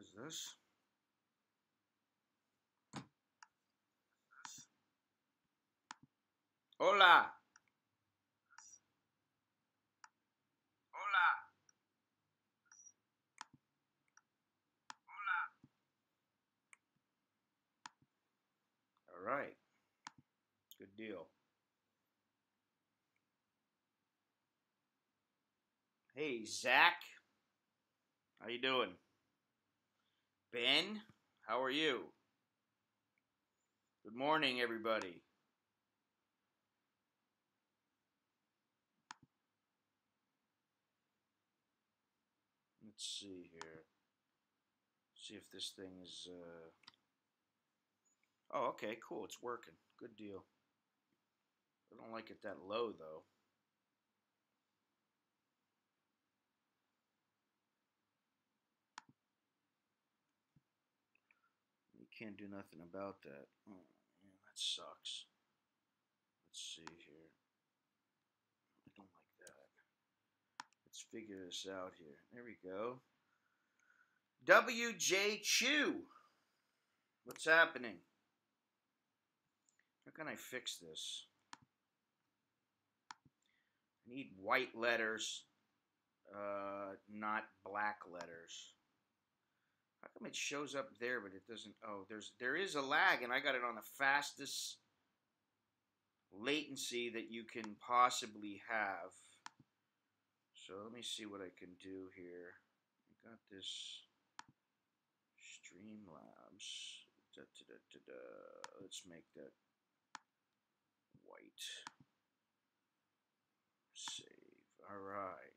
is this? Hola. Hola. Hola. All right. Good deal. Hey, Zach. How you doing? Ben, how are you? Good morning, everybody. Let's see here. See if this thing is, Oh, okay, cool. It's working. Good deal. I don't like it that low, though. You can't do nothing about that. Oh, yeah, that sucks. Let's see here. I don't like that. Let's figure this out here. There we go. WJ Chew. What's happening? How can I fix this? I need white letters, not black letters. How come it shows up there, but it doesn't? Oh, there is a lag, and I got it on the fastest latency that you can possibly have. So let me see what I can do here. I got this Streamlabs. Let's make that white. Save. All right.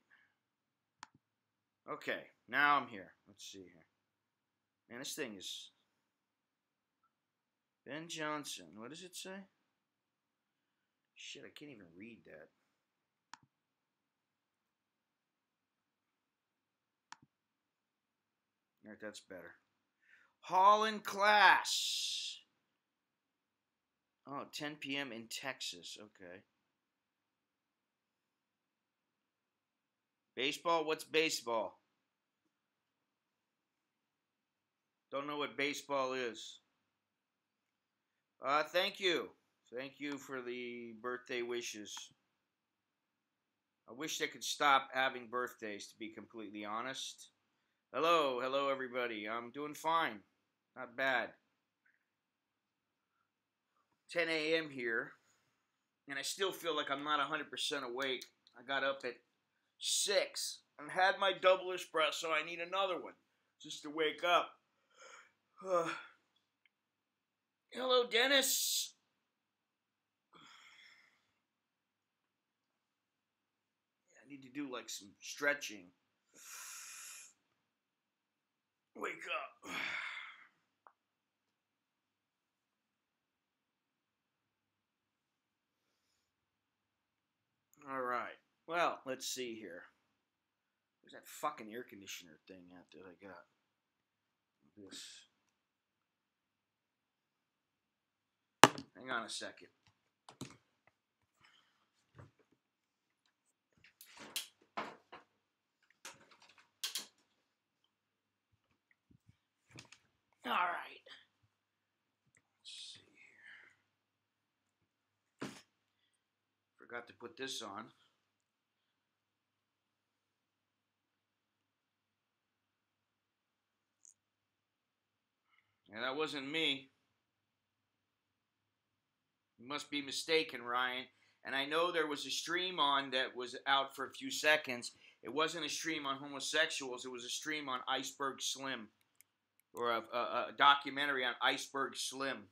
Okay, now I'm here. Let's see here. Man, this thing is Ben Johnson. What does it say? Shit, I can't even read that. All right, that's better. Hall class. Oh, 10 p.m. in Texas. Okay. Baseball? What's baseball? Don't know what baseball is. Thank you. Thank you for the birthday wishes. I wish they could stop having birthdays, to be completely honest. Hello, hello everybody. I'm doing fine. Not bad. 10 a.m. here, and I still feel like I'm not 100% awake. I got up at 6 and had my double espresso. I need another one just to wake up. Hello, Dennis. Yeah, I need to do like some stretching. Wake up. All right. Well, let's see here. There's that fucking air conditioner thing out there I got. This. Hang on a second. All right. Let's see here. Forgot to put this on. Yeah, that wasn't me. You must be mistaken, Ryan. And I know there was a stream on that was out for a few seconds. It wasn't a stream on homosexuals. It was a stream on Iceberg Slim. Or a documentary on Iceberg Slim.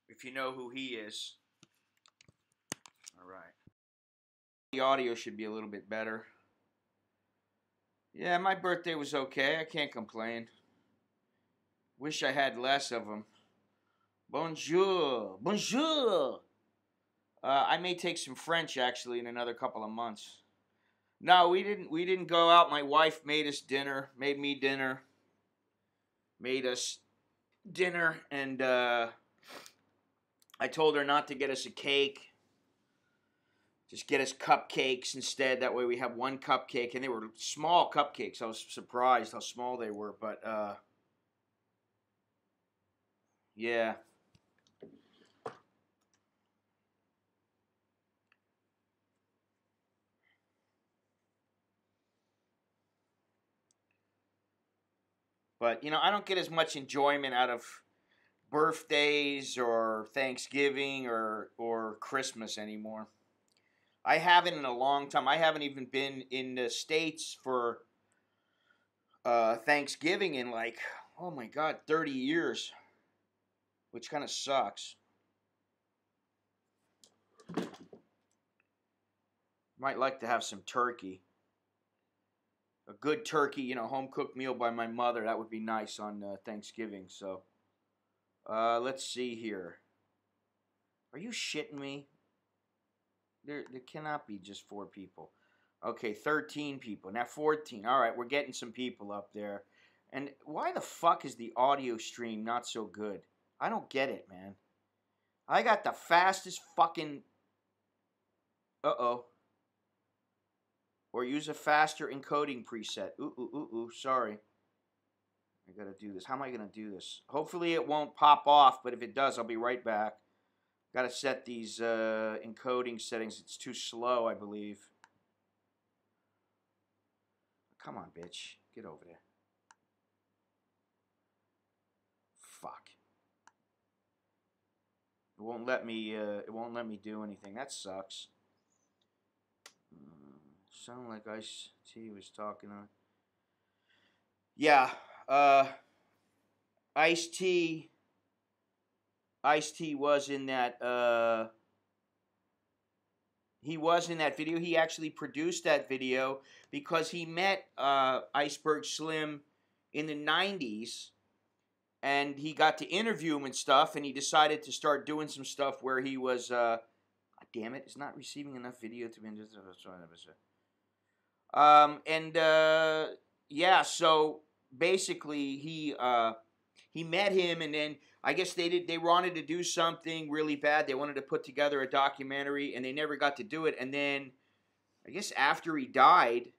If you know who he is. All right. The audio should be a little bit better. Yeah, my birthday was okay. I can't complain. Wish I had less of them. Bonjour. Bonjour. I may take some French actually in another couple of months. No, we didn't go out. My wife made us dinner, made me dinner, made us dinner, and I told her not to get us a cake. Just get us cupcakes instead. That way we have one cupcake. And they were small cupcakes. I was surprised how small they were. But, yeah. But, you know, I don't get as much enjoyment out of birthdays or Thanksgiving or Christmas anymore. I haven't in a long time. I haven't even been in the States for Thanksgiving in like, oh my God, 30 years, which kind of sucks. Might like to have some turkey. A good turkey, you know, home cooked meal by my mother. That would be nice on Thanksgiving. So, let's see here. Are you shitting me? There cannot be just 4 people. Okay, 13 people. Now 14. All right, we're getting some people up there. And why the fuck is the audio stream not so good? I don't get it, man. I got the fastest fucking... Uh-oh. Or use a faster encoding preset. Ooh, sorry. I gotta do this. How am I gonna do this? Hopefully it won't pop off, but if it does, I'll be right back. Gotta set these encoding settings. It's too slow, I believe. Come on, bitch. Get over there. Fuck. It won't let me do anything. That sucks. Sound like Ice-T was talking on. Yeah, Ice-T was in that he was in that video. He actually produced that video because he met Iceberg Slim in the 90s, and he got to interview him and stuff, and he decided to start doing some stuff where he was damn it, it's not receiving enough video to be yeah, so basically he met him, and then I guess they wanted to do something really bad. They wanted to put together a documentary, and they never got to do it. And then I guess after he died,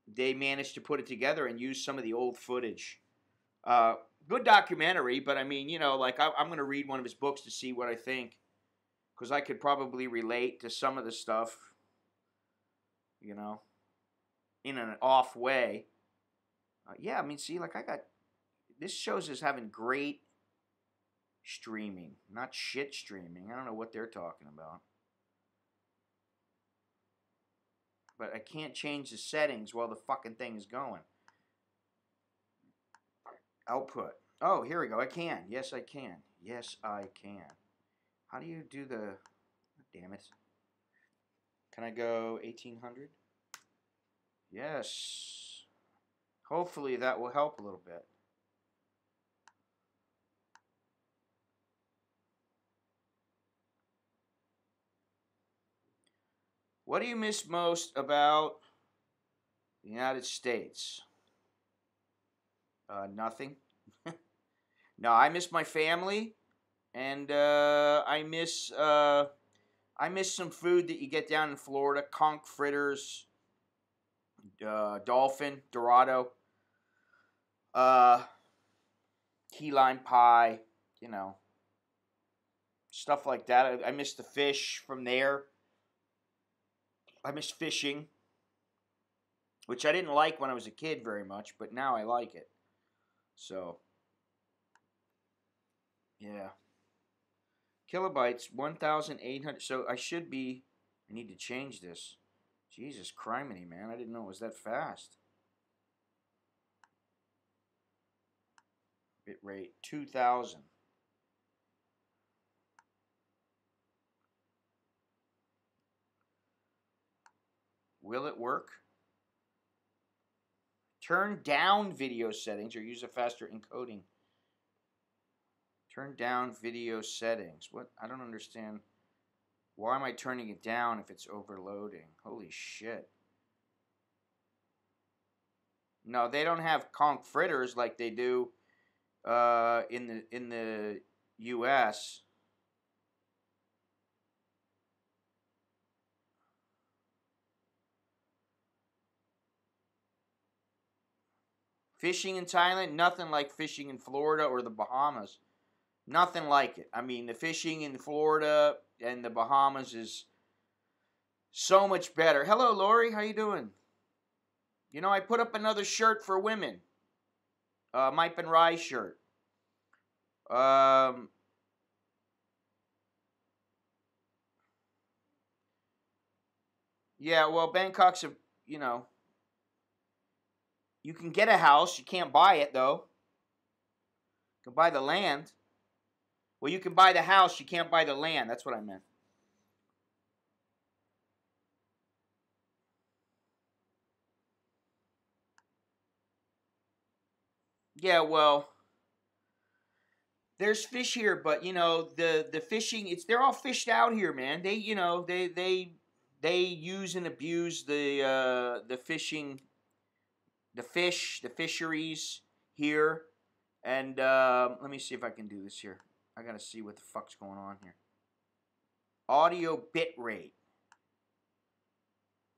they managed to put it together and use some of the old footage. Good documentary, but I mean, you know, like I'm going to read one of his books to see what I think, because I could probably relate to some of the stuff, you know, in an off way. Yeah, I mean, see, like this shows us having great streaming, not shit streaming. I don't know what they're talking about. But I can't change the settings while the fucking thing is going. Output. Oh, here we go. I can. Yes, I can. Yes, I can. How do you do the... Damn it. Can I go 1800? Yes. Hopefully that will help a little bit. What do you miss most about the United States? Nothing. No, I miss my family, and I miss some food that you get down in Florida: conch fritters, dolphin, dorado, key lime pie, you know, stuff like that. I miss the fish from there. I miss fishing, which I didn't like when I was a kid very much, but now I like it. So, yeah. Kilobytes, 1,800. So I need to change this. Jesus criminy, man. I didn't know it was that fast. Bitrate, 2,000. Will it work? Turn down video settings or use a faster encoding. Turn down video settings. What? I don't understand. Why am I turning it down if it's overloading? Holy shit. No, they don't have conch fritters like they do in the U.S. Fishing in Thailand, nothing like fishing in Florida or the Bahamas. Nothing like it. I mean, the fishing in Florida and the Bahamas is so much better. Hello, Lori. How you doing? You know, I put up another shirt for women. Mike and Rye shirt. Yeah, well, Bangkok's a, you know, you can get a house. You can't buy it, though. You can buy the land. Well, you can buy the house. You can't buy the land. That's what I meant. Yeah, well, there's fish here, but you know the fishing. They're all fished out here, man. They use and abuse the fishing, the fisheries here. And let me see if I can do this here. I gotta see what the fuck's going on here. Audio bit rate.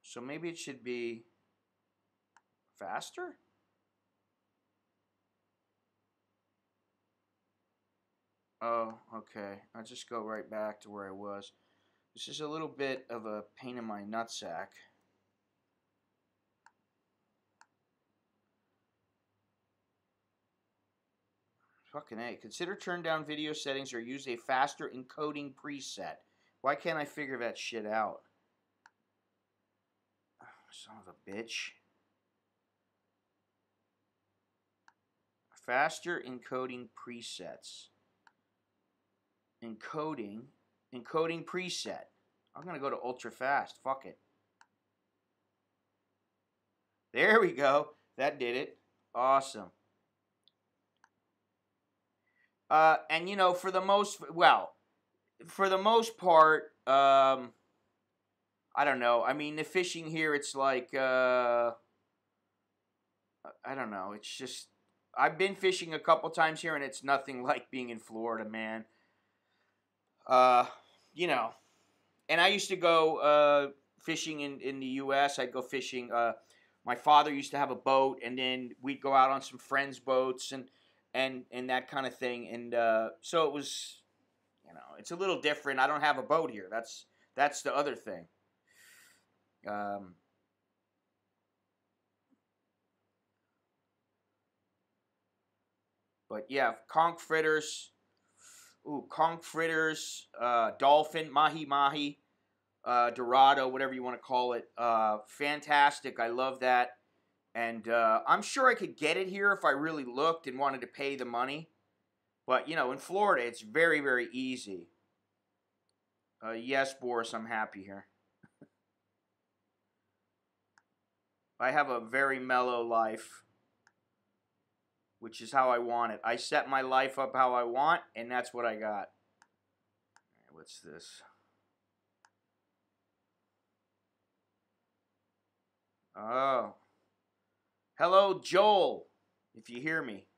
So maybe it should be faster. Oh, okay. I'll just go right back to where I was. This is a little bit of a pain in my nutsack. Fucking A. Consider turn down video settings or use a faster encoding preset. Why can't I figure that shit out? Son of a bitch. Faster encoding presets. Encoding preset. I'm going to go to ultra fast. Fuck it. There we go. That did it. Awesome. And you know, for the most part, I don't know. I mean, the fishing here, it's like, I don't know. It's just, I've been fishing a couple times here, and it's nothing like being in Florida, man. You know, and I used to go fishing in the U.S. I'd go fishing. My father used to have a boat, and then we'd go out on some friends' boats and that kind of thing. And so it was, you know, it's a little different. I don't have a boat here. That's the other thing. But yeah, conch fritters. Ooh, conch fritters, dolphin, mahi, dorado, whatever you want to call it. Fantastic. I love that. And I'm sure I could get it here if I really looked and wanted to pay the money. But, you know, in Florida, it's very, very easy. Yes, Boris, I'm happy here. I have a very mellow life, which is how I want it. I set my life up how I want, and that's what I got. All right, what's this? Oh. Hello, Joel, if you hear me.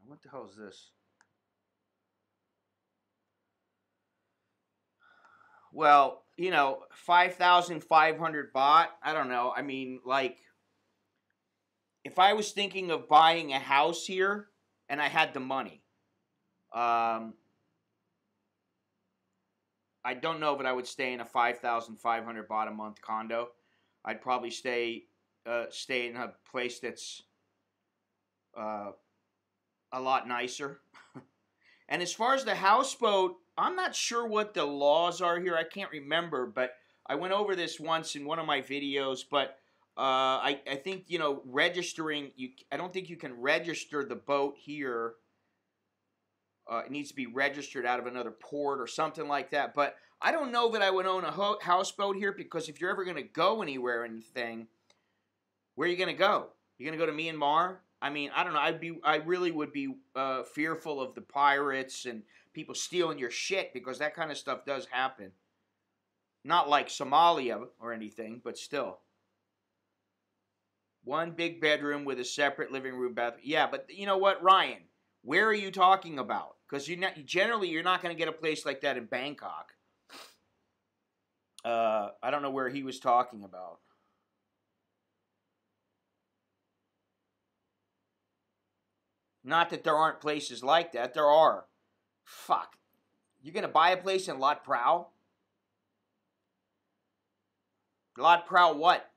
What the hell is this? Well, you know, 5,500 baht. I don't know. I mean, like, if I was thinking of buying a house here and I had the money, I don't know if I would stay in a 5,500 baht a month condo. I'd probably stay in a place that's a lot nicer. And as far as the houseboat, I'm not sure what the laws are here. I can't remember, but I went over this once in one of my videos. But I think, you know, registering, I don't think you can register the boat here. It needs to be registered out of another port or something like that. But I don't know that I would own a houseboat here, because if you're ever going to go anywhere or anything, where are you going to go? You're going to go to Myanmar? I mean, I don't know. I really would be fearful of the pirates and people stealing your shit, because that kind of stuff does happen. Not like Somalia or anything, but still. One big bedroom with a separate living room, bathroom. Yeah, but you know what, Ryan? Where are you talking about? Because generally you're not going to get a place like that in Bangkok. I don't know where he was talking about. Not that there aren't places like that. There are. Fuck. You're going to buy a place in Lot Prow? Lot Prow what?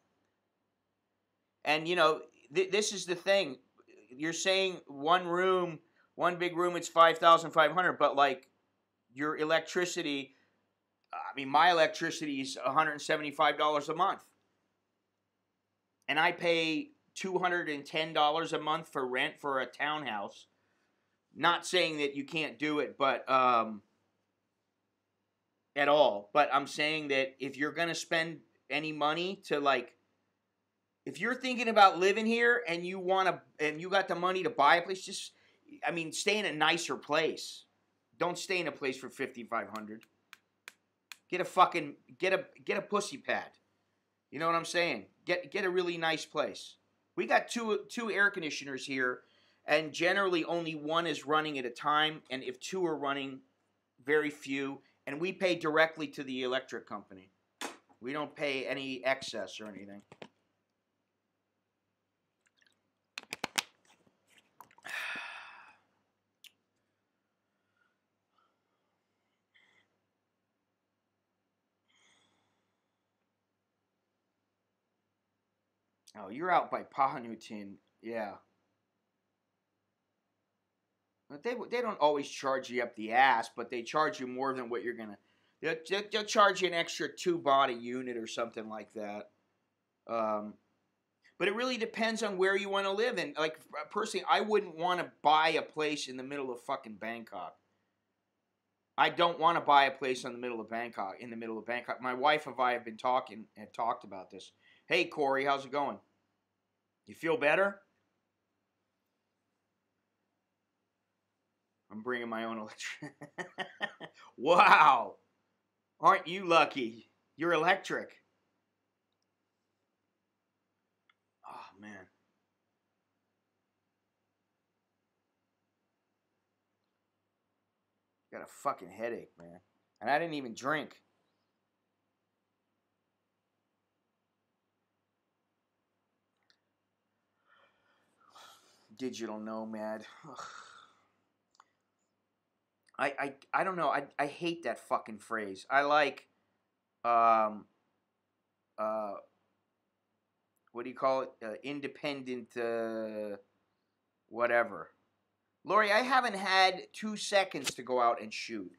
And, you know, this is the thing. You're saying one big room, it's $5,500, but, like, your electricity, I mean, my electricity is $175 a month. And I pay $210 a month for rent for a townhouse. Not saying that you can't do it, but at all. But I'm saying that if you're going to spend any money to, like, if you're thinking about living here and you got the money to buy a place, just, I mean, stay in a nicer place. Don't stay in a place for $5,500. Get a pussy pad. You know what I'm saying? Get a really nice place. We got two air conditioners here, and generally only one is running at a time, and if two are running, very few, and we pay directly to the electric company. We don't pay any excess or anything. Oh, you're out by Pahanutin. Yeah. But they don't always charge you up the ass, but they charge you more than what you're going to. They'll charge you an extra 2 baht a unit or something like that. But it really depends on where you want to live. And, like, personally, I wouldn't want to buy a place in the middle of fucking Bangkok. I don't want to buy a place in the middle of Bangkok. My wife and I have talked about this. Hey, Corey, how's it going? You feel better? I'm bringing my own electric. Wow. Aren't you lucky? You're electric. Oh, man. Got a fucking headache, man. And I didn't even drink. Digital nomad. I don't know. I hate that fucking phrase. I like what do you call it? Independent whatever. Lori, I haven't had 2 seconds to go out and shoot.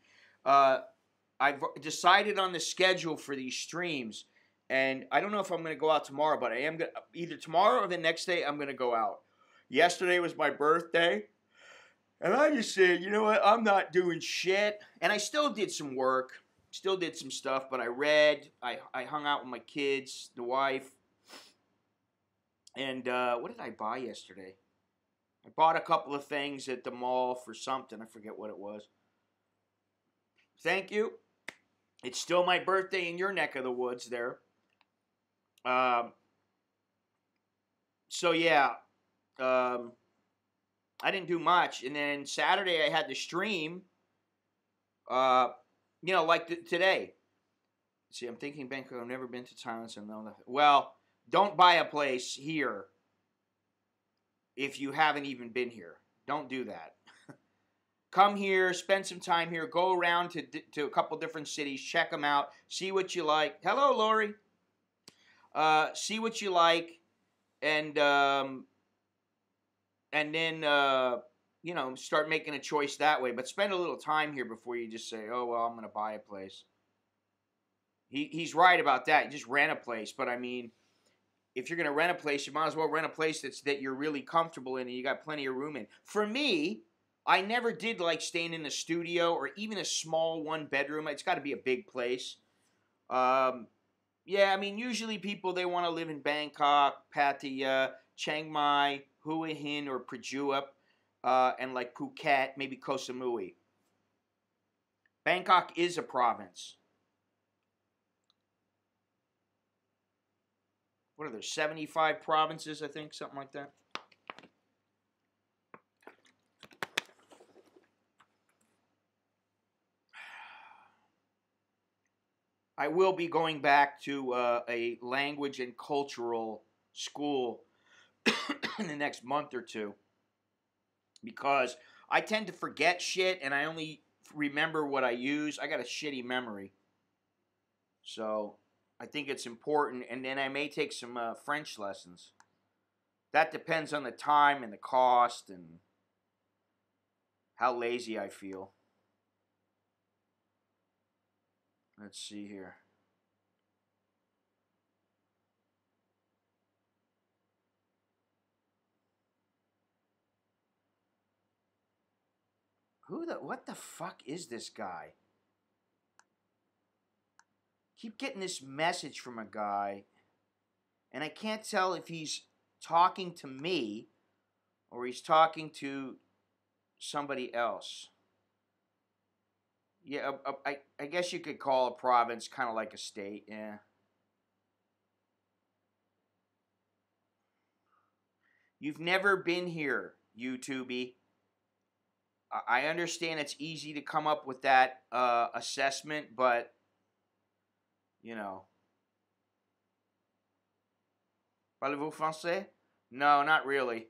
I've decided on the schedule for these streams, and I don't know if I'm going to go out tomorrow, but I am going to, either tomorrow or the next day, I'm going to go out. Yesterday was my birthday, and I just said, you know what, I'm not doing shit. And I still did some work, still did some stuff, but I read, I hung out with my kids, the wife, and what did I buy yesterday? I bought a couple of things at the mall for something. I forget what it was. Thank you. It's still my birthday in your neck of the woods there. So, yeah. I didn't do much. And then Saturday I had the stream. You know, like today. See, I'm thinking Bangkok. I've never been to Thailand, so no. Well, don't buy a place here if you haven't even been here. Don't do that. Come here, spend some time here, go around to a couple different cities, check them out, see what you like. Hello, Lori. See what you like, and then you know, start making a choice that way. But spend a little time here before you just say, oh well, I'm going to buy a place. He's right about that. You just rent a place, but I mean, if you're going to rent a place, you might as well rent a place that you're really comfortable in and you got plenty of room in. For me, I never did like staying in a studio or even a small 1-bedroom. It's got to be a big place. Yeah, I mean, usually people, they want to live in Bangkok, Pattaya, Chiang Mai, Hua Hin, or Prachuap, and like Phuket, maybe Koh Samui. Bangkok is a province. What are there, 75 provinces, I think, something like that? I will be going back to a language and cultural school in the next month or two. because I tend to forget shit and I only remember what I use. I got a shitty memory. So I think it's important. And then I may take some French lessons. That depends on the time and the cost and how lazy I feel. Let's see here. What the fuck is this guy? Keep getting this message from a guy, and I can't tell if he's talking to me or he's talking to somebody else. Yeah, I guess you could call a province kind of like a state, yeah. You've never been here, YouTubey. I understand it's easy to come up with that assessment, but, you know. Parlez-vous français? No, not really.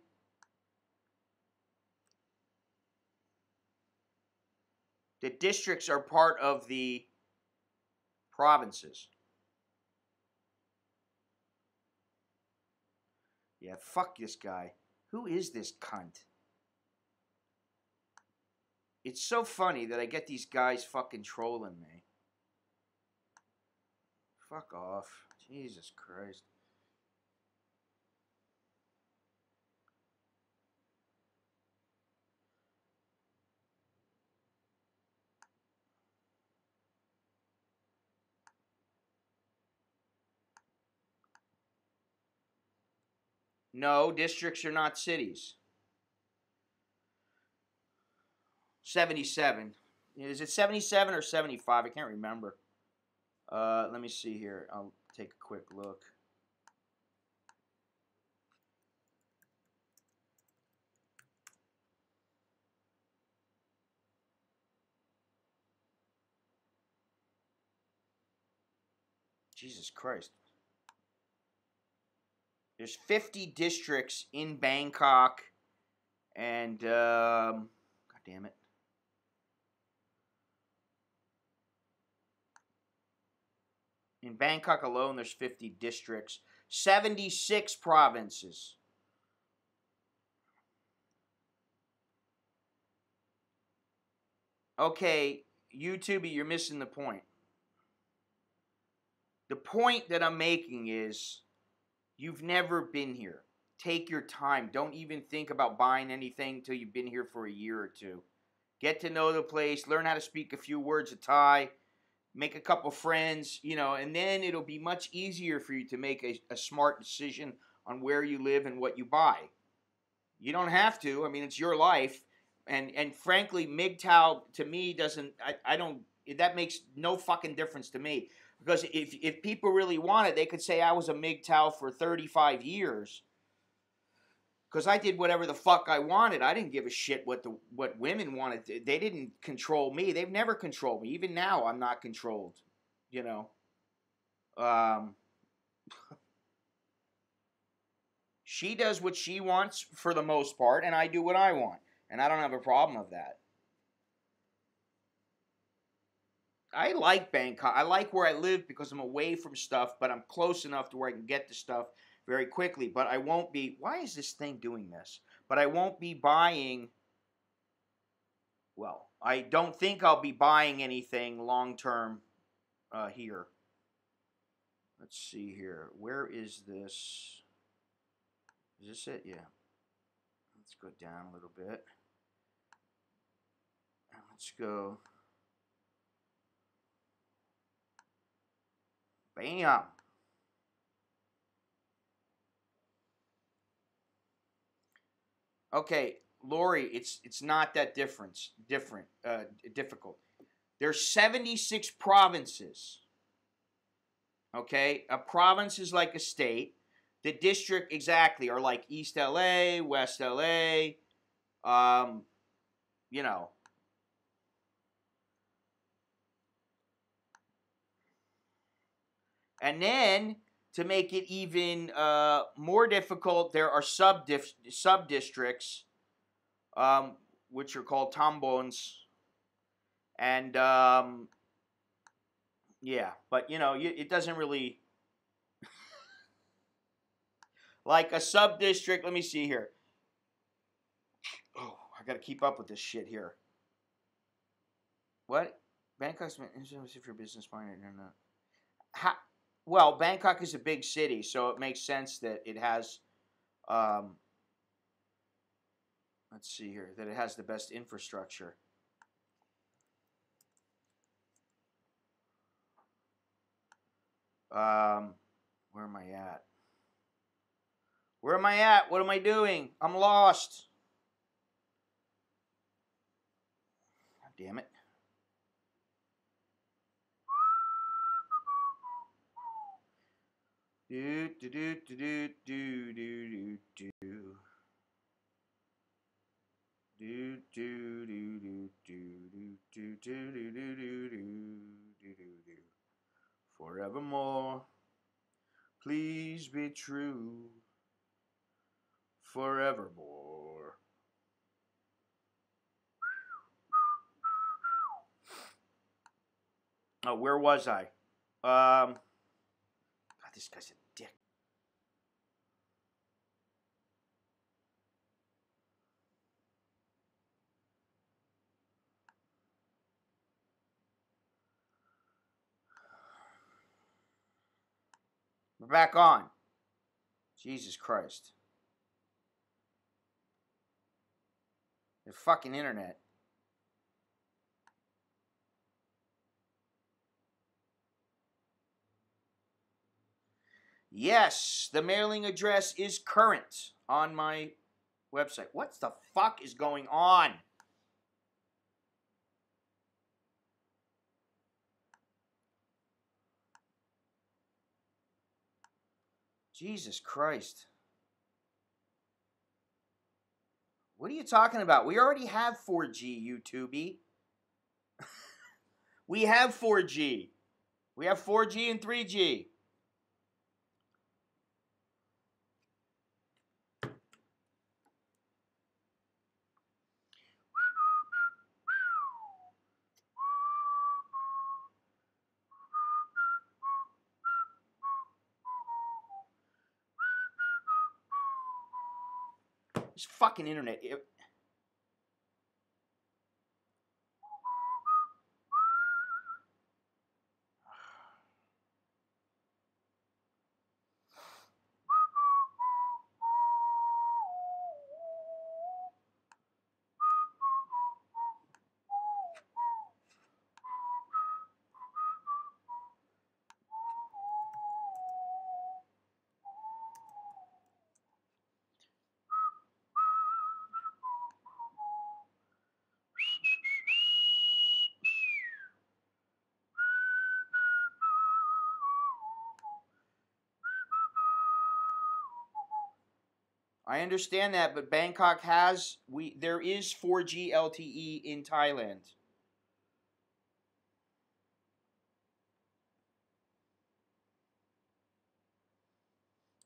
The districts are part of the provinces. Yeah, fuck this guy. Who is this cunt? It's so funny that I get these guys fucking trolling me. Fuck off. Jesus Christ. No, districts are not cities. 77. Is it 77 or 75? I can't remember. Let me see here. I'll take a quick look. Jesus Christ. There's 50 districts in Bangkok, and God damn it. In Bangkok alone, there's 50 districts, 76 provinces. Okay, YouTube, you're missing the point. The point that I'm making is you've never been here. Take your time. Don't even think about buying anything until you've been here for a year or two. Get to know the place, learn how to speak a few words of Thai, make a couple friends, you know, and then it'll be much easier for you to make a smart decision on where you live and what you buy. You don't have to. I mean, it's your life. And frankly, MGTOW to me doesn't, I don't, that makes no fucking difference to me. Because if people really want it, they could say I was a MGTOW for 35 years. Because I did whatever the fuck I wanted. I didn't give a shit what women wanted. They didn't control me. They've never controlled me. Even now, I'm not controlled. You know. She does what she wants for the most part, and I do what I want. And I don't have a problem with that. I like Bangkok. I like where I live because I'm away from stuff, but I'm close enough to where I can get to stuff very quickly. But I won't be... Why is this thing doing this? But I won't be buying... Well, I don't think I'll be buying anything long-term here. Let's see here. Where is this? Is this it? Yeah. Let's go down a little bit. Let's go... Bam! Okay, Lori, it's not that different. Difficult. There's 76 provinces. Okay, a province is like a state. The district exactly are like East LA, West LA. You know. And then, to make it even more difficult, there are sub-districts which are called tombones. And, yeah, but, you know, it doesn't really... Like a sub-district, let me see here. Oh, I got to keep up with this shit here. What? Bangkok's if you're business minded or not. Well, Bangkok is a big city, so it makes sense that it has, let's see here, that it has the best infrastructure. Where am I at? Where am I at? What am I doing? I'm lost. God damn it. Do do do do do do do do do. Do do do do do do do do do do do do do. Forevermore, please be true. Forevermore. Oh, where was I? God, this guy's a dick. We're back on. Jesus Christ. The fucking internet. Yes, the mailing address is current on my website. What the fuck is going on? Jesus Christ. What are you talking about? We already have 4G, YouTubey. We have 4G. We have 4G and 3G. This fucking internet. I understand that, but Bangkok has there is 4G LTE in Thailand.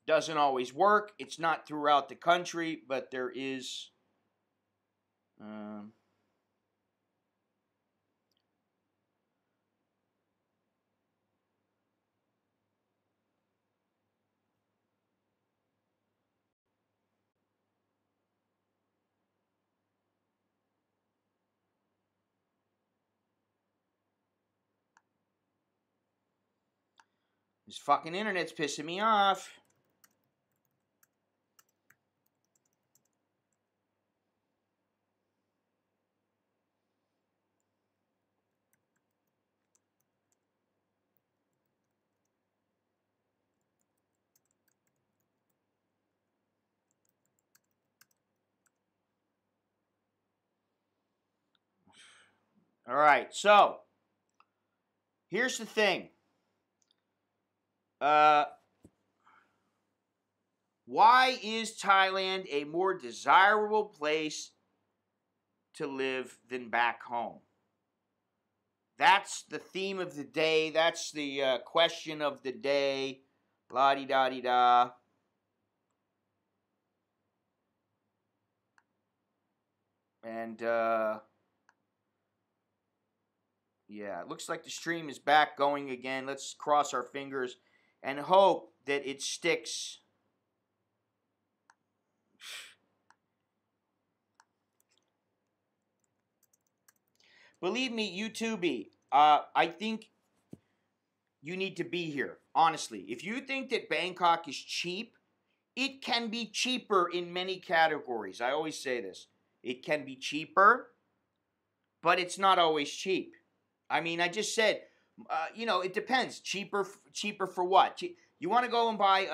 Doesn't always work. It's not throughout the country, but there is. This fucking internet's pissing me off. All right, so here's the thing. Why is Thailand a more desirable place to live than back home? That's the theme of the day. That's the question of the day. La-di-da-di-da. And, yeah, it looks like the stream is back going again. Let's cross our fingers and hope that it sticks. Believe me, YouTube, I think you need to be here. Honestly, if you think that Bangkok is cheap, it can be cheaper in many categories. I always say this. It can be cheaper, but it's not always cheap. I mean, I just said, it depends. Cheaper for what? You want to go and buy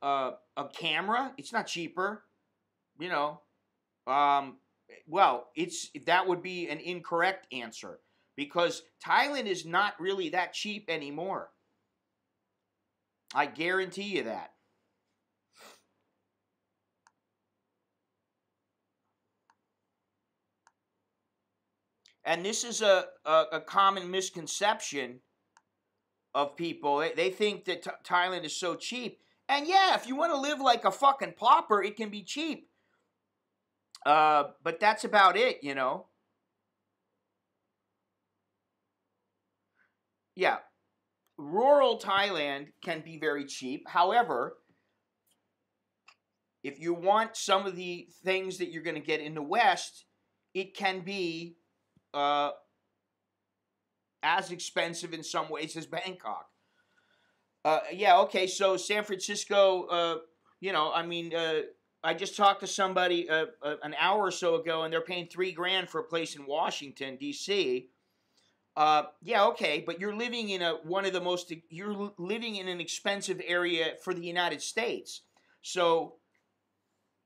a camera? It's not cheaper. You know, well, that would be an incorrect answer because Thailand is not really that cheap anymore. I guarantee you that. And this is a common misconception of people. They think that Thailand is so cheap. And yeah, if you want to live like a fucking pauper, it can be cheap. But that's about it, you know. Yeah, rural Thailand can be very cheap. However, if you want some of the things that you're going to get in the West, it can be as expensive in some ways as Bangkok. Yeah, okay, so San Francisco, I just talked to somebody an hour or so ago, and they're paying $3,000 for a place in Washington, D.C. Yeah, okay, but you're living in you're living in an expensive area for the United States. So,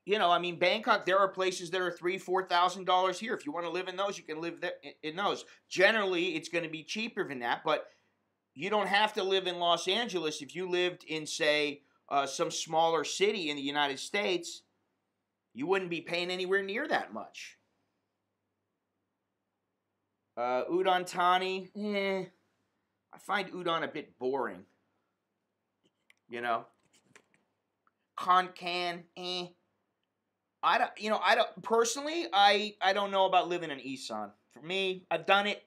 Bangkok, there are places that are $3,000-$4,000 here. If you want to live in those, you can live in those. Generally, it's going to be cheaper than that, but you don't have to live in Los Angeles. If you lived in, say, some smaller city in the United States, you wouldn't be paying anywhere near that much. Udon Thani, I find udon a bit boring. Khon Kan, I don't personally. I don't know about living in Isan. For me, I've done it.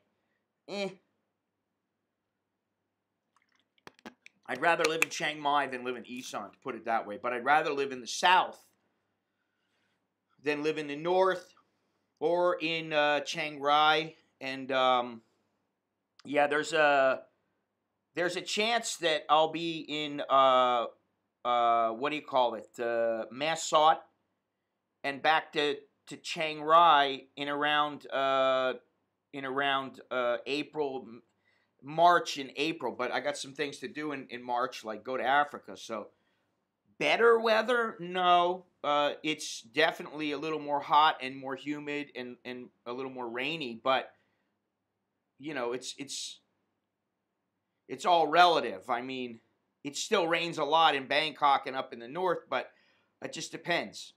I'd rather live in Chiang Mai than live in Isan, to put it that way. But I'd rather live in the south than live in the north or in Chiang Rai. And yeah, there's a chance that I'll be in what do you call it, Mae Sot, and back to Chiang Rai in around April. March and April, but I got some things to do in March, like go to Africa. So better weather? No. It's definitely a little more hot and more humid and a little more rainy, but it's all relative. I mean, it still rains a lot in Bangkok and up in the north, but it just depends.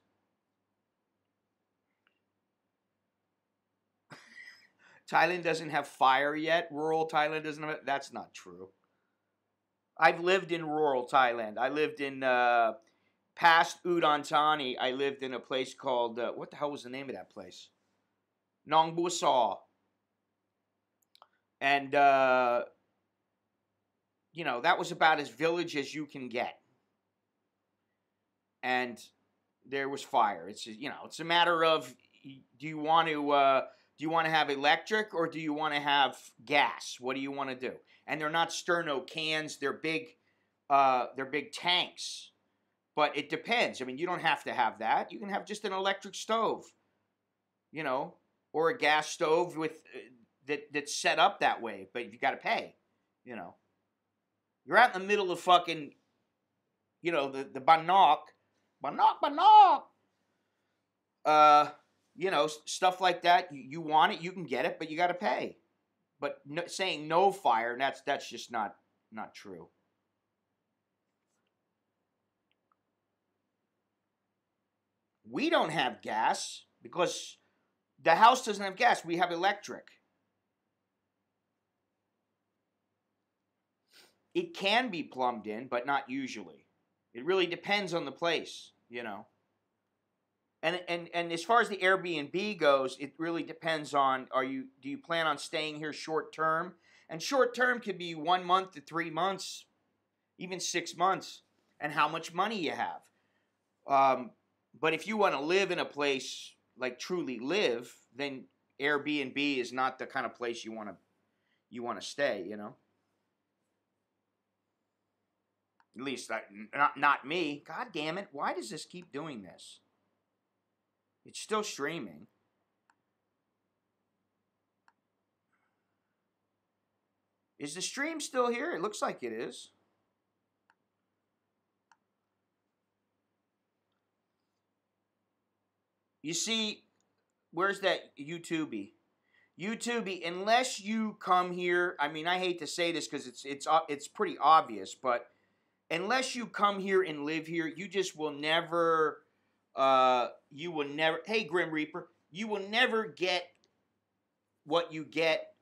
Thailand doesn't have fire yet. Rural Thailand doesn't have it. That's not true. I've lived in rural Thailand. I lived in past Udon Thani. I lived in a place called what the hell was the name of that place? Nong Bu Saw. And that was about as village as you can get. And there was fire. It's it's a matter of, do you want to have electric or do you want to have gas? What do you want to do? And they're not sterno cans. They're big tanks. But it depends. I mean, you don't have to have that. You can have just an electric stove, or a gas stove with that's set up that way. But you got to pay, You're out in the middle of fucking, the Bangkok. Stuff like that. You want it, you can get it, but you got to pay. But saying no fire, that's just not true. We don't have gas because the house doesn't have gas. We have electric. It can be plumbed in, but not usually. It really depends on the place, And as far as the Airbnb goes, it really depends on do you plan on staying here short term? And short term could be 1 month to 3 months, even 6 months, and how much money you have. But if you want to live in a place, like truly live, then Airbnb is not the kind of place you want to stay, you know. At least not me. God damn it! Why does this keep doing this? It's still streaming. Is the stream still here? It looks like it is. You see, where's that YouTubey? YouTubey, unless you come here, I mean, I hate to say this because it's pretty obvious, but unless you come here and live here, you just will never, hey, Grim Reaper, you will never get what you get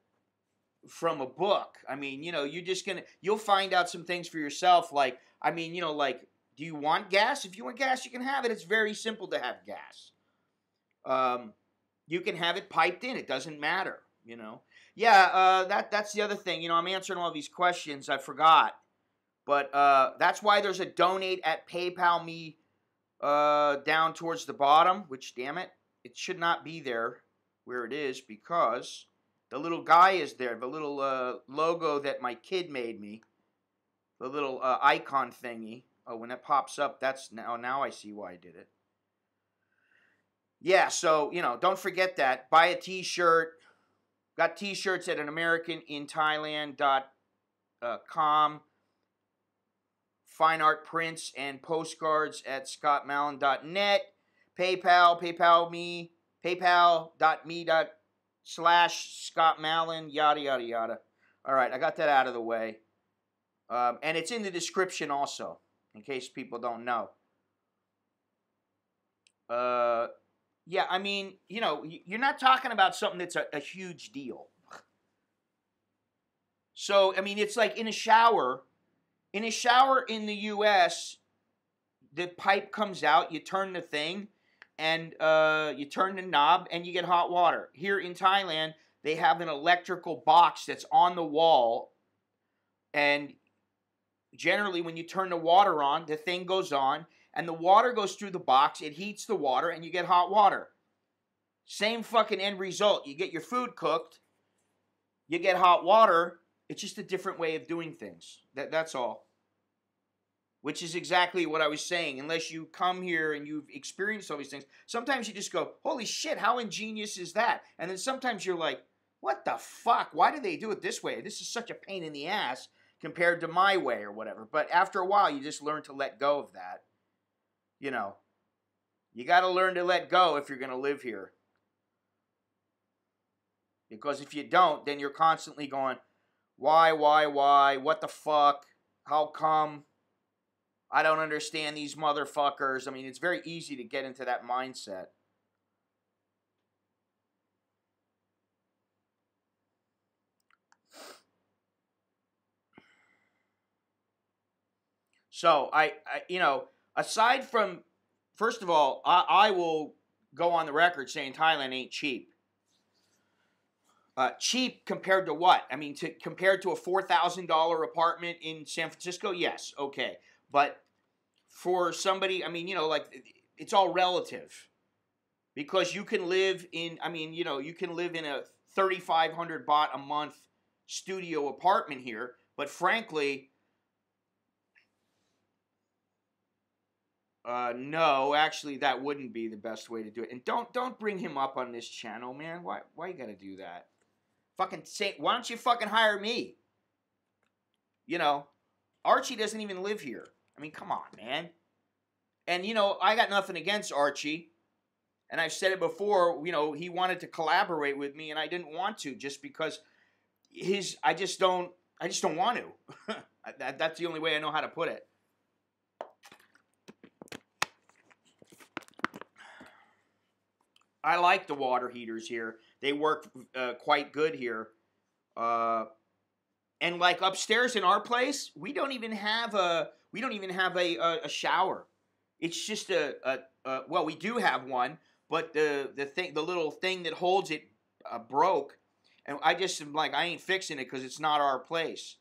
from a book. I mean, you know, you'll find out some things for yourself, like, I mean, you know, like, do you want gas? If you want gas, you can have it. It's very simple to have gas. You can have it piped in. It doesn't matter, you know. Yeah, that's the other thing. You know, I'm answering all these questions. I forgot. But that's why there's a donate at PayPal me down towards the bottom, which, damn it, it should not be there where it is because the little guy is there. The little logo that my kid made me, the little icon thingy. Oh, when that pops up, that's now I see why I did it. Yeah, so, you know, don't forget that. Buy a t-shirt. Got t-shirts at AmericanInThailand.com. Fine art prints and postcards at scottmallon.net. PayPal, paypal.me/ScottMallon, yada, yada, yada. All right, I got that out of the way. And it's in the description also, in case people don't know. Yeah, I mean, you know, you're not talking about something that's a huge deal. So, I mean, it's like in a shower. In a shower in the U.S., the pipe comes out, you turn the thing, and you turn the knob, and you get hot water. Here in Thailand, they have an electrical box that's on the wall, and generally when you turn the water on, the thing goes on, and the water goes through the box, it heats the water, and you get hot water. Same fucking end result. You get your food cooked, you get hot water. It's just a different way of doing things. That's all. Which is exactly what I was saying. Unless you come here and you've experienced all these things, sometimes you just go, holy shit, how ingenious is that? And then sometimes you're like, what the fuck? Why do they do it this way? This is such a pain in the ass compared to my way or whatever. But after a while, you just learn to let go of that. You know, you got to learn to let go if you're going to live here. Because if you don't, then you're constantly going, why, what the fuck, how come, I don't understand these motherfuckers. I mean, it's very easy to get into that mindset. So, you know, aside from, first of all, I will go on the record saying Thailand ain't cheap. Cheap compared to what? I mean, compared to a $4,000 apartment in San Francisco? Yes, okay. But for somebody, I mean, you know, like, it's all relative. Because you can live in, I mean, you know, you can live in a 3,500 baht a month studio apartment here. But frankly, no, actually, that wouldn't be the best way to do it. And don't bring him up on this channel, man. Why you gotta do that? Fucking say, why don't you fucking hire me? You know, Archie doesn't even live here. I mean, come on, man. And, you know, I got nothing against Archie. And I've said it before, you know, he wanted to collaborate with me, and I didn't want to just because I just don't want to. That's the only way I know how to put it. I like the water heaters here. They work quite good here. And like upstairs in our place, we don't even have a shower. It's just well, we do have one, but the little thing that holds it broke, and I just am like, I ain't fixing it because it's not our place.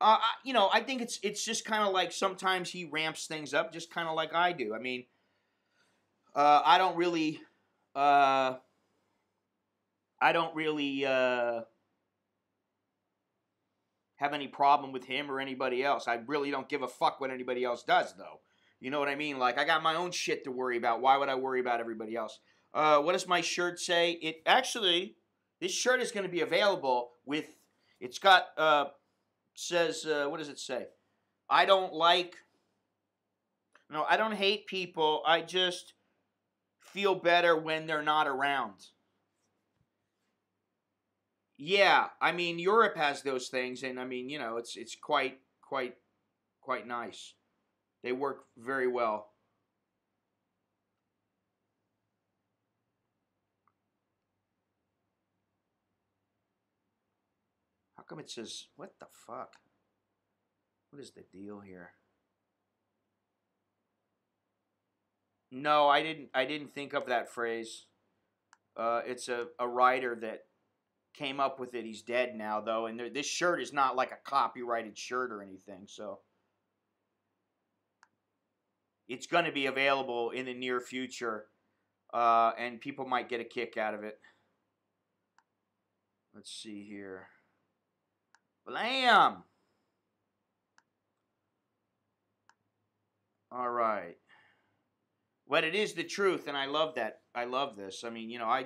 I think it's just kind of like sometimes he ramps things up, just kind of like I do. I mean, I don't really, uh, I don't really have any problem with him or anybody else. I really don't give a fuck what anybody else does, though. You know what I mean? Like, I got my own shit to worry about. Why would I worry about everybody else? What does my shirt say? It actually, this shirt is going to be available with. It's got says what does it say? I don't like. No, I don't hate people. I just feel better when they're not around. Yeah, I mean Europe has those things, and I mean it's quite nice. They work very well. How come it says what the fuck? What is the deal here? No, I didn't think of that phrase. It's a writer that came up with it. He's dead now, though, and this shirt is not like a copyrighted shirt or anything, so it's going to be available in the near future, and people might get a kick out of it. Let's see here. Blam! All right. But it is the truth, and I love that. I love this. I mean, I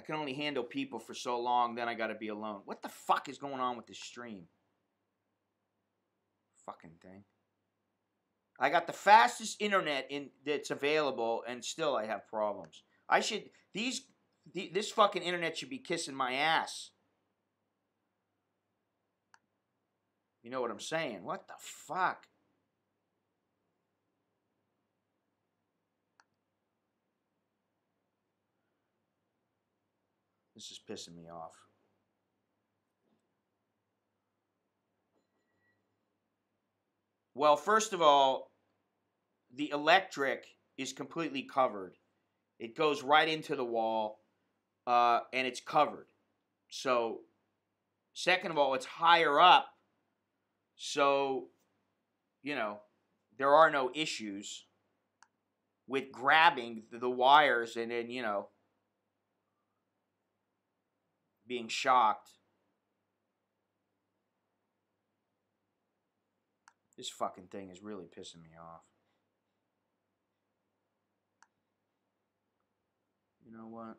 can only handle people for so long, then I gotta be alone. What the fuck is going on with this stream? Fucking thing. I got the fastest internet that's available, and still I have problems. This fucking internet should be kissing my ass. You know what I'm saying? What the fuck? This is pissing me off. Well, first of all, the electric is completely covered. It goes right into the wall, and it's covered. So, second of all, it's higher up, so, there are no issues with grabbing the wires and then, being shocked. This fucking thing is really pissing me off. You know what?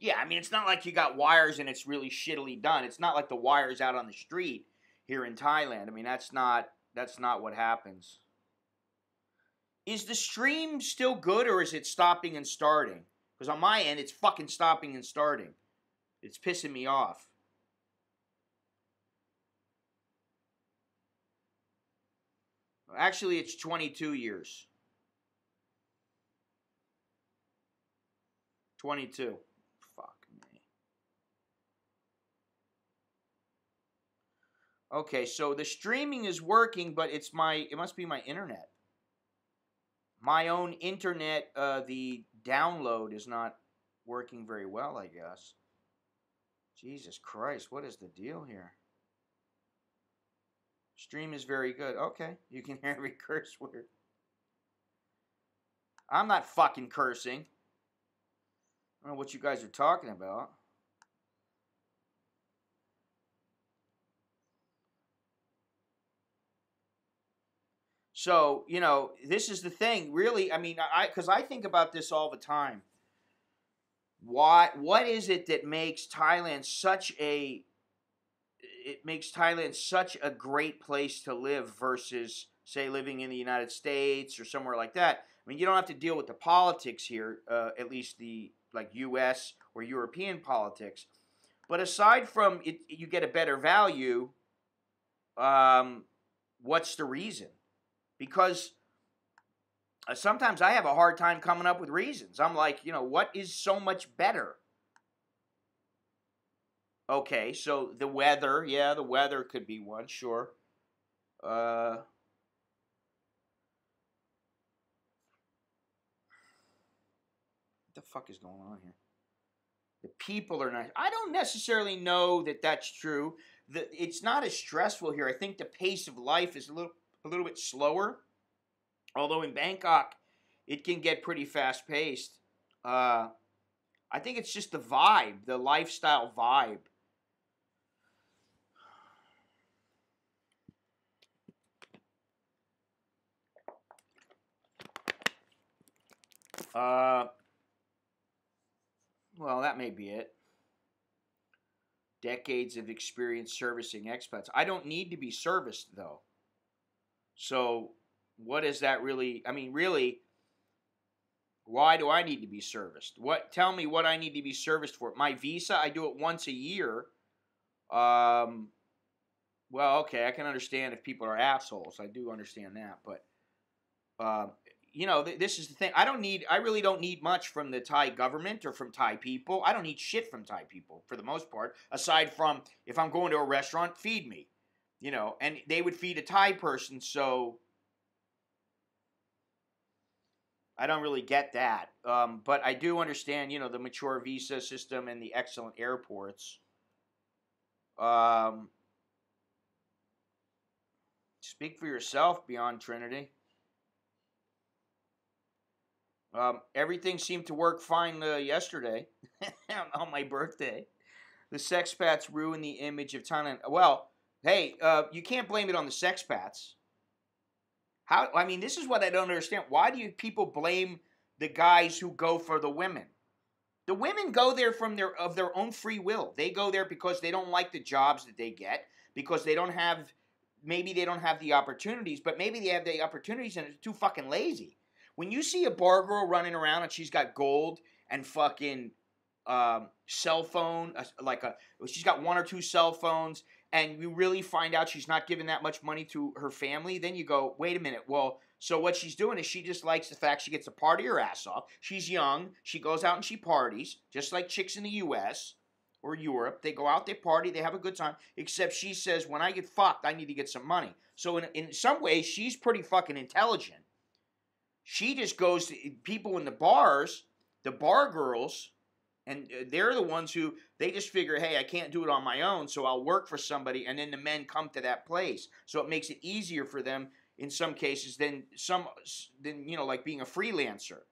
Yeah, I mean, it's not like you got wires and it's really shittily done. It's not like the wires out on the street here in Thailand. I mean, that's not what happens. Is the stream still good or is it stopping and starting? Because on my end, it's fucking stopping and starting. It's pissing me off. Actually, it's 22 years. 22. Fuck me. Okay, so the streaming is working, but it must be my internet. My own internet, the download is not working very well, I guess. Jesus Christ, what is the deal here? Stream is very good. Okay, you can hear every curse word. I'm not fucking cursing. I don't know what you guys are talking about. So, this is the thing. Really, I mean, because I think about this all the time. What is it that makes Thailand such a great place to live versus, say, living in the United States or somewhere like that? I mean, you don't have to deal with the politics here, at least the U.S. or European politics. But aside from it, you get a better value. what's the reason? Because sometimes I have a hard time coming up with reasons. I'm like, what is so much better? Okay, so the weather, yeah, the weather could be one, sure. What the fuck is going on here? The people are nice. I don't necessarily know that that's true. It's not as stressful here. I think the pace of life is a little bit slower. Although in Bangkok, it can get pretty fast paced. I think it's just the vibe, the lifestyle vibe. Well, that may be it. Decades of experience servicing expats. I don't need to be serviced, though. So, what is that really? I mean, really, why do I need to be serviced? Tell me what I need to be serviced for. My visa, I do it once a year. Well, okay, I can understand if people are assholes. I do understand that, but this is the thing. I really don't need much from the Thai government or from Thai people. I don't need shit from Thai people for the most part, aside from if I'm going to a restaurant, feed me. And they would feed a Thai person, so I don't really get that. But I do understand, the mature visa system and the excellent airports. Speak for yourself, Beyond Trinity. Everything seemed to work fine yesterday on my birthday. The sexpats ruined the image of Thailand. Well, hey, you can't blame it on the sexpats. This is what I don't understand. Why do people blame the guys who go for the women? The women go there of their own free will. They go there because they don't like the jobs that they get, because maybe they don't have the opportunities, but maybe they have the opportunities and they're too fucking lazy. When you see a bar girl running around and she's got gold and fucking cell phone, she's got one or two cell phones, and you really find out she's not giving that much money to her family, then you go, wait a minute, well, so what she's doing is she just likes the fact she gets to party her ass off. She's young, she goes out and she parties, just like chicks in the U.S. or Europe. They go out, they party, they have a good time, except she says, when I get fucked, I need to get some money. So in some ways, she's pretty fucking intelligent. She just goes to people in the bars, the bar girls, and they're the ones who, they just figure, hey, I can't do it on my own, so I'll work for somebody, and then the men come to that place. So it makes it easier for them in some cases than like being a freelancer.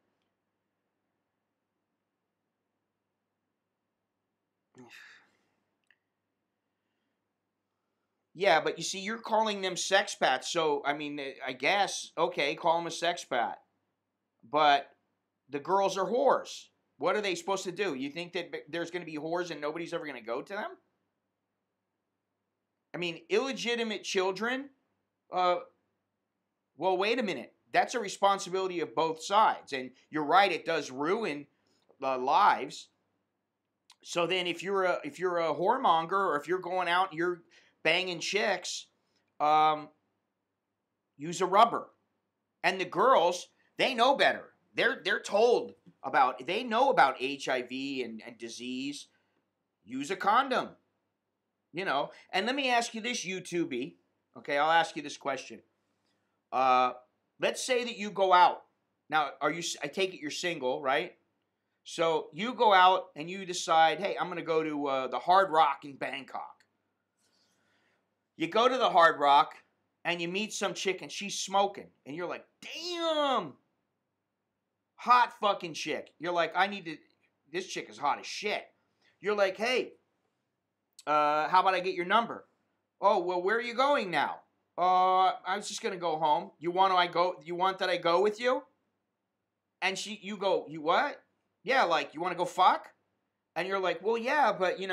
Yeah, but you see, you're calling them sexpats, so, I guess, okay, call them a sexpat. But the girls are whores. What are they supposed to do? You think that there's going to be whores and nobody's ever going to go to them? Illegitimate children? Well, wait a minute. That's a responsibility of both sides. And you're right, it does ruin lives. So then if you're a whoremonger, or if you're going out and you're banging chicks, use a rubber. And the girls, they know better. They're told they know about HIV and disease. Use a condom. And let me ask you this, YouTubey. Okay, I'll ask you this question. Let's say that you go out. Now, I take it you're single, right? So you go out and you decide, hey, I'm going to go to the Hard Rock in Bangkok. You go to the Hard Rock and you meet some chick and she's smoking. And you're like, damn, hot fucking chick. You're like, this chick is hot as shit. You're like, hey, how about I get your number? Oh, well, where are you going now? I was just going to go home. You want that I go with you? And you go, you what? Yeah, like, you want to go fuck? And you're like, well, yeah, but, I'm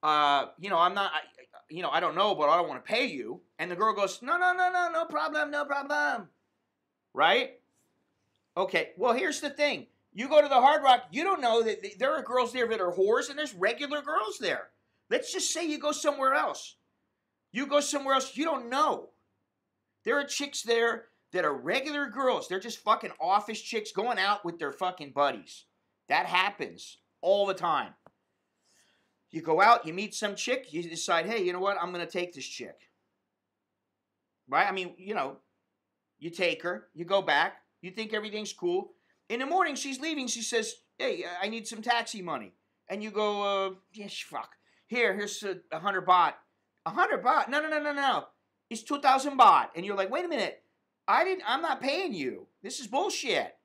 not, I don't know, but I don't want to pay you. And the girl goes, no problem. Right? Okay, well, here's the thing. You go to the Hard Rock, you don't know that there are girls there that are whores, and there's regular girls there. Let's just say you go somewhere else. You go somewhere else, you don't know. There are chicks there that are regular girls. They're just fucking office chicks going out with their fucking buddies. That happens all the time. You go out, you meet some chick, you decide, hey, you know what? I'm going to take this chick. Right? I mean, you know, you take her, you go back, you think everything's cool. In the morning, she's leaving. She says, hey, I need some taxi money. And you go, yeah, fuck. Here's 100 baht. 100 baht? No. It's 2,000 baht. And you're like, wait a minute. I'm not paying you. This is bullshit.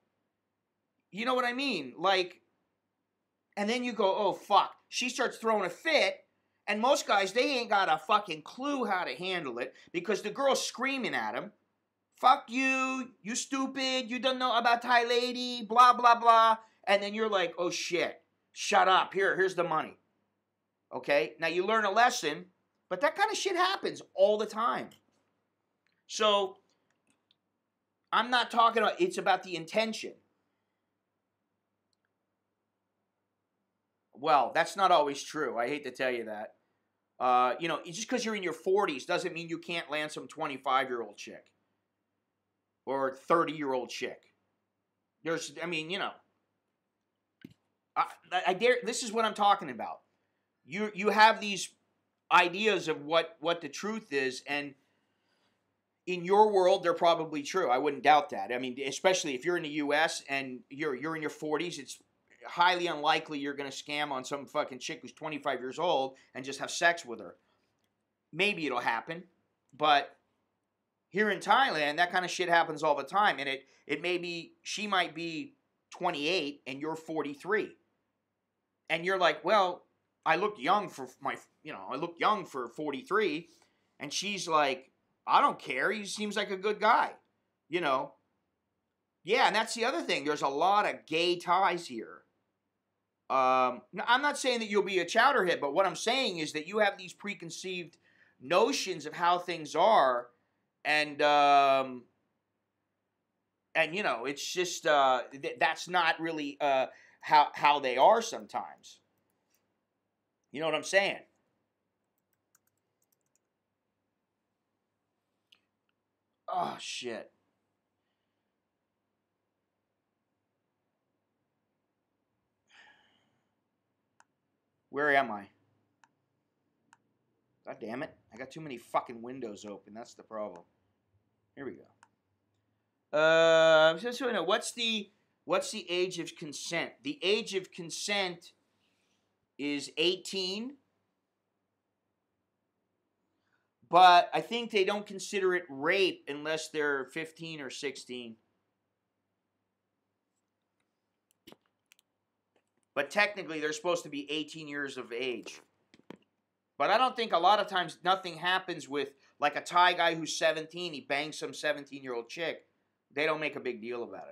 You know what I mean? Like, and then you go, oh, fuck. She starts throwing a fit. And most guys, they ain't got a fucking clue how to handle it because the girl's screaming at him. Fuck you stupid, you don't know about Thai lady, blah, blah, blah. And then you're like, oh shit, shut up, here's the money. Okay, now you learn a lesson, but that kind of shit happens all the time. So, I'm not talking about, it's about the intention. Well, that's not always true, I hate to tell you that. You know, just because you're in your 40s doesn't mean you can't land some 25-year-old chick. Or 30-year-old chick. I mean, you know. I dare. This is what I'm talking about. You have these ideas of what the truth is, and in your world, they're probably true. I wouldn't doubt that. I mean, especially if you're in the U.S. and you're in your 40s, it's highly unlikely you're going to scam on some fucking chick who's 25 years old and just have sex with her. Maybe it'll happen, but here in Thailand, that kind of shit happens all the time, and it may be, she might be 28 and you're 43. And you're like, well, I look young for I look young for 43, and she's like, I don't care, he seems like a good guy, you know. Yeah, and that's the other thing, there's a lot of gay ties here. I'm not saying that you'll be a chowderhead, but what I'm saying is that you have these preconceived notions of how things are. And you know, it's just, that's not really how they are sometimes. You know what I'm saying? Oh, shit. Where am I? God damn it. I got too many fucking windows open. That's the problem. Here we go. So what's the age of consent? The age of consent is 18. But I think they don't consider it rape unless they're 15 or 16. But technically, they're supposed to be 18 years of age. But I don't think a lot of times nothing happens with, like a Thai guy who's 17, he bangs some 17-year-old chick. They don't make a big deal about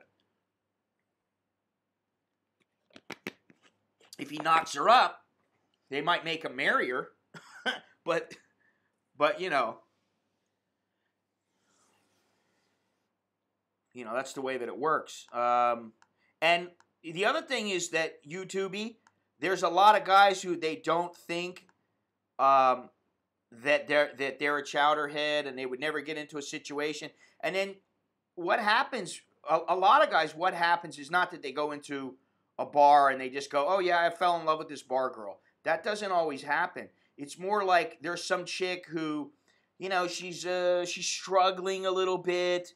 it. If he knocks her up, they might make him marry her. but you know, that's the way that it works. And the other thing is that YouTubey, there's a lot of guys who they don't think that they're a chowderhead and they would never get into a situation. And then what happens? A lot of guys, what happens is not that they go into a bar and they just go, oh yeah, I fell in love with this bar girl. That doesn't always happen. It's more like there's some chick who, she's struggling a little bit,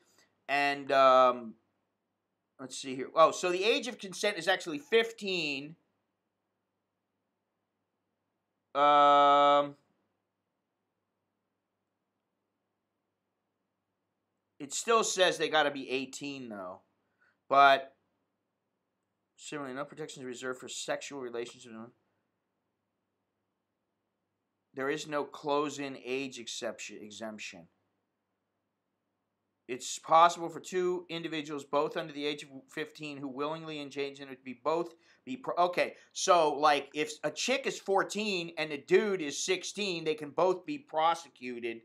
and let's see here. Oh, so the age of consent is actually 15. It still says they got to be 18 though, but similarly, no protections reserved for sexual relationships. There is no close-in age exemption. It's possible for two individuals, both under the age of 15, who willingly engage in it to okay, so like if a chick is 14 and the dude is 16, they can both be prosecuted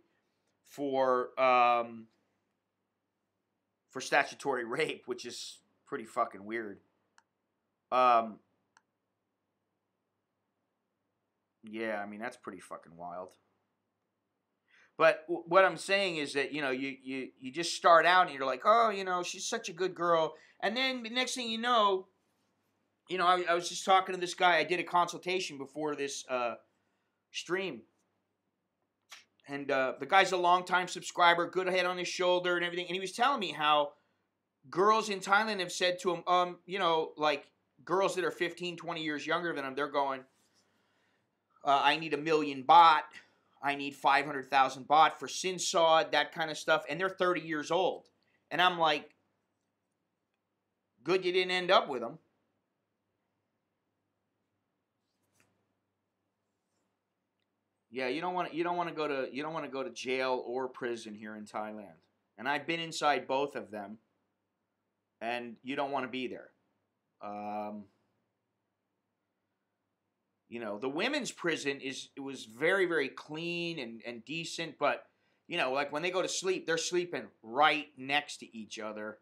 for statutory rape, which is pretty fucking weird. Yeah, I mean, that's pretty fucking wild. But what I'm saying is that, you just start out and you're like, oh, she's such a good girl. And then the next thing you know, I was just talking to this guy. I did a consultation before this stream. And the guy's a longtime subscriber, good head on his shoulder and everything. And he was telling me how girls in Thailand have said to him, like girls that are 15, 20 years younger than him, they're going, I need 1 million baht. I need 500,000 baht for Sinsod, that kind of stuff. And they're 30 years old. And I'm like, good you didn't end up with them. Yeah, you don't want to go to jail or prison here in Thailand. And I've been inside both of them, and you don't want to be there. The women's prison was very, very clean and decent, but like when they go to sleep, they're sleeping right next to each other.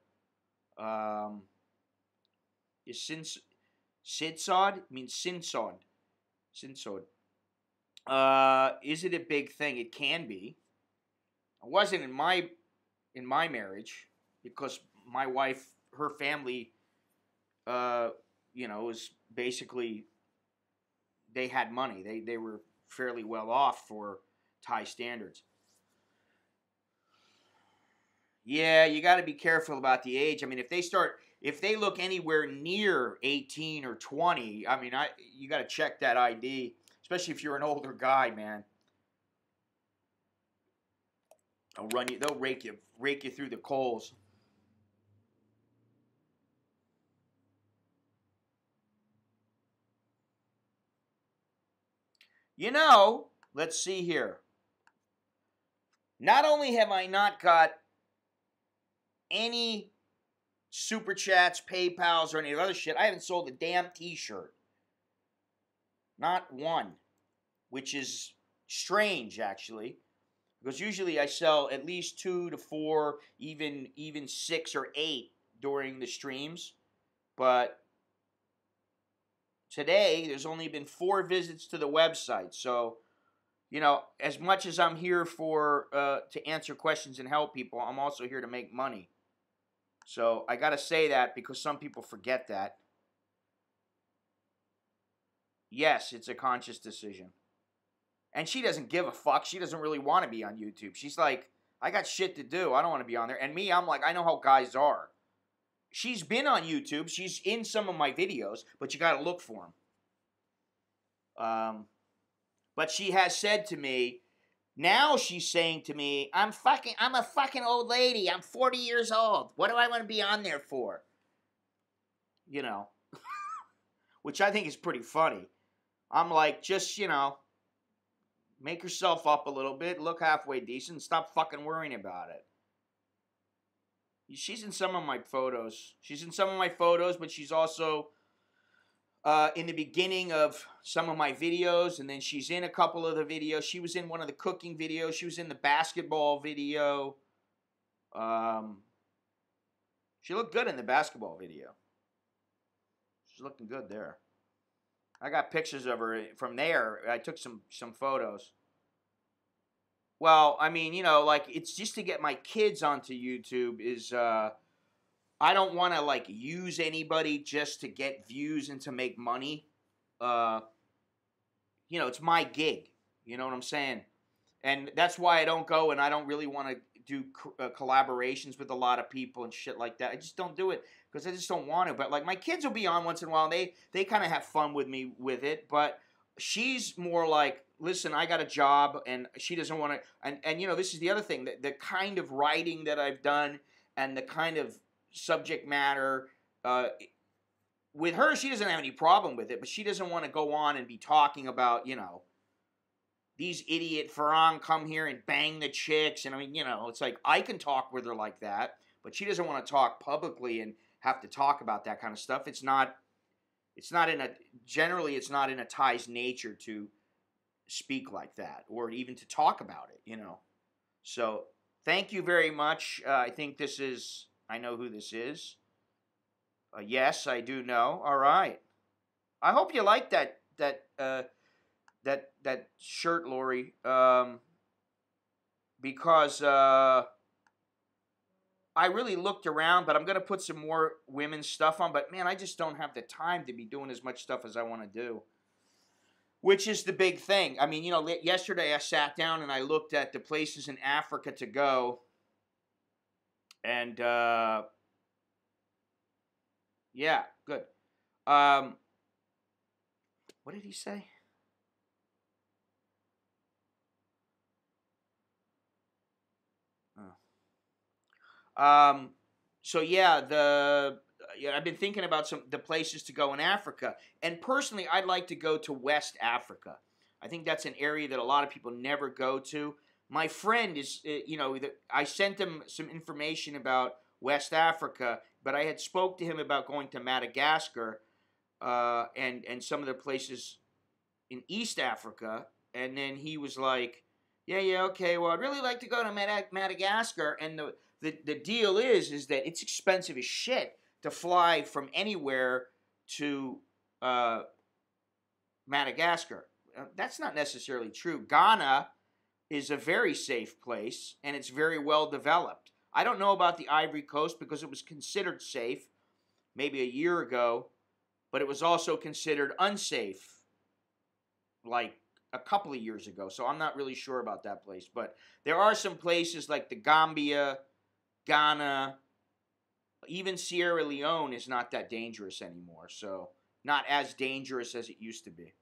Is Sinsod? I mean Sinsod. Sinsod. Is it a big thing? It can be. It wasn't in my marriage because my wife, her family, was basically, they had money. They were fairly well off for Thai standards. Yeah, you got to be careful about the age. I mean, if they look anywhere near 18 or 20, I mean, you got to check that ID, especially if you're an older guy, man. They'll rake you through the coals. Let's see here. Not only have I not got any super chats, PayPals, or any other shit, I haven't sold a damn t-shirt. Not one. Which is strange, actually. Because usually I sell at least 2 to 4, even 6 or 8 during the streams. But today, there's only been 4 visits to the website. So, as much as I'm here to answer questions and help people, I'm also here to make money. So, I got to say that because some people forget that. Yes, it's a conscious decision. And she doesn't give a fuck. She doesn't really want to be on YouTube. She's like, I got shit to do. I don't want to be on there. And me, I'm like, I know how guys are. She's been on YouTube. She's in some of my videos, but you got to look for them. But she has said to me, now she's saying to me, I'm a fucking old lady. I'm 40 years old. What do I want to be on there for? Which I think is pretty funny. I'm like, just, make yourself up a little bit, look halfway decent, stop fucking worrying about it. She's in some of my photos. But she's also in the beginning of some of my videos, and then she's in a couple of the videos. She was in one of the cooking videos. She was in the basketball video. She looked good in the basketball video. She's looking good there. I got pictures of her from there. I took some photos. Well, I mean, it's just to get my kids onto YouTube is, I don't want to, use anybody just to get views and to make money. It's my gig. You know what I'm saying? And that's why I don't go and I don't really want to do collaborations with a lot of people and shit like that. I just don't do it because I just don't want to. But, my kids will be on once in a while, and they kind of have fun with me with it. But she's more like, listen, I got a job, and she doesn't want to, and this is the other thing, the kind of writing that I've done, and the kind of subject matter, with her, she doesn't have any problem with it, but she doesn't want to go on and be talking about, these idiot Farang come here and bang the chicks, and I mean, it's like, I can talk with her like that, but she doesn't want to talk publicly and have to talk about that kind of stuff. Generally it's not in a Thai's nature to speak like that, or even to talk about it, So, thank you very much. I think I know who this is. Yes, I do know. All right. I hope you like that shirt, Lori. because I really looked around, but I'm going to put some more women's stuff on. But, man, I just don't have the time to be doing as much stuff as I want to do, which is the big thing. I mean, you know, yesterday I sat down and I looked at the places in Africa to go. And, yeah, good. What did he say? So yeah, I've been thinking about the places to go in Africa, and personally, I'd like to go to West Africa. I think that's an area that a lot of people never go to. My friend is, I sent him some information about West Africa, but I had spoke to him about going to Madagascar, and some of the places in East Africa, and then he was like, yeah, okay, well, I'd really like to go to Madagascar, and the deal is that it's expensive as shit to fly from anywhere to Madagascar. That's not necessarily true. Ghana is a very safe place, and it's very well developed. I don't know about the Ivory Coast because it was considered safe maybe a year ago, but it was also considered unsafe like a couple of years ago, so I'm not really sure about that place. But there are some places like the Gambia, Ghana, even Sierra Leone is not that dangerous anymore, so not as dangerous as it used to be.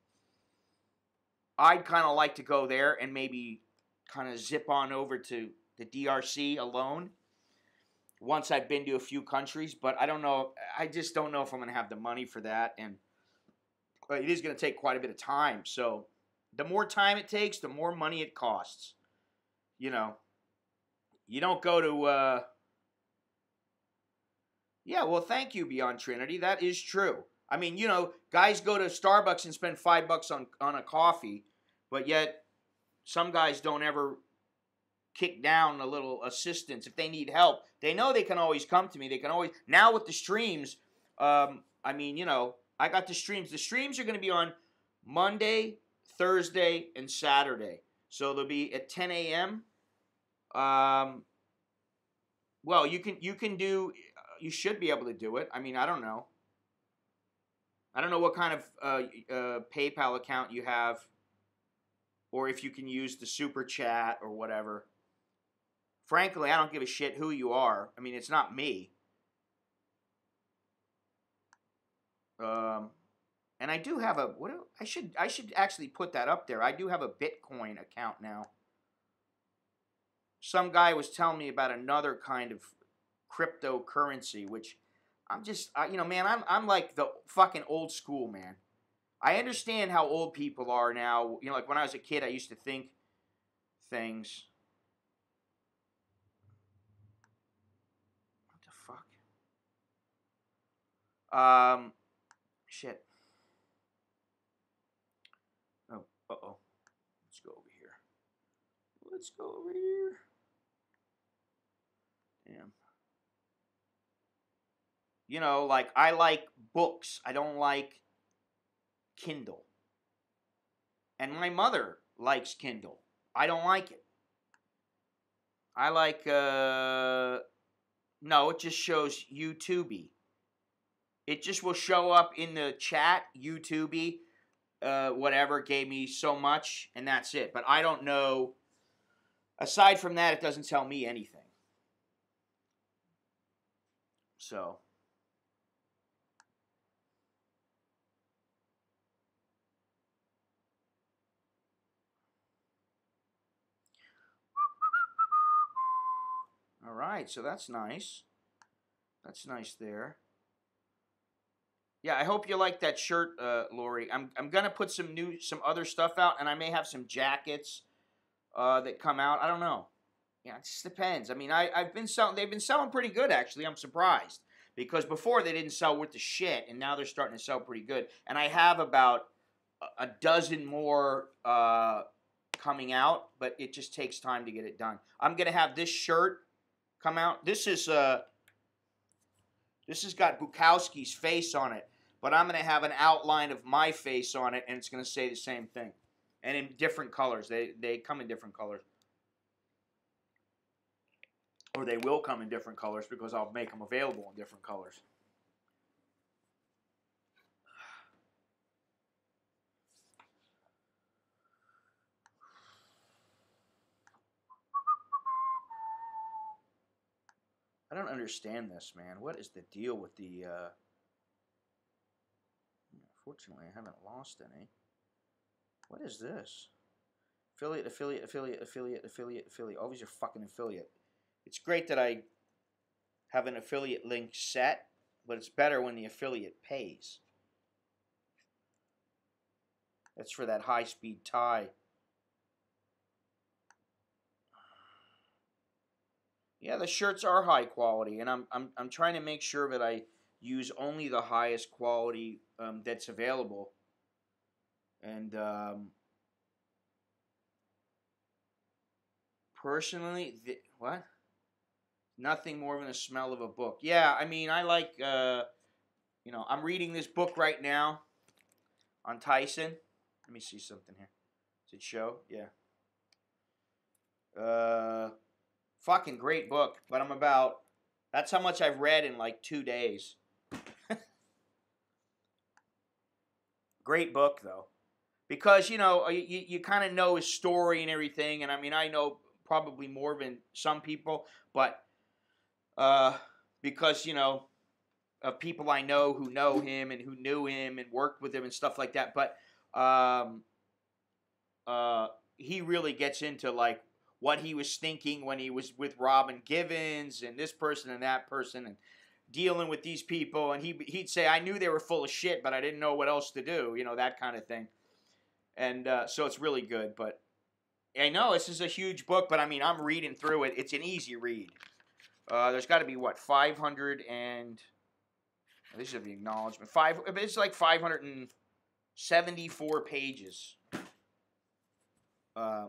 I'd kind of like to go there and maybe kind of zip on over to the DRC alone once I've been to a few countries, but I don't know. I just don't know if I'm going to have the money for that, and it is going to take quite a bit of time. So the more time it takes, the more money it costs. You know, you don't go to, yeah, well, thank you, Beyond Trinity. That is true. I mean, you know, guys go to Starbucks and spend $5 on a coffee, but yet some guys don't ever kick down a little assistance. If they need help, they know they can always come to me. They can always, now with the streams, I mean, you know, I got the streams. The streams are going to be on Monday, Thursday, and Saturday. So they'll be at 10 a.m. Well, you should be able to do it. I mean, I don't know. I don't know what kind of PayPal account you have, or if you can use the Super Chat or whatever. Frankly, I don't give a shit who you are. I mean, it's not me. And I do have I should actually put that up there. I do have a Bitcoin account now. Some guy was telling me about another kind of cryptocurrency, which I'm just, you know, man, I'm like the fucking old school, man. I understand how old people are now. You know, like when I was a kid, I used to think things. What the fuck? Shit. Oh, uh-oh. Let's go over here. Let's go over here. Damn. You know, like, I like books. I don't like Kindle. And my mother likes Kindle. I don't like it. I like, no, it just shows YouTube. It just will show up in the chat, YouTube, whatever, gave me so much, and that's it. But I don't know. Aside from that, it doesn't tell me anything. So. All right, so that's nice. That's nice there. Yeah, I hope you like that shirt, Lori. I'm gonna put some other stuff out, and I may have some jackets that come out. I don't know. Yeah, it just depends. I mean, I've been selling. They've been selling pretty good, actually. I'm surprised because before they didn't sell worth the shit, and now they're starting to sell pretty good. And I have about a dozen more coming out, but it just takes time to get it done. I'm gonna have this shirt come out. This has got Bukowski's face on it, but I'm going to have an outline of my face on it, and it's going to say the same thing. And in different colors. They come in different colors. Or they will come in different colors because I'll make them available in different colors. I don't understand this, man. What is the deal with the... Fortunately, I haven't lost any. What is this? Affiliate, affiliate, affiliate, affiliate, affiliate, affiliate. Always your fucking affiliate. It's great that I have an affiliate link set, but it's better when the affiliate pays. That's for that high-speed tie. Yeah, the shirts are high quality, and I'm trying to make sure that I use only the highest quality that's available. And personally, what? Nothing more than the smell of a book. Yeah, I mean, I like, you know, I'm reading this book right now on Tyson. Let me see something here. Does it show? Yeah. Fucking great book, but I'm about, that's how much I've read in like 2 days. Great book, though. Because, you know, you kind of know his story and everything, and I mean, I know probably more than some people, but because, you know, of people I know who know him and who knew him and worked with him and stuff like that, but he really gets into, like, what he was thinking when he was with Robin Givens and this person and that person and dealing with these people, and he'd say, I knew they were full of shit, but I didn't know what else to do, you know, that kind of thing. And so it's really good, but I know this is a huge book, but I mean, I'm reading through it. It's an easy read. There's got to be, what, 500 and... This is the acknowledgement. It's like 574 pages. Yeah.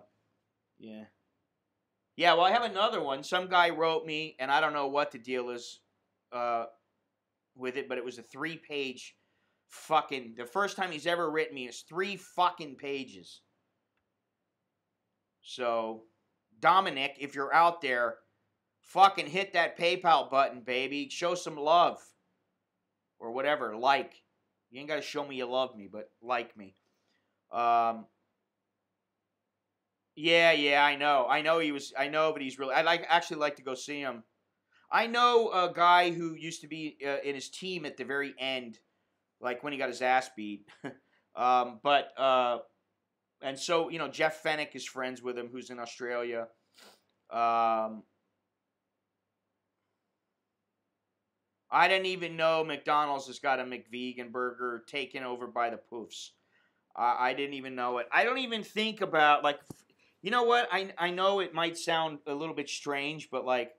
Yeah, well, I have another one. Some guy wrote me, and I don't know what the deal is with it, but it was a 3-page fucking... The first time he's ever written me is 3 fucking pages. So, Dominic, if you're out there, fucking hit that PayPal button, baby. Show some love. Or whatever, like. You ain't got to show me you love me, but like me. Yeah, I know. I know, but he's really... actually like to go see him. I know a guy who used to be in his team at the very end, like when he got his ass beat. And so, you know, Jeff Fennick is friends with him, who's in Australia. I didn't even know McDonald's has got a McVegan burger taken over by the Poofs. I didn't even know it. I don't even think about, like... You know what? I know it might sound a little bit strange, but like,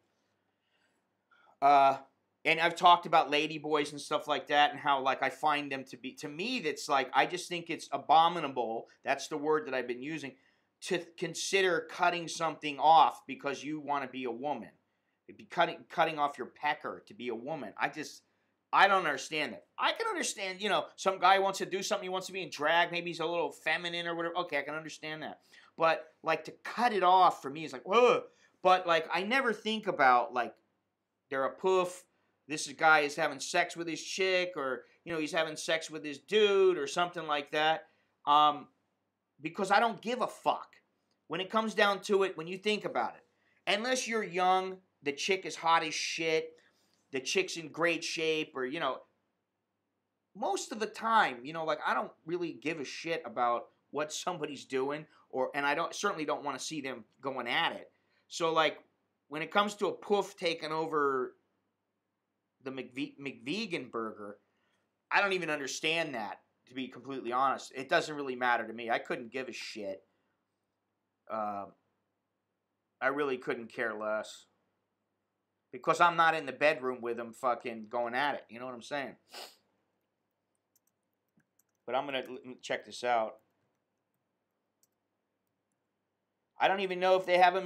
and I've talked about ladyboys and stuff like that, and how like I find them to be, to me, that's like, I just think it's abominable. That's the word that I've been using, to consider cutting something off because you want to be a woman. It'd be cutting off your pecker to be a woman. I don't understand that. I can understand, you know, some guy wants to do something, he wants to be in drag, maybe he's a little feminine or whatever. Okay, I can understand that. But, like, to cut it off for me is like, whoa. But, like, I never think about, like, they're a poof, this guy is having sex with his chick, or, you know, he's having sex with his dude, or something like that. Because I don't give a fuck. When it comes down to it, when you think about it. Unless you're young, the chick is hot as shit, the chick's in great shape, or, you know, most of the time, you know, like, I don't really give a shit about what somebody's doing, and I certainly don't want to see them going at it. So, like, when it comes to a poof taking over the McVegan burger, I don't even understand that, to be completely honest. It doesn't really matter to me. I couldn't give a shit. I really couldn't care less. Because I'm not in the bedroom with them fucking going at it. You know what I'm saying? But I'm going to check this out. I don't even know if they have a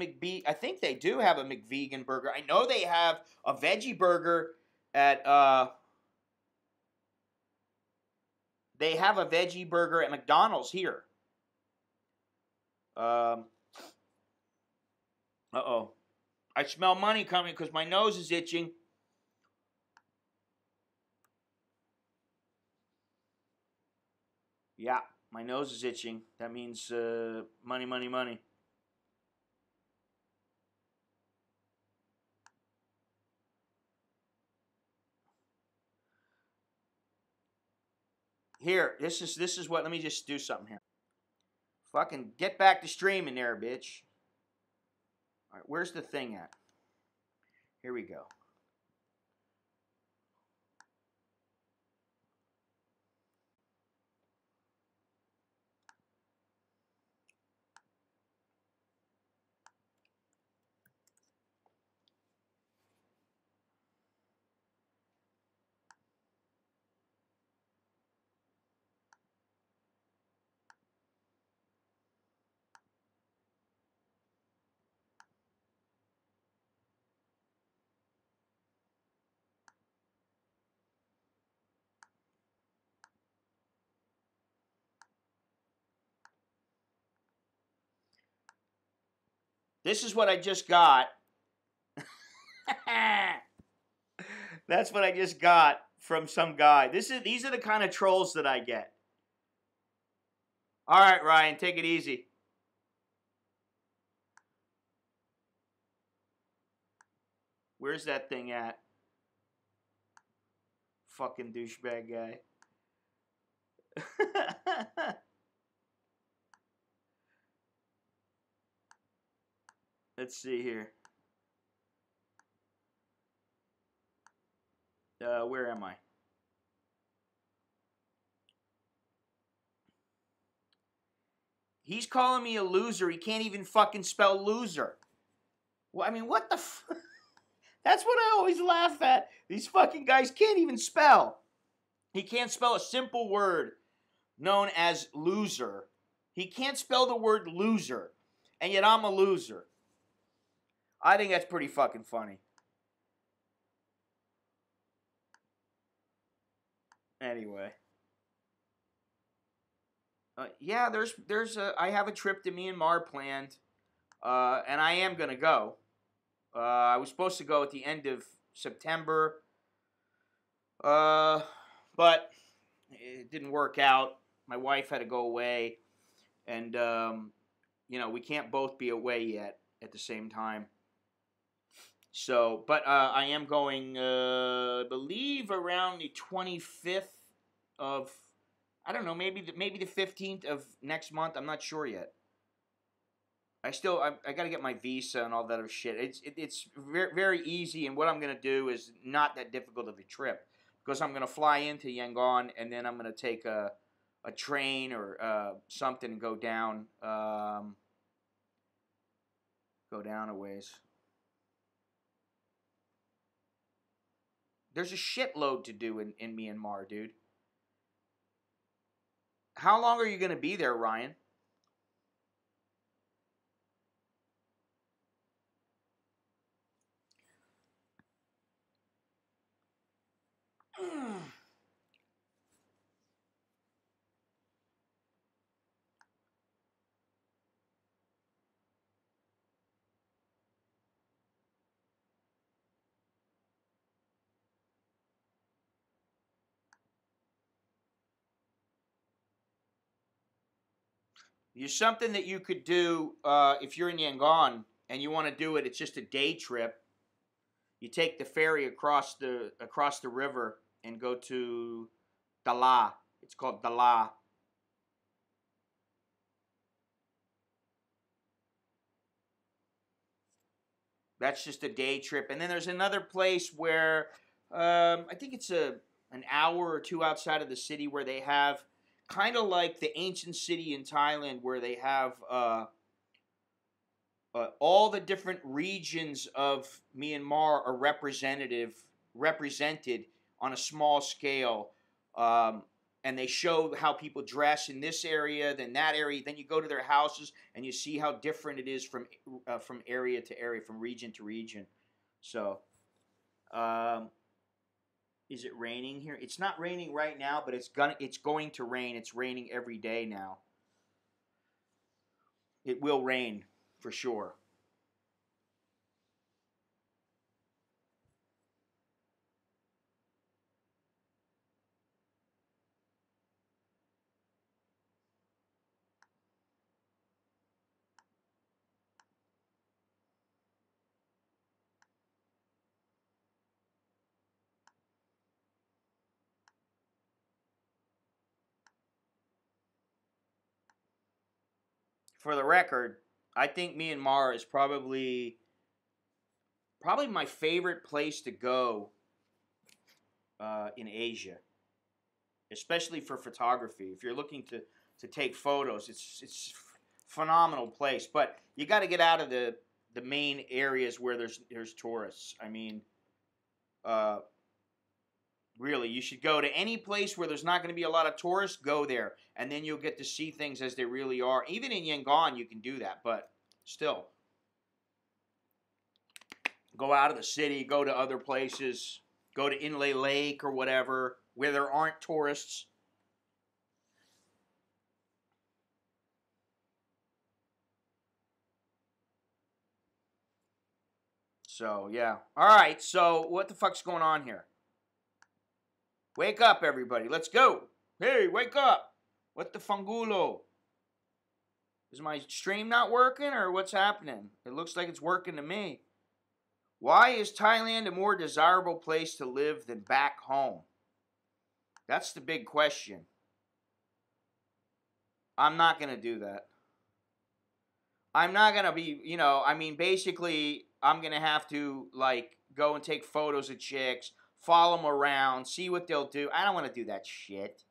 I think they do have a McVegan burger. I know they have a veggie burger at, they have a veggie burger at McDonald's here. Uh-oh. I smell money coming because my nose is itching. Yeah, my nose is itching. That means money, money, money. Here, this is what. Let me just do something here. Fucking get back to streaming there, bitch. All right, where's the thing at? Here we go. This is what I just got. That's what I just got from some guy. These are the kind of trolls that I get. All right, Ryan, take it easy. Where's that thing at? Fucking douchebag guy. Let's see here. Where am I? He's calling me a loser. He can't even fucking spell loser. Well, I mean, what the That's what I always laugh at. These fucking guys can't even spell. He can't spell a simple word known as loser. He can't spell the word loser. And yet I'm a loser. I think that's pretty fucking funny. Anyway. Yeah, I have a trip to Myanmar planned. And I am going to go. I was supposed to go at the end of September. But it didn't work out. My wife had to go away. And, we can't both be away yet at the same time. So, but I am going, I believe, around the 25th of, I don't know, maybe the 15th of next month. I'm not sure yet. I got to get my visa and all that other shit. It's very, very easy, and what I'm going to do is not that difficult of a trip, because I'm going to fly into Yangon, and then I'm going to take a train or something and go down a ways. There's a shitload to do in Myanmar, dude. How long are you going to be there, Ryan? There's something that you could do if you're in Yangon and you want to do it. It's just a day trip. You take the ferry across the river and go to Dala. It's called Dala. That's just a day trip. And then there's another place where I think it's an hour or two outside of the city where they have kind of like the ancient city in Thailand where they have all the different regions of Myanmar are represented on a small scale. And they show how people dress in this area, then that area. Then you go to their houses and you see how different it is from area to area, from region to region. So, is it raining here? It's not raining right now, but it's going to rain. It's raining every day now. It will rain for sure. for the record, I think Myanmar is probably my favorite place to go in Asia, especially for photography. If you're looking to take photos, it's phenomenal place. But you got to get out of the main areas where there's tourists. I mean, really, you should go to any place where there's not going to be a lot of tourists. Go there, and then you'll get to see things as they really are. Even in Yangon, you can do that, but still, go out of the city, go to other places, go to Inle Lake or whatever, where there aren't tourists. So, yeah. All right, so what the fuck's going on here? Wake up, everybody. Let's go. Hey, wake up. What the fungulo? Is my stream not working, or what's happening? It looks like it's working to me. Why is Thailand a more desirable place to live than back home? That's the big question. I'm not going to do that. I'm not going to be, I mean, basically, I'm going to have to, like, go and take photos of chicks, follow them around, see what they'll do. I don't want to do that shit.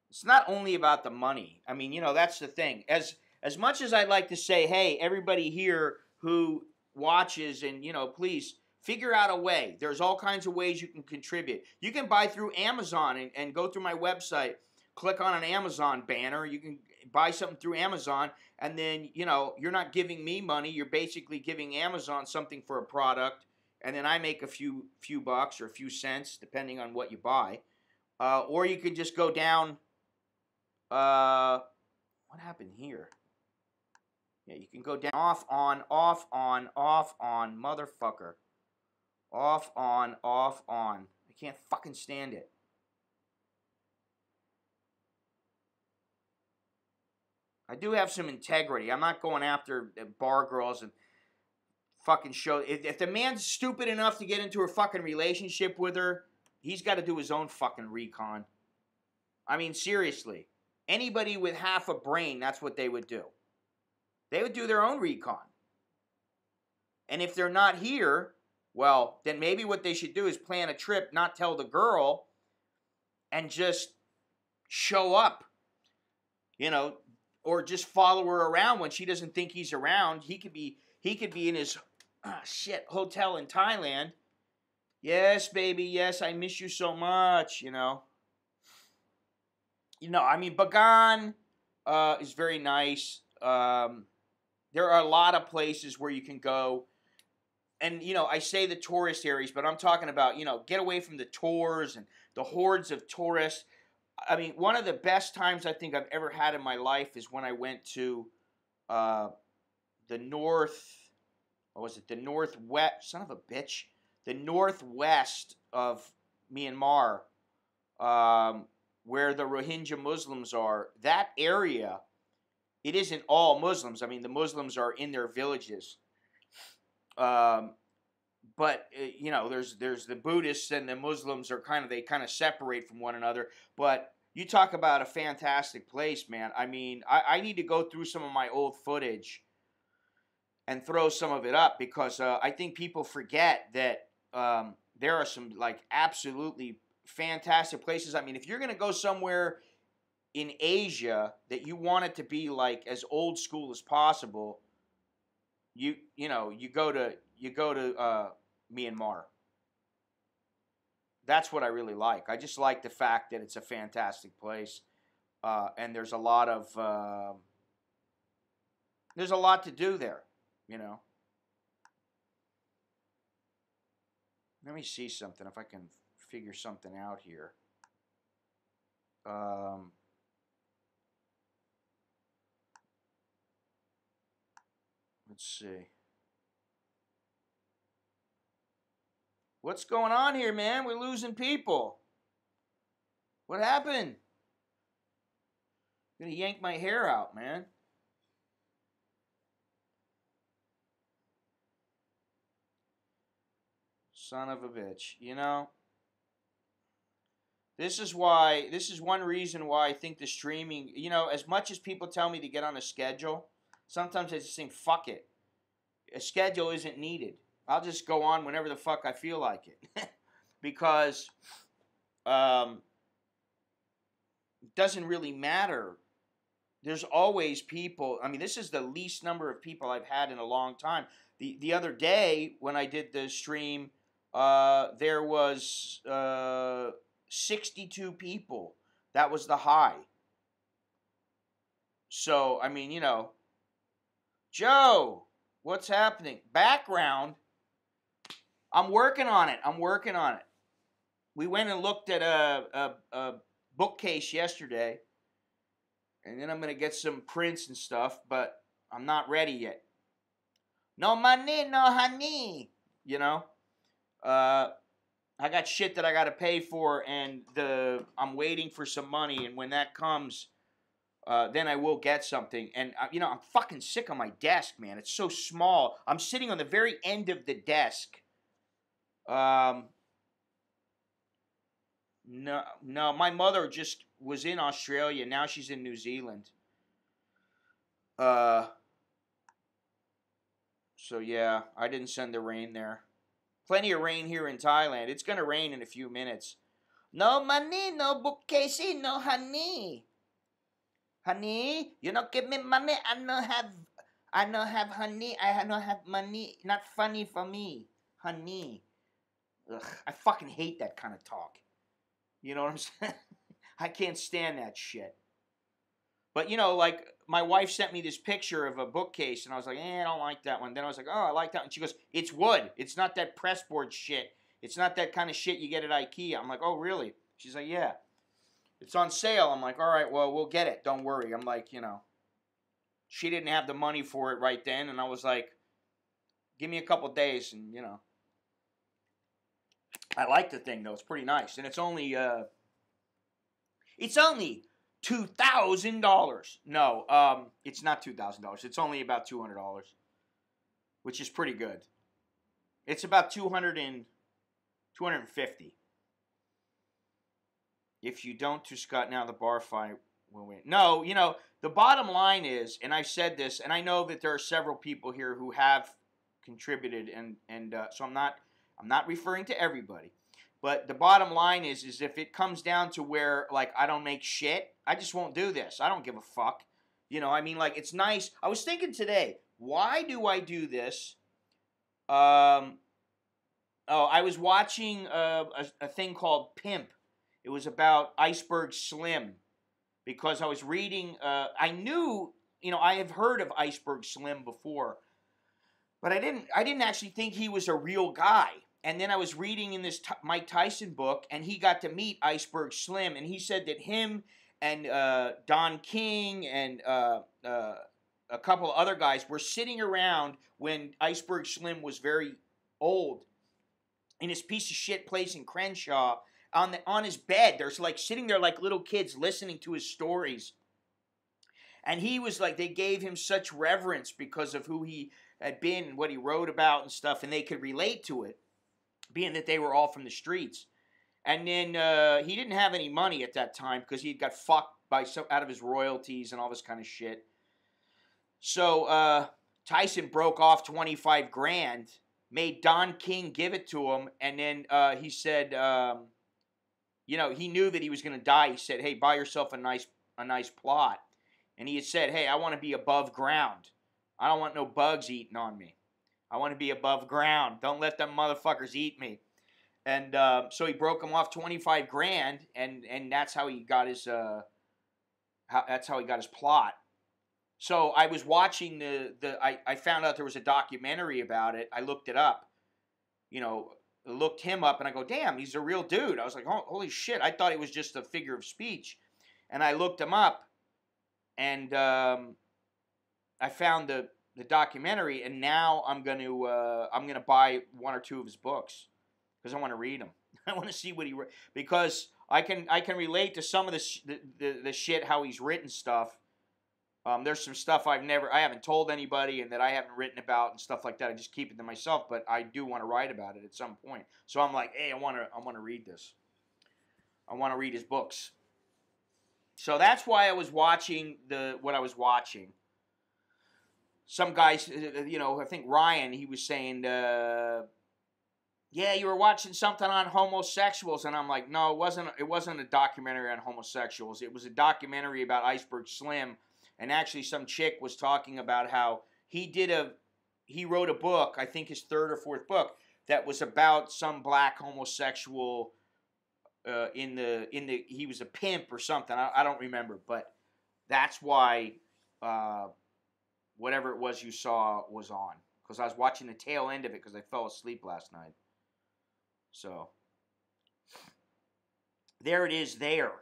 It's not only about the money. I mean, that's the thing. As much as I'd like to say, hey, everybody here who watches and, please figure out a way. There's all kinds of ways you can contribute. You can buy through Amazon and go through my website, click on an Amazon banner. You can buy something through Amazon, and then, you're not giving me money. You're basically giving Amazon something for a product, and then I make a few bucks or a few cents, depending on what you buy. Or you could just go down. What happened here? Yeah, you can go down, off, on, motherfucker. Off, on. I can't fucking stand it. I do have some integrity. I'm not going after bar girls and fucking show. If the man's stupid enough to get into a fucking relationship with her, he's got to do his own fucking recon. I mean, seriously. Anybody with half a brain, that's what they would do. They would do their own recon. And if they're not here, well, then maybe what they should do is plan a trip, not tell the girl, and just show up. Or just follow her around when she doesn't think he's around. He could be in his hotel in Thailand. Yes, baby, yes, I miss you so much, I mean, Bagan is very nice. There are a lot of places where you can go. And, I say the tourist areas, but I'm talking about, get away from the tours and the hordes of tourists. I mean, one of the best times I think I've ever had in my life is when I went to the northwest, son of a bitch, the northwest of Myanmar, where the Rohingya Muslims are. That area, it isn't all Muslims. I mean, the Muslims are in their villages. But there's the Buddhists and the Muslims are they kind of separate from one another. But you talk about a fantastic place, man. I mean, I need to go through some of my old footage and throw some of it up because I think people forget that there are some absolutely fantastic places. I mean, if you're gonna go somewhere in Asia that you want it to be as old school as possible, you go to Myanmar. That's what I really like. I just like the fact that it's a fantastic place, and there's a lot to do there. Let me see something if I can figure something out here. Let's see. What's going on here, man? We're losing people. What happened? I'm gonna yank my hair out, man. Son of a bitch. This is why. This is one reason why I think the streaming. You know, as much as people tell me to get on a schedule, sometimes I just think, fuck it. A schedule isn't needed. I'll just go on whenever the fuck I feel like it, because it doesn't really matter. There's always people. I mean, this is the least number of people I've had in a long time. The other day when I did the stream, there was 62 people. That was the high. So, I mean, you know, Joe, what's happening? Background. I'm working on it. We went and looked at a bookcase yesterday, and then I'm going to get some prints and stuff, but I'm not ready yet. No money, no honey. You know? I got shit that I got to pay for, and I'm waiting for some money, and when that comes, then I will get something. And, you know, I'm fucking sick of my desk, man. It's so small. I'm sitting on the very end of the desk. No, my mother just was in Australia. Now she's in New Zealand. So yeah, I didn't send the rain there. Plenty of rain here in Thailand. It's gonna rain in a few minutes. No money, no bookcase, no honey. Honey, you don't give me money. I don't have honey. I don't have money. Not funny for me, honey. Ugh, I fucking hate that kind of talk. You know what I'm saying? I can't stand that shit. But, you know, like, my wife sent me this picture of a bookcase, and I was like, I don't like that one. Then I was like, oh, I like that one. And she goes, it's wood. It's not that pressboard shit. It's not that kind of shit you get at IKEA. I'm like, oh, really? She's like, yeah. It's on sale. I'm like, all right, well, we'll get it. Don't worry. I'm like, you know. She didn't have the money for it right then, and I was like, give me a couple days, and, you know. I like the thing, though. It's pretty nice. And it's only $2,000. No, it's not $2,000. It's only about $200, which is pretty good. It's about $250. If you don't to Scott now, the bar fight will win. No, you know, the bottom line is, and I've said this, and I know that there are several people here who have contributed, and so I'm not referring to everybody. But the bottom line is if it comes down to where, like, I don't make shit, I just won't do this. I don't give a fuck. You know, I mean, like, it's nice. I was thinking today, why do I do this? I was watching a thing called Pimp. It was about Iceberg Slim. Because I was reading, I knew, you know, I have heard of Iceberg Slim before. But I didn't actually think he was a real guy. And then I was reading in this Mike Tyson book, and he got to meet Iceberg Slim, and he said that him and Don King and a couple of other guys were sitting around when Iceberg Slim was very old in his piece of shit place in Crenshaw on his bed. They're like sitting there like little kids listening to his stories. And he was like, they gave him such reverence because of who he had been and what he wrote about and stuff, and they could relate to it, being that they were all from the streets. And then he didn't have any money at that time because he got fucked out of his royalties and all this kind of shit. So Tyson broke off 25 grand, made Don King give it to him, and then he said, you know, he knew that he was going to die. He said, hey, buy yourself a nice plot. And he had said, hey, I want to be above ground. I don't want no bugs eating on me. I want to be above ground. Don't let them motherfuckers eat me. And so he broke him off 25 grand, and that's how he got his plot. So I was watching I found out there was a documentary about it. I looked it up. You know, looked him up, and I go, damn, he's a real dude. I was like, oh, holy shit, I thought he was just a figure of speech. And I looked him up, and I found the documentary, and now I'm gonna buy one or two of his books because I want to read them. I want to see what he wrote, because I can relate to some of the shit, how he's written stuff. There's some stuff I haven't told anybody and that I haven't written about and stuff like that. I just keep it to myself, but I do want to write about it at some point. So I'm like, hey, I want to read this. I want to read his books. So that's why I was watching what I was watching. Some guys, I think Ryan, he was saying, yeah, you were watching something on homosexuals, and I'm like, no, it wasn't a documentary on homosexuals. It was a documentary about Iceberg Slim, and actually some chick was talking about how he wrote a book, I think his third or fourth book, that was about some black homosexual. He was a pimp or something. I don't remember, but that's why whatever it was you saw was on, because I was watching the tail end of it because I fell asleep last night. So there it is. There.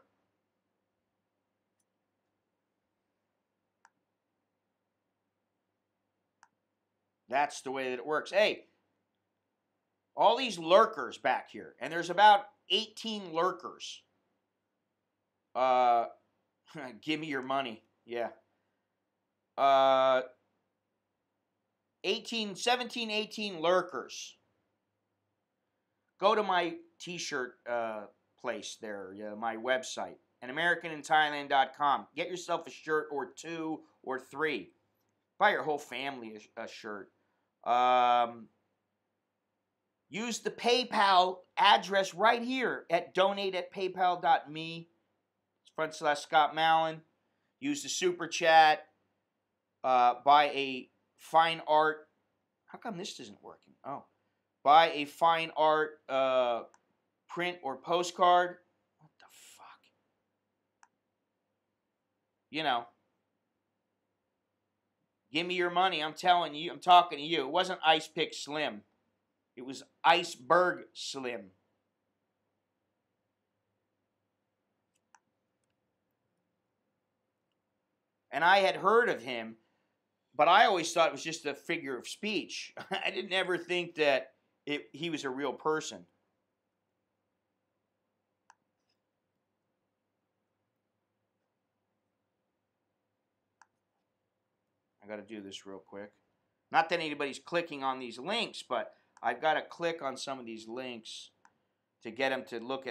That's the way that it works. Hey, all these lurkers back here, and there's about 18 lurkers. Give me your money. Yeah. 17, 18 lurkers. Go to my t-shirt place there, my website, AnAmericanInThailand.com. Get yourself a shirt or 2 or 3. Buy your whole family a shirt. Use the PayPal address right here at donate@paypal.me/Scott Mallon. Use the super chat. Buy a fine art. How come this isn't working? Oh. Buy a fine art print or postcard. What the fuck? Give me your money. I'm telling you. I'm talking to you. It wasn't Ice Pick Slim. It was Iceberg Slim. And I had heard of him, but I always thought it was just a figure of speech. I didn't ever think that he was a real person. I got to do this real quick. Not that anybody's clicking on these links, but I've got to click on some of these links to get them to look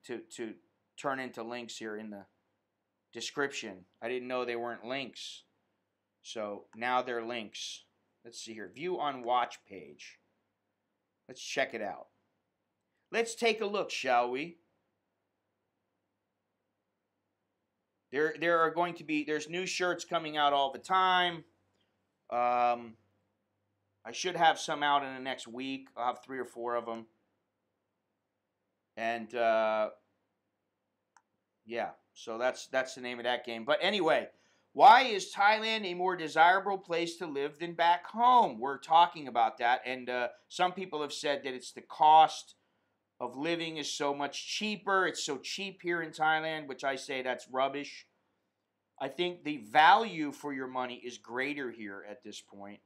to turn into links here in the description. I didn't know they weren't links. So now they're links. Let's see here. View on watch page. Let's check it out. Let's take a look, shall we? There are going to be, there's new shirts coming out all the time. I should have some out in the next week. I'll have 3 or 4 of them. And yeah, so that's the name of that game. But anyway, why is Thailand a more desirable place to live than back home? We're talking about that, and some people have said that it's the cost of living is so much cheaper. It's so cheap here in Thailand, which I say that's rubbish. I think the value for your money is greater here at this point.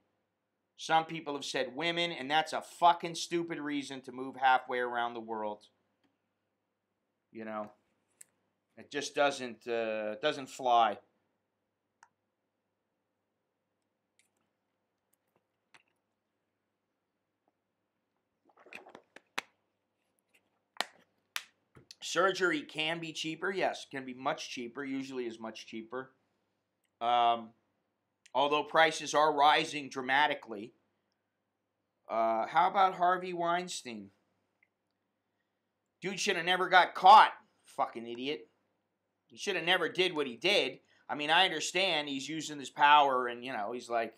Some people have said women, and that's a fucking stupid reason to move halfway around the world. It just doesn't fly. Surgery can be cheaper. Yes, can be much cheaper. Usually is much cheaper. Although prices are rising dramatically. How about Harvey Weinstein? Dude should have never got caught. Fucking idiot. He should have never did what he did. I mean, I understand he's using his power and, he's like,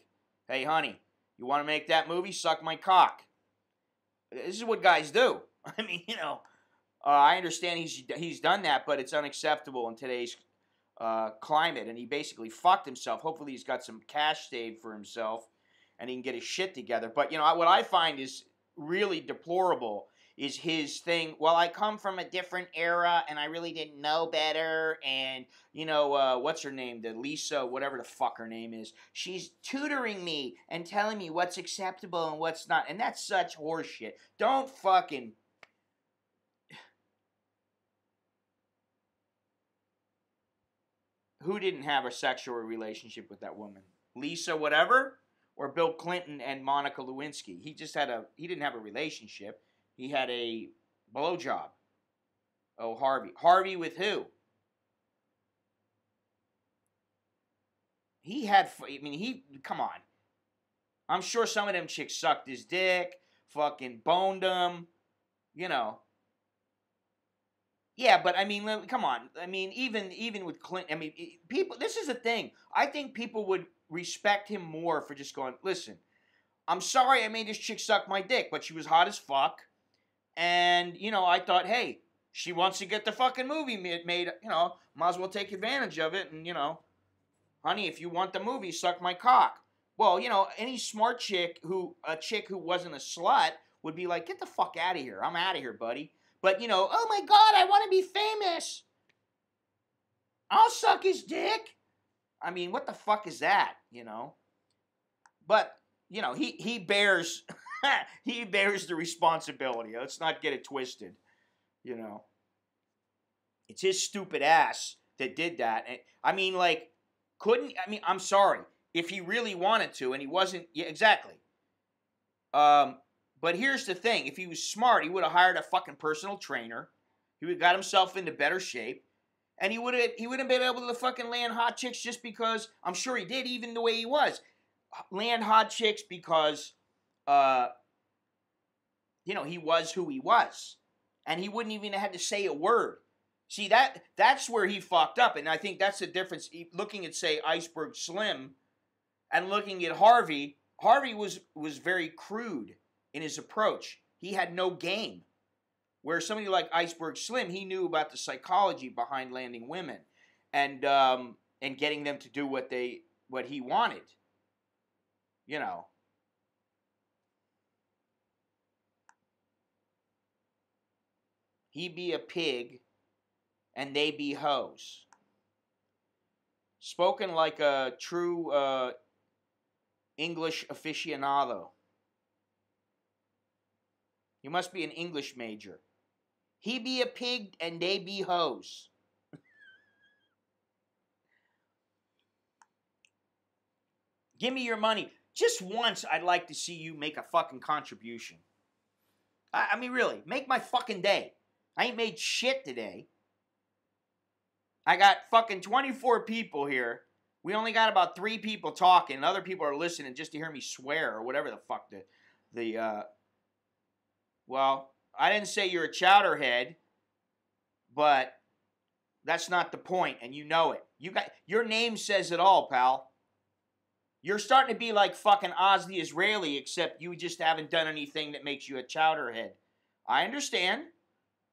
hey, honey, you want to make that movie? Suck my cock. This is what guys do. I mean, I understand he's done that, but it's unacceptable in today's climate, and he basically fucked himself. Hopefully he's got some cash saved for himself, and he can get his shit together. But, what I find is really deplorable is his thing, well, I come from a different era, and I really didn't know better, and, what's her name, the Lisa, whatever the fuck her name is, she's tutoring me and telling me what's acceptable and what's not, and that's such horseshit. Don't fucking... Who didn't have a sexual relationship with that woman? Lisa whatever? Or Bill Clinton and Monica Lewinsky? He didn't have a relationship. He had a blowjob. Oh, Harvey. Harvey with who? He had, I mean, come on. I'm sure some of them chicks sucked his dick, fucking boned him, you know. Yeah, but I mean, come on. I mean, even with Clinton, I mean, people. This is the thing. I think people would respect him more for just going, listen, I'm sorry I made this chick suck my dick, but she was hot as fuck. And, you know, I thought, hey, she wants to get the fucking movie made, you know, might as well take advantage of it. And, you know, honey, if you want the movie, suck my cock. Well, you know, any smart chick a chick who wasn't a slut would be like, get the fuck out of here. I'm out of here, buddy. But, you know, oh my God, I want to be famous. I'll suck his dick. I mean, what the fuck is that, you know? But, you know, he bears he bears the responsibility. Let's not get it twisted, you know. It's his stupid ass that did that. I mean, like, I'm sorry. If he really wanted to and he wasn't, yeah, exactly. But here's the thing. If he was smart, he would have hired a fucking personal trainer. He would have got himself into better shape. And he wouldn't been able to fucking land hot chicks just because, I'm sure he did, even the way he was. Land hot chicks because, you know, he was who he was. And he wouldn't even have had to say a word. See, that's where he fucked up. And I think that's the difference. Looking at, say, Iceberg Slim and looking at Harvey, Harvey was very crude in his approach. He had no game. Where somebody like Iceberg Slim, he knew about the psychology behind landing women and getting them to do what he wanted. You know. He be a pig and they be hoes. Spoken like a true English aficionado. You must be an English major. He be a pig and they be hoes. Give me your money. Just once, I'd like to see you make a fucking contribution. I mean, really, make my fucking day. I ain't made shit today. I got fucking 24 people here. We only got about 3 people talking. And other people are listening just to hear me swear or whatever the fuck well, I didn't say you're a chowderhead, but that's not the point, and you know it. Your name says it all, pal. You're starting to be like fucking Oz the Israeli, except you just haven't done anything that makes you a chowderhead. I understand,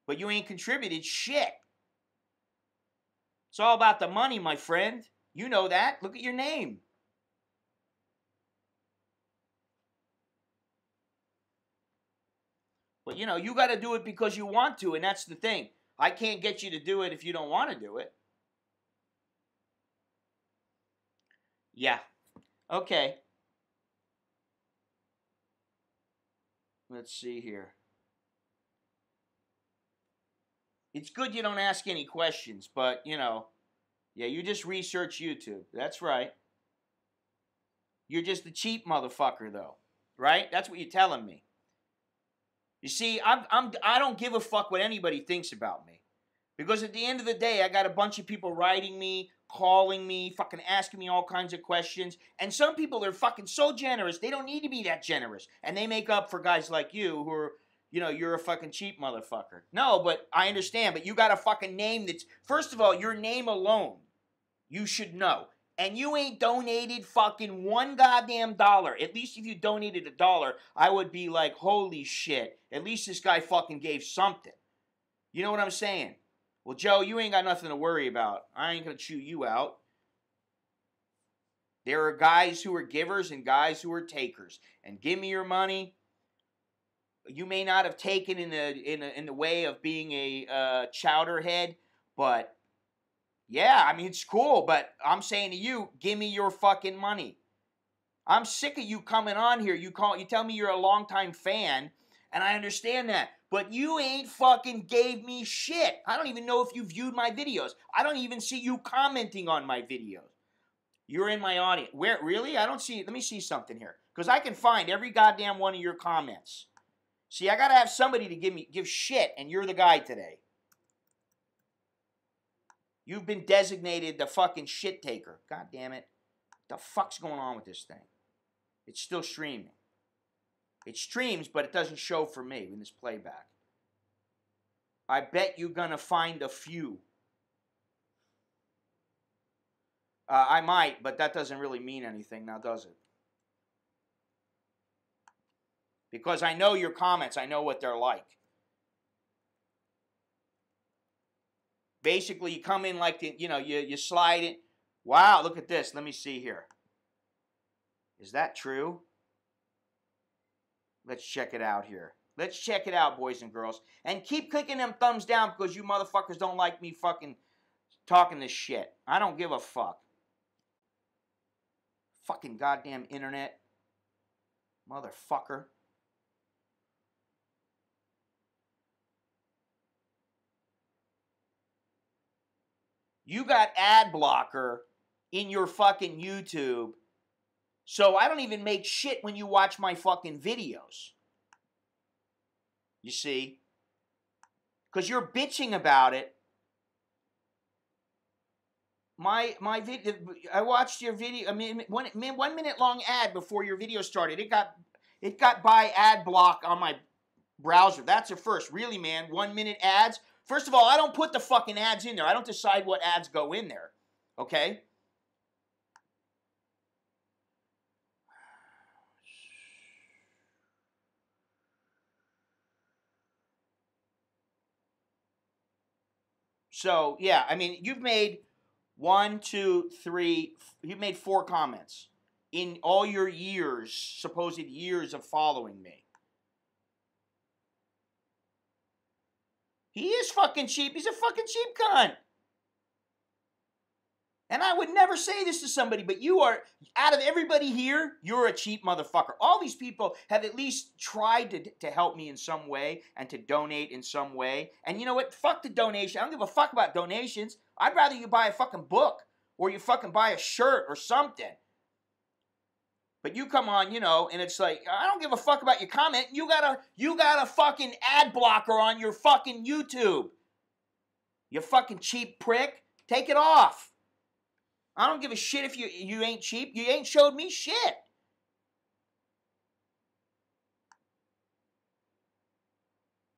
but you ain't contributed shit. It's all about the money, my friend. You know that. Look at your name. But, you know, you got to do it because you want to, and that's the thing. I can't get you to do it if you don't want to do it. Yeah. Okay. Let's see here. It's good you don't ask any questions, but, you know, yeah, you just research YouTube. That's right. You're just a cheap motherfucker, though. Right? That's what you're telling me. You see, I don't give a fuck what anybody thinks about me. Because at the end of the day, I got a bunch of people writing me, calling me, fucking asking me all kinds of questions. And some people are fucking so generous, they don't need to be that generous. And they make up for guys like you who are, you know, you're a fucking cheap motherfucker. No, but I understand. But you got a fucking name that's, first of all, your name alone, you should know. And you ain't donated fucking $1 goddamn dollar. At least if you donated $1, I would be like, holy shit. At least this guy fucking gave something. You know what I'm saying? Well, Joe, you ain't got nothing to worry about. I ain't gonna chew you out. There are guys who are givers and guys who are takers. And give me your money. You may not have taken in the way of being a chowderhead, but yeah, I mean, it's cool, but I'm saying to you, give me your fucking money. I'm sick of you coming on here. You tell me you're a longtime fan, and I understand that. But you ain't fucking gave me shit. I don't even know if you viewed my videos. I don't even see you commenting on my videos. You're in my audience. Where, really? I don't see it. Let me see something here. Because I can find every goddamn one of your comments. See, I got to have somebody to give shit, and you're the guy today. You've been designated the fucking shit taker. God damn it. What the fuck's going on with this thing? It's still streaming. It streams, but it doesn't show for me in this playback. I bet you're going to find a few. I might, but that doesn't really mean anything now, does it? Because I know your comments. I know what they're like. Basically, you come in like, you slide it. Wow, look at this. Let me see here. Is that true? Let's check it out here. Let's check it out, boys and girls. And keep clicking them thumbs down because you motherfuckers don't like me fucking talking this shit. I don't give a fuck. Fucking goddamn internet. Motherfucker. You got ad blocker in your fucking YouTube. So I don't even make shit when you watch my fucking videos. You see? Because you're bitching about it. My video, I watched your video. I mean, 1 minute long ad before your video started. It got by ad block on my browser. That's a first. Really, man? 1 minute ads. First of all, I don't put the fucking ads in there. I don't decide what ads go in there. Okay? So, yeah, I mean, you've made 1, 2, 3, you've made 4 comments in all your years, supposed years of following me. He is fucking cheap. He's a fucking cheap cunt. And I would never say this to somebody, but you are, out of everybody here, you're a cheap motherfucker. All these people have at least tried to help me in some way and to donate in some way. And you know what? Fuck the donation. I don't give a fuck about donations. I'd rather you buy a fucking book or you fucking buy a shirt or something. But you come on, and it's like, I don't give a fuck about your comment. You got a fucking ad blocker on your fucking YouTube. You fucking cheap prick. Take it off. I don't give a shit if you ain't cheap. You ain't showed me shit.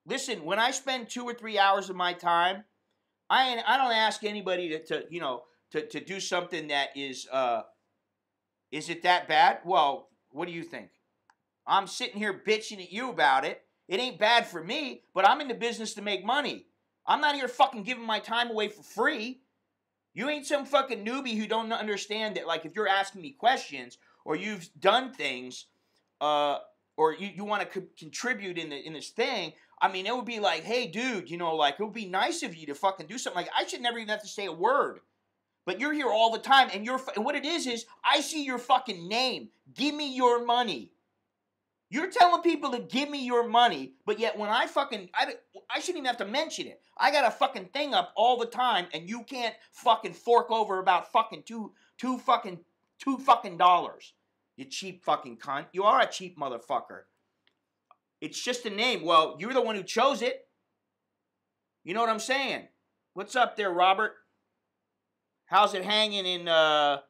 Listen, when I spend 2 or 3 hours of my time, I don't ask anybody to do something that is it that bad? Well, what do you think? I'm sitting here bitching at you about it. It ain't bad for me, but I'm in the business to make money. I'm not here fucking giving my time away for free. You ain't some fucking newbie who don't understand that, like, if you're asking me questions or you've done things or you want to contribute in this thing, I mean, it would be like, hey, dude, it would be nice of you to fucking do something. Like, I should never even have to say a word. But you're here all the time, and what it is I see your fucking name. Give me your money. You're telling people to give me your money, but yet when I shouldn't even have to mention it. I got a fucking thing up all the time, and you can't fucking fork over about fucking two fucking dollars. You cheap fucking cunt. You are a cheap motherfucker. It's just a name. Well, you're the one who chose it. You know what I'm saying? What's up there, Robert? How's it hanging in the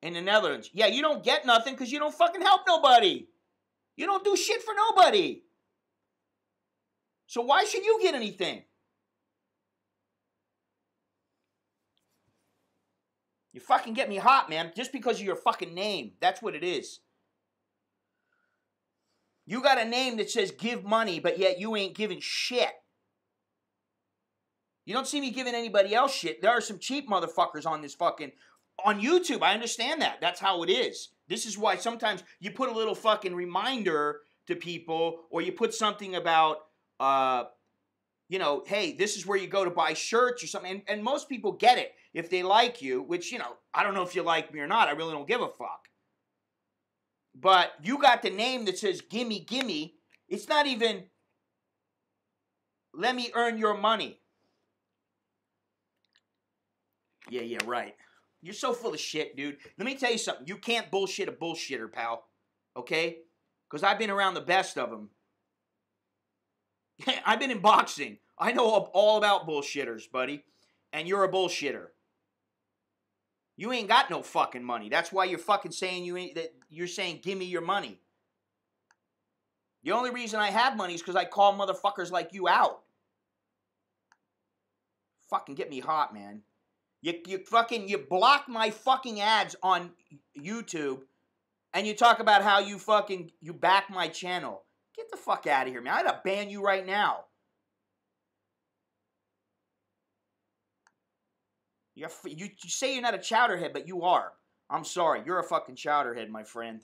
Netherlands? Yeah, you don't get nothing because you don't fucking help nobody. You don't do shit for nobody. So why should you get anything? You fucking get me hot, man, just because of your fucking name. That's what it is. You got a name that says give money, but yet you ain't giving shit. You don't see me giving anybody else shit. There are some cheap motherfuckers on this fucking, on YouTube. I understand that. That's how it is. This is why sometimes you put a little fucking reminder to people, or you put something about, hey, this is where you go to buy shirts or something. And most people get it if they like you, which, I don't know if you like me or not. I really don't give a fuck. But you got the name that says gimme, gimme. It's not even, let me earn your money. Yeah, right. You're so full of shit, dude. Let me tell you something. You can't bullshit a bullshitter, pal. Okay? Because I've been around the best of them. I've been in boxing. I know all about bullshitters, buddy. And you're a bullshitter. You ain't got no fucking money. That's why you're fucking saying you're saying give me your money. The only reason I have money is because I call motherfuckers like you out. Fucking get me hot, man. You block my fucking ads on YouTube, and you talk about how you back my channel. Get the fuck out of here, man. I'd ban you right now. You say you're not a chowderhead, but you are. I'm sorry. You're a fucking chowderhead, my friend.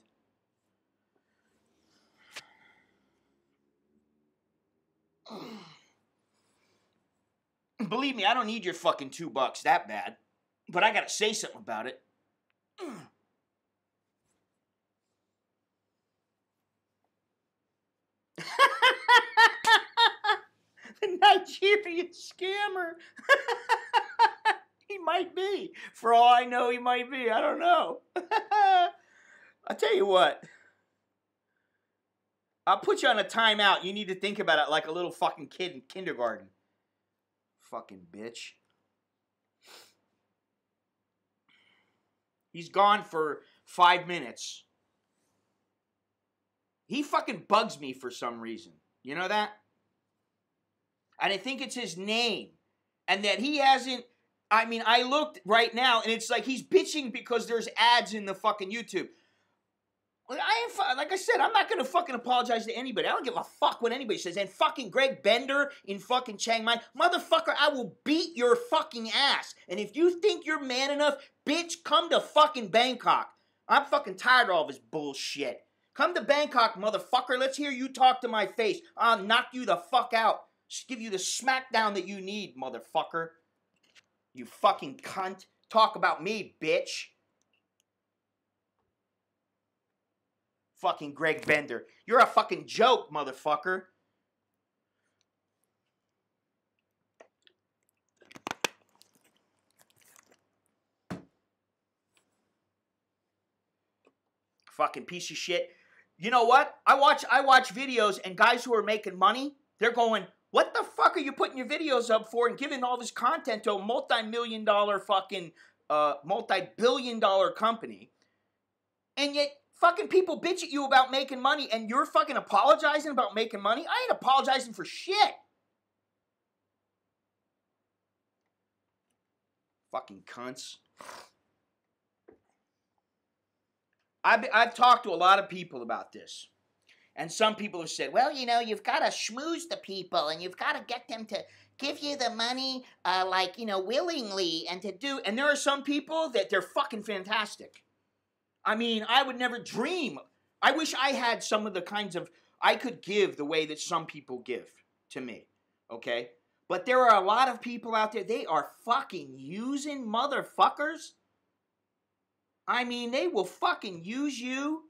Believe me, I don't need your fucking $2 that bad. But I gotta say something about it. The Nigerian scammer. He might be. For all I know, he might be. I don't know. I'll tell you what. I'll put you on a timeout. You need to think about it like a little fucking kid in kindergarten. Fucking bitch. He's gone for 5 minutes. He fucking bugs me for some reason. You know that? And I think it's his name. And that he hasn't... I mean, I looked right now, and it's like he's bitching because there's ads in the fucking YouTube. Like I said, I'm not going to fucking apologize to anybody. I don't give a fuck what anybody says. And fucking Greg Bender in fucking Chiang Mai. Motherfucker, I will beat your fucking ass. And if you think you're man enough, bitch, come to fucking Bangkok. I'm fucking tired of all this bullshit. Come to Bangkok, motherfucker. Let's hear you talk to my face. I'll knock you the fuck out. Just give you the smackdown that you need, motherfucker. You fucking cunt. Talk about me, bitch. Fucking Greg Bender. You're a fucking joke, motherfucker. Fucking piece of shit. You know what? I watch videos and guys who are making money, they're going, what the fuck are you putting your videos up for and giving all this content to a multi-million-dollar fucking, multi-billion-dollar company? And yet, fucking people bitch at you about making money, and you're fucking apologizing about making money? I ain't apologizing for shit. Fucking cunts. I've talked to a lot of people about this. And some people have said, well, you know, you've got to schmooze the people, and you've got to get them to give you the money, like, you know, willingly, and to do... And there are some people that they're fucking fantastic. I mean, I would never dream. I wish I had some of the kinds of... I could give the way that some people give to me, okay? But there are a lot of people out there, they are fucking using motherfuckers. I mean, they will fucking use you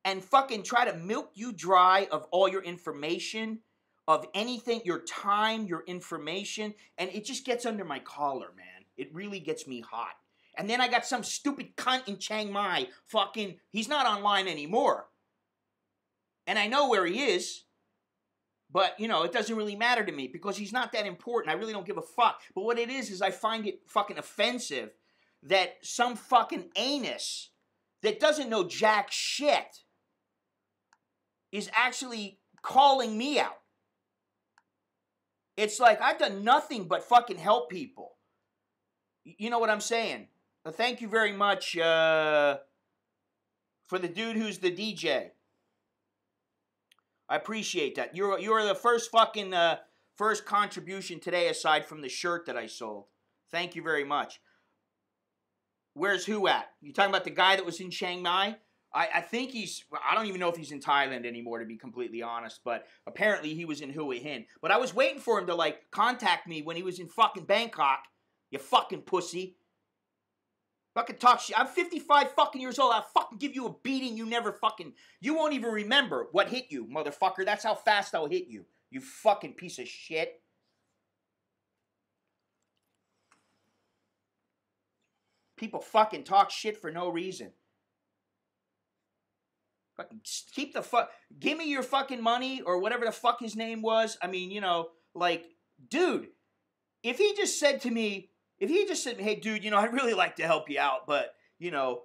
and fucking try to milk you dry of all your information, of anything, your time, your information, and it just gets under my collar, man. It really gets me hot. And then I got some stupid cunt in Chiang Mai fucking... He's not online anymore. And I know where he is. But, you know, it doesn't really matter to me because he's not that important. I really don't give a fuck. But what it is I find it fucking offensive that some fucking anus that doesn't know jack shit is actually calling me out. It's like I've done nothing but fucking help people. You know what I'm saying? Thank you very much for the dude who's the DJ. I appreciate that. You're the first fucking first contribution today aside from the shirt that I sold. Thank you very much. Where's who at? You talking about the guy that was in Chiang Mai? I think he's... I don't even know if he's in Thailand anymore, to be completely honest. But apparently he was in Hue Hin. But I was waiting for him to, like, contact me when he was in fucking Bangkok. You fucking pussy. Fucking talk shit. I'm 55 fucking years old. I'll fucking give you a beating you never fucking... You won't even remember what hit you, motherfucker. That's how fast I'll hit you. You fucking piece of shit. People fucking talk shit for no reason. Keep the fuck, give me your fucking money or whatever the fuck his name was. I mean, you know, like, dude, if he just said to me, hey, dude, you know, I'd really like to help you out, but, you know,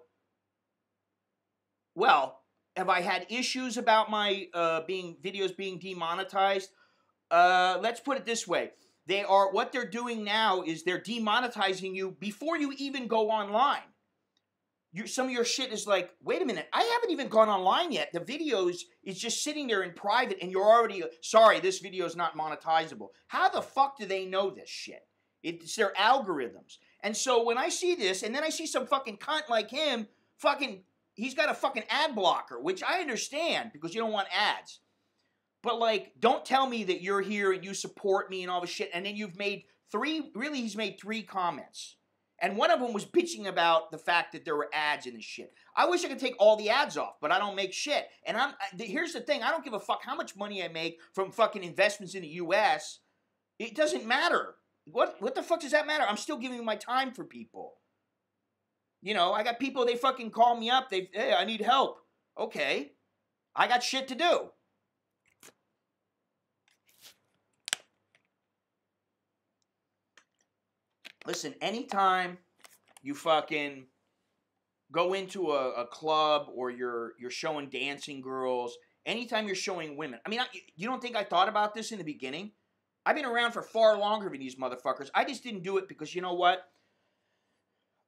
well, have I had issues about my videos being demonetized? Let's put it this way. What they're doing now is they're demonetizing you before you even go online. Some of your shit is like, wait a minute, I haven't even gone online yet. The videos is just sitting there in private and you're already, sorry, this video is not monetizable. How the fuck do they know this shit? It's their algorithms. And so when I see this, and then I see some fucking cunt like him, he's got a fucking ad blocker, which I understand because you don't want ads. But like, don't tell me that you're here and you support me and all this shit, and then he's made three comments. And one of them was bitching about the fact that there were ads in this shit. I wish I could take all the ads off, but I don't make shit. And here's the thing, I don't give a fuck how much money I make from fucking investments in the U.S. It doesn't matter. What the fuck does that matter? I'm still giving my time for people. You know, I got people, they fucking call me up, hey, I need help. Okay, I got shit to do. Listen, anytime you fucking go into a club or you're showing dancing girls, anytime you're showing women, I mean, you don't think I thought about this in the beginning? I've been around for far longer than these motherfuckers. I just didn't do it because, you know what?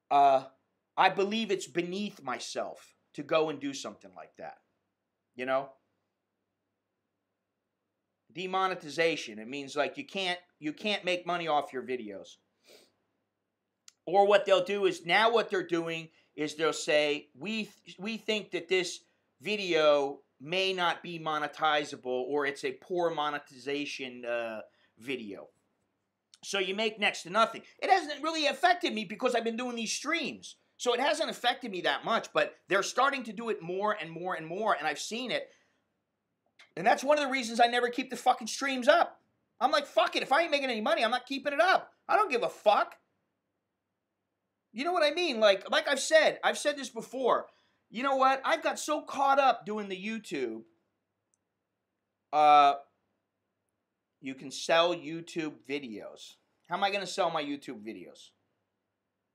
I believe it's beneath myself to go and do something like that. You know? Demonetization. It means like you can't make money off your videos. Or what they'll do is, now what they're doing is they'll say, we think that this video may not be monetizable, or it's a poor monetization video. So you make next to nothing. It hasn't really affected me because I've been doing these streams. So it hasn't affected me that much, but they're starting to do it more and more and more, and I've seen it. And that's one of the reasons I never keep the fucking streams up. I'm like, fuck it. If I ain't making any money, I'm not keeping it up. I don't give a fuck. You know what I mean? Like I've said this before. You know what? I've got so caught up doing the YouTube. You can sell YouTube videos. How am I going to sell my YouTube videos?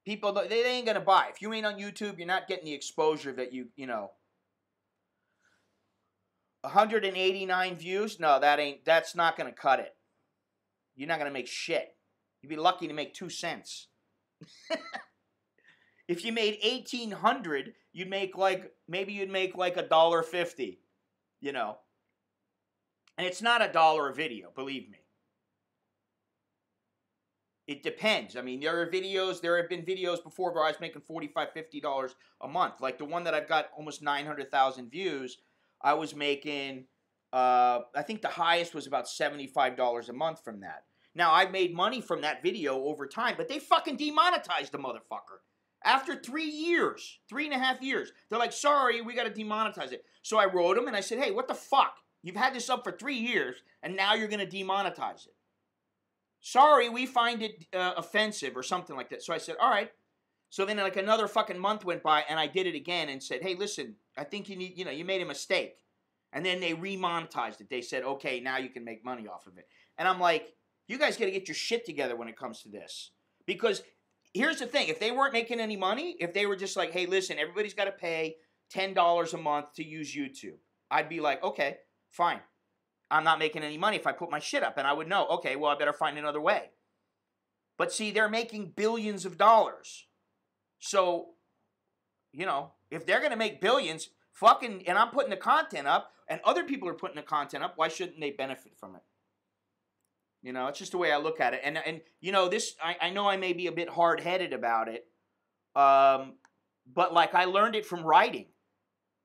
People, they ain't going to buy. If you ain't on YouTube, you're not getting the exposure that you know. 189 views? No, that's not going to cut it. You're not going to make shit. You'd be lucky to make 2 cents. If you made 1,800, you'd make like $1.50, you know. And it's not $1 a video, believe me. It depends. I mean, there have been videos before where I was making $45, $50 a month. Like the one that I've got almost 900,000 views, I was making, I think the highest was about $75 a month from that. Now, I've made money from that video over time, but they fucking demonetized the motherfucker. After 3.5 years, they're like, sorry, we got to demonetize it. So I wrote them and I said, hey, what the fuck? You've had this up for 3 years and now you're going to demonetize it. Sorry, we find it offensive or something like that. So I said, all right. So then like another fucking month went by and I did it again and said, hey, listen, I think you made a mistake. And then they remonetized it. They said, okay, now you can make money off of it. And I'm like, you guys got to get your shit together when it comes to this. Because here's the thing. If they weren't making any money, if they were just like, hey, listen, everybody's got to pay $10 a month to use YouTube, I'd be like, okay, fine. I'm not making any money if I put my shit up. And I would know, okay, well, I better find another way. But see, they're making billions of dollars. So, you know, if they're going to make billions, and I'm putting the content up, and other people are putting the content up, why shouldn't they benefit from it? You know, it's just the way I look at it. And you know, I know I may be a bit hard-headed about it, but like I learned it from writing.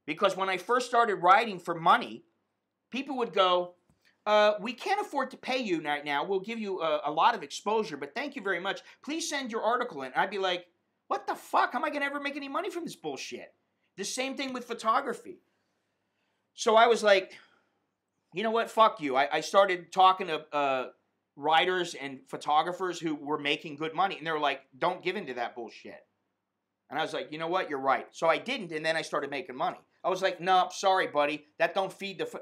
Because when I first started writing for money, people would go, we can't afford to pay you right now. We'll give you a lot of exposure, but thank you very much. Please send your article in. And I'd be like, what the fuck? How am I going to ever make any money from this bullshit? The same thing with photography. So I was like, you know what? Fuck you. I started talking to writers and photographers who were making good money, and they were like, don't give into that bullshit. And I was like, you know what? You're right. So I didn't, and then I started making money. I was like, no, sorry, buddy. That don't feed the...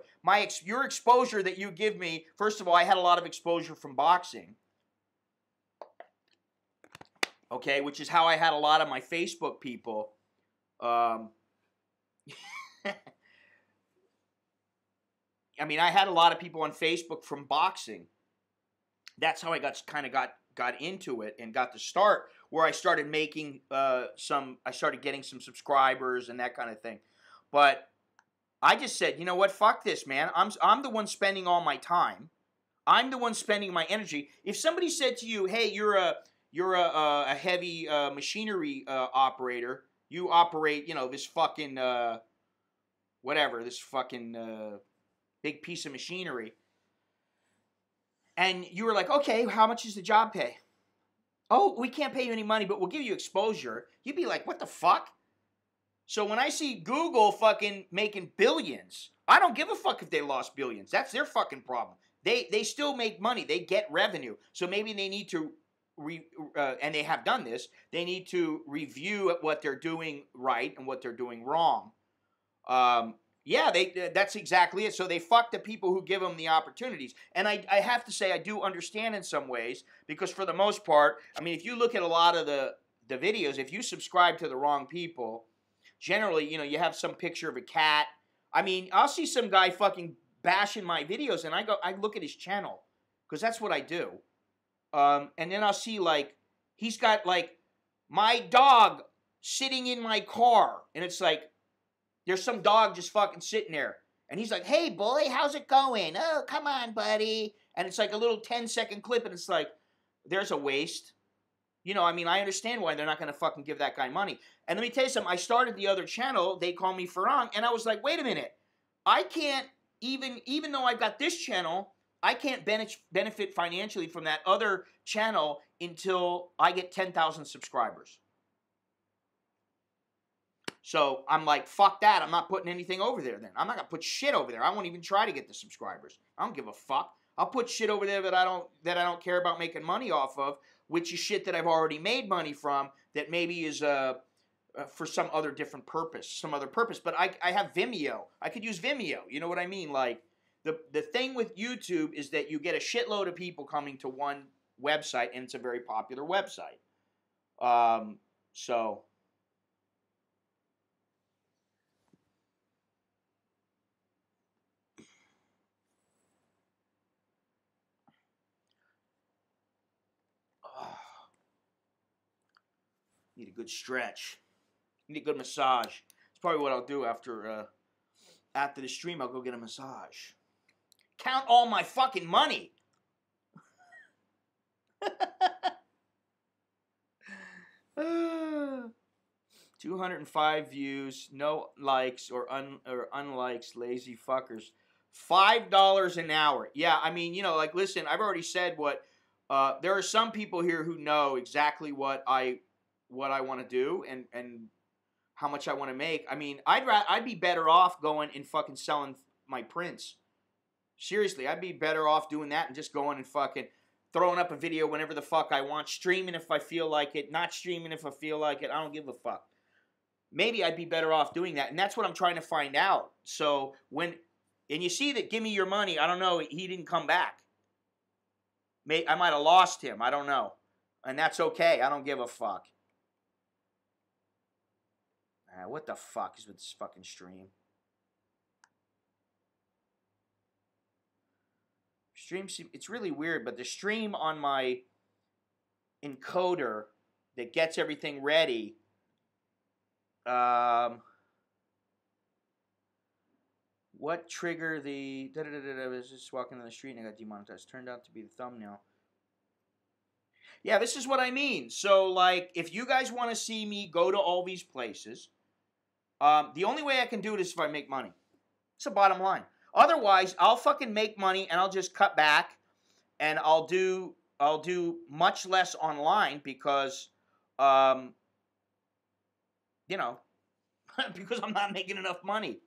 your exposure that you give me, first of all, I had a lot of exposure from boxing. Okay, which is how I had a lot of my Facebook people. I mean, I had a lot of people on Facebook from boxing. That's how I got into it and got to start, where I started making I started getting some subscribers and that kind of thing. But I just said, you know what, fuck this, man. I'm the one spending all my time. I'm the one spending my energy. If somebody said to you, hey, you're a heavy machinery operator, you operate, this fucking whatever, this fucking big piece of machinery, and you were like, okay, how much does the job pay? Oh, we can't pay you any money, but we'll give you exposure. You'd be like, what the fuck? So when I see Google fucking making billions, I don't give a fuck if they lost billions. That's their fucking problem. They still make money. They get revenue. So maybe they need to, and they have done this, they need to review what they're doing right and what they're doing wrong. Yeah, that's exactly it. So they fuck the people who give them the opportunities. And I have to say, I do understand in some ways, because for the most part, I mean, if you look at a lot of the videos, if you subscribe to the wrong people, generally, you have some picture of a cat. I mean, I'll see some guy fucking bashing my videos, and I look at his channel, because that's what I do. And then I'll see, like, he's got, like, my dog sitting in my car, and it's like, there's some dog just fucking sitting there. And he's like, hey, boy, how's it going? Oh, come on, buddy. And it's like a little 10-second clip, and it's like, there's a waste. I mean, I understand why they're not going to fucking give that guy money. And let me tell you something. I started the other channel. They call me Farang. And I was like, wait a minute. I can't, even though I've got this channel, I can't benefit financially from that other channel until I get 10,000 subscribers. So I'm like, fuck that. I'm not putting anything over there then. I'm not going to put shit over there. I won't even try to get the subscribers. I don't give a fuck. I'll put shit over there that I don't care about making money off of, which is shit that I've already made money from, that maybe is for some other different purpose, some other purpose. But I have Vimeo. I could use Vimeo. You know what I mean? Like, the thing with YouTube is that you get a shitload of people coming to one website, and it's a very popular website. So... Need a good stretch. Need a good massage. It's probably what I'll do after the stream. I'll go get a massage. Count all my fucking money. 205 views, no likes or unlikes, lazy fuckers. $5 an hour. Yeah, I mean, like, listen, I've already said what. There are some people here who know exactly what I want to do and how much I want to make. I mean, I'd be better off going and fucking selling my prints. Seriously, I'd be better off doing that and just going and fucking throwing up a video whenever the fuck I want, streaming if I feel like it, not streaming if I feel like it. I don't give a fuck. Maybe I'd be better off doing that, and that's what I'm trying to find out. So and you see that Give Me Your Money, I don't know, he didn't come back. I might have lost him, I don't know. And that's okay, I don't give a fuck. What the fuck is with this fucking stream? It's really weird, but the stream on my encoder that gets everything ready, what trigger the I was just walking on the street and I got demonetized. Turned out to be the thumbnail. Yeah, this is what I mean. So, like, if you guys want to see me go to all these places, the only way I can do it is if I make money. It's the bottom line. Otherwise, I'll fucking make money and I'll just cut back and I'll do much less online because, because I'm not making enough money.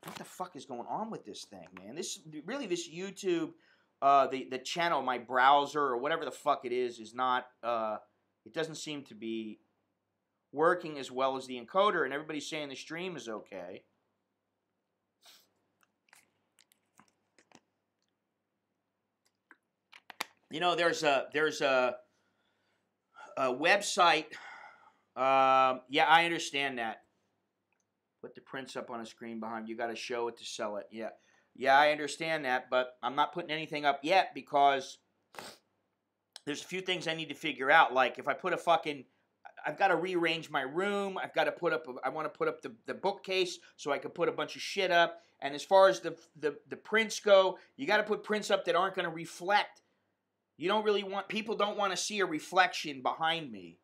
What the fuck is going on with this thing, man? This YouTube, the channel, my browser or whatever the fuck it is not. It doesn't seem to be working as well as the encoder, and everybody's saying the stream is okay. You know, there's a website. Yeah, I understand that. Put the prints up on a screen behind you. Got to show it to sell it. Yeah. Yeah, I understand that, but I'm not putting anything up yet because there's a few things I need to figure out. Like if I put a fucking, I've got to rearrange my room. I've got to put up, I want to put up the bookcase so I can put a bunch of shit up. And as far as the prints go, you got to put prints up that aren't going to reflect. You don't really want, people don't want to see a reflection behind me.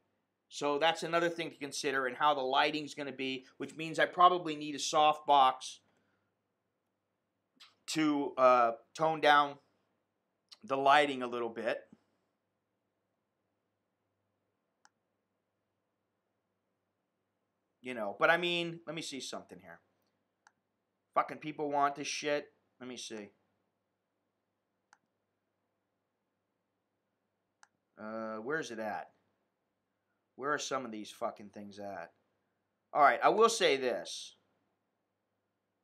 So that's another thing to consider, and how the lighting's going to be, which means I probably need a soft box to tone down the lighting a little bit. You know, but I mean, let me see something here. Fucking people want this shit. Let me see. Where's it at? Where are some of these fucking things at? All right, I will say this.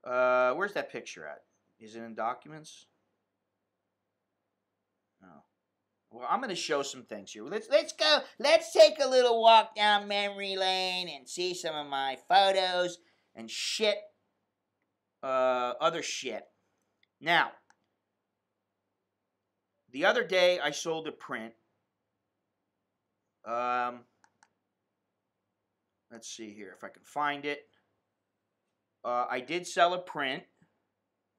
Where's that picture at? Is it in documents? No. Well, I'm going to show some things here. Let's go. Let's take a little walk down memory lane and see some of my photos and shit. Other shit. Now, the other day I sold a print. Let's see here if I can find it. I did sell a print.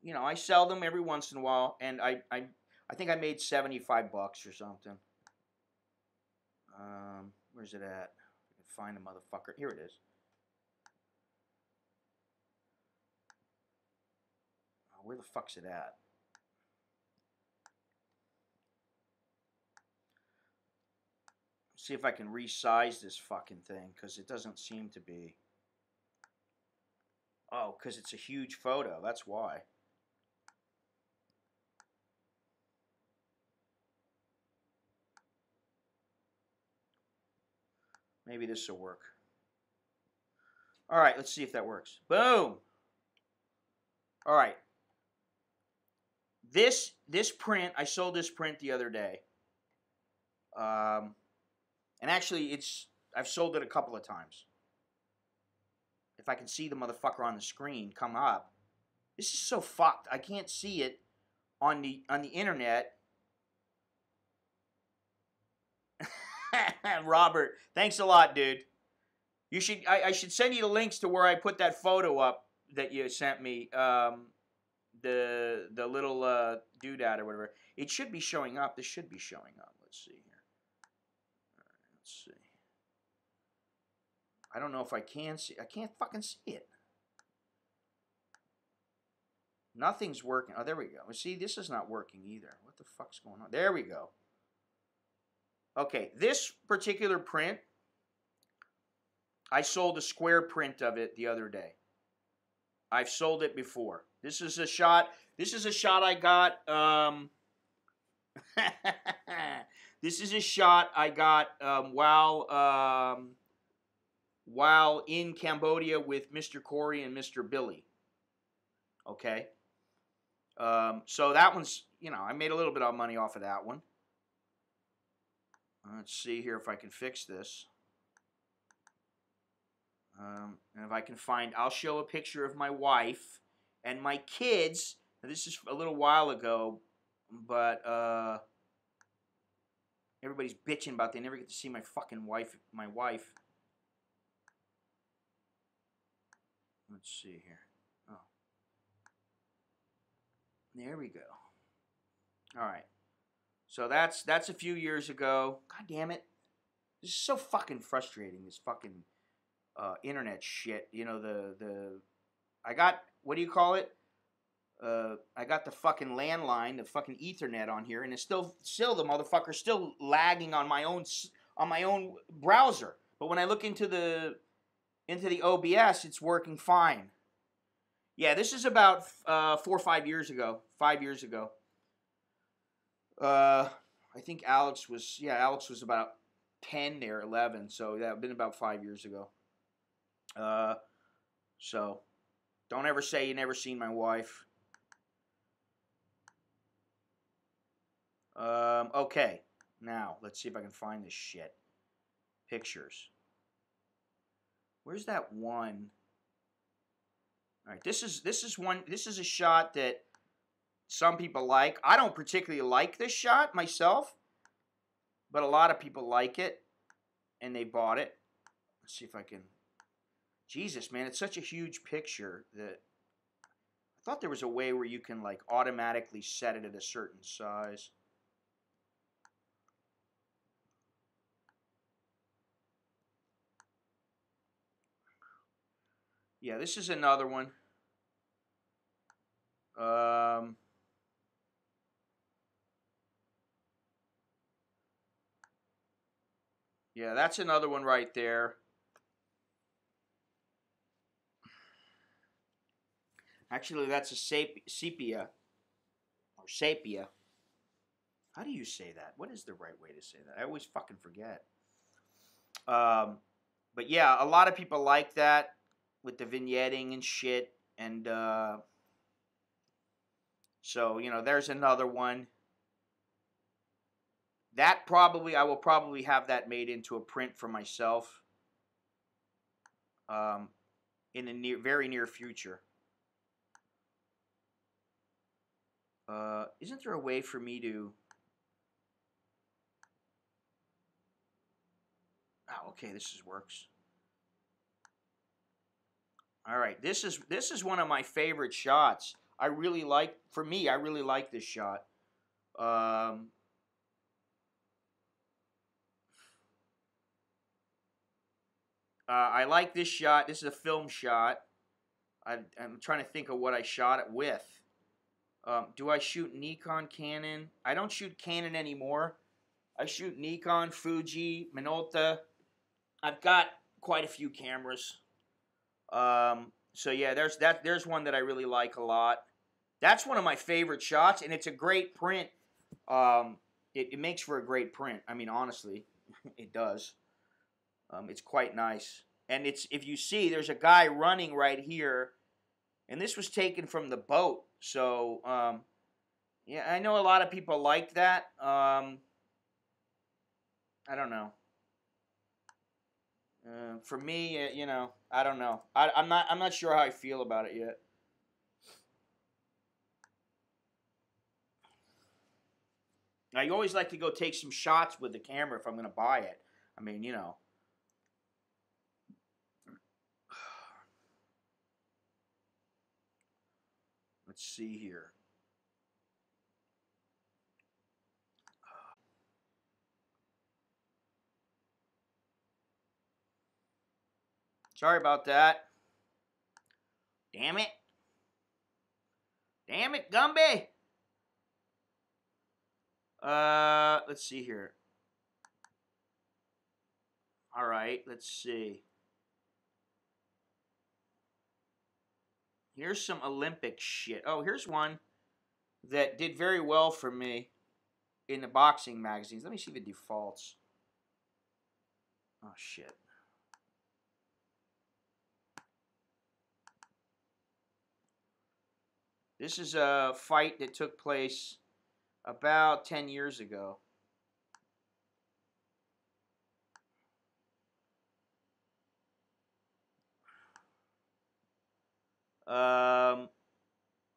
You know, I sell them every once in a while, and I think I made $75 or something. Where's it at? I can find the motherfucker. Here it is. Oh, where the fuck's it at? See if I can resize this fucking thing, because it doesn't seem to be. Oh, because it's a huge photo. That's why. Maybe this will work. All right, let's see if that works. Boom. All right. This print, I sold this print the other day. And actually, I've sold it a couple of times. If I can see the motherfucker on the screen come up. This is so fucked. I can't see it on the internet. Robert, thanks a lot, dude. You should I should send you the links to where I put that photo up that you sent me. The little doodad or whatever. It should be showing up. This should be showing up. Let's see here. All right, let's see. I don't know if I can see. I can't fucking see it. Nothing's working. Oh, there we go. See, this is not working either. What the fuck's going on? There we go. Okay, this particular print, I sold a square print of it the other day. I've sold it before. This is a shot. This is a shot I got. This is a shot I got while in Cambodia with Mr. Corey and Mr. Billy. Okay. So that one's, you know, I made a little bit of money off of that one. Let's see here if I can fix this. And if I can find, I'll show a picture of my wife and my kids. Now, this is a little while ago, but everybody's bitching about they never get to see my fucking wife. Let's see here. Oh. There we go. All right. So that's a few years ago. God damn it. This is so fucking frustrating, this fucking internet shit. You know, I got, what do you call it? I got the fucking landline, the fucking Ethernet on here, and it's still the motherfucker's still lagging on my own browser. But when I look into the OBS, it's working fine. Yeah, this is about 4 or 5 years ago. 5 years ago. I think Alex was about 10 there, 11. So that would have been about 5 years ago. So don't ever say you never seen my wife. Okay. Now, let's see if I can find this shit. Pictures. Where's that one? All right, this is one. This is a shot that some people like. I don't particularly like this shot myself, but a lot of people like it, and they bought it. Let's see if I can. Jesus, man, it's such a huge picture that I thought there was a way where you can like automatically set it at a certain size. Yeah, this is another one. Yeah, that's another one right there. Actually, that's a sepia or sepia. How do you say that? What is the right way to say that? I always fucking forget. But yeah, a lot of people like that with the vignetting and shit. And so, you know, there's another one. That probably, I will probably have that made into a print for myself in the very near future. Isn't there a way for me to... Oh, okay, works. All right, this is one of my favorite shots. I really like, for me, I really like this shot. I like this shot. This is a film shot. I'm trying to think of what I shot it with. Do I shoot Nikon, Canon? I don't shoot Canon anymore. I shoot Nikon, Fuji, Minolta. I've got quite a few cameras. So yeah, there's one that I really like a lot. That's one of my favorite shots, and it's a great print. It makes for a great print. I mean, honestly, it does. It's quite nice. And it's, if you see, there's a guy running right here, and this was taken from the boat. So, yeah, I know a lot of people like that. I don't know. For me, you know, I don't know. I'm not sure how I feel about it yet. I always like to go take some shots with the camera if I'm going to buy it. I mean, you know. Let's see here. Sorry about that. Damn it. Damn it, Gumby. Let's see here. All right, let's see. Here's some Olympic shit. Oh, here's one that did very well for me in the boxing magazines. Let me see the defaults. Oh, shit. This is a fight that took place about 10 years ago.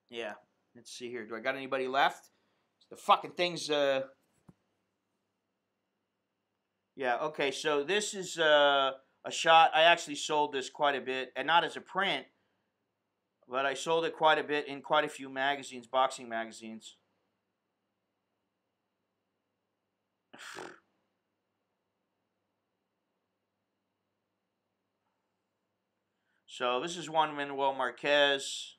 Yeah. Let's see here. Do I got anybody left? The fucking thing's, Yeah, okay, so this is a shot. I actually sold this quite a bit, and not as a print, but I sold it quite a bit in quite a few magazines, boxing magazines. So this is Juan Manuel Marquez.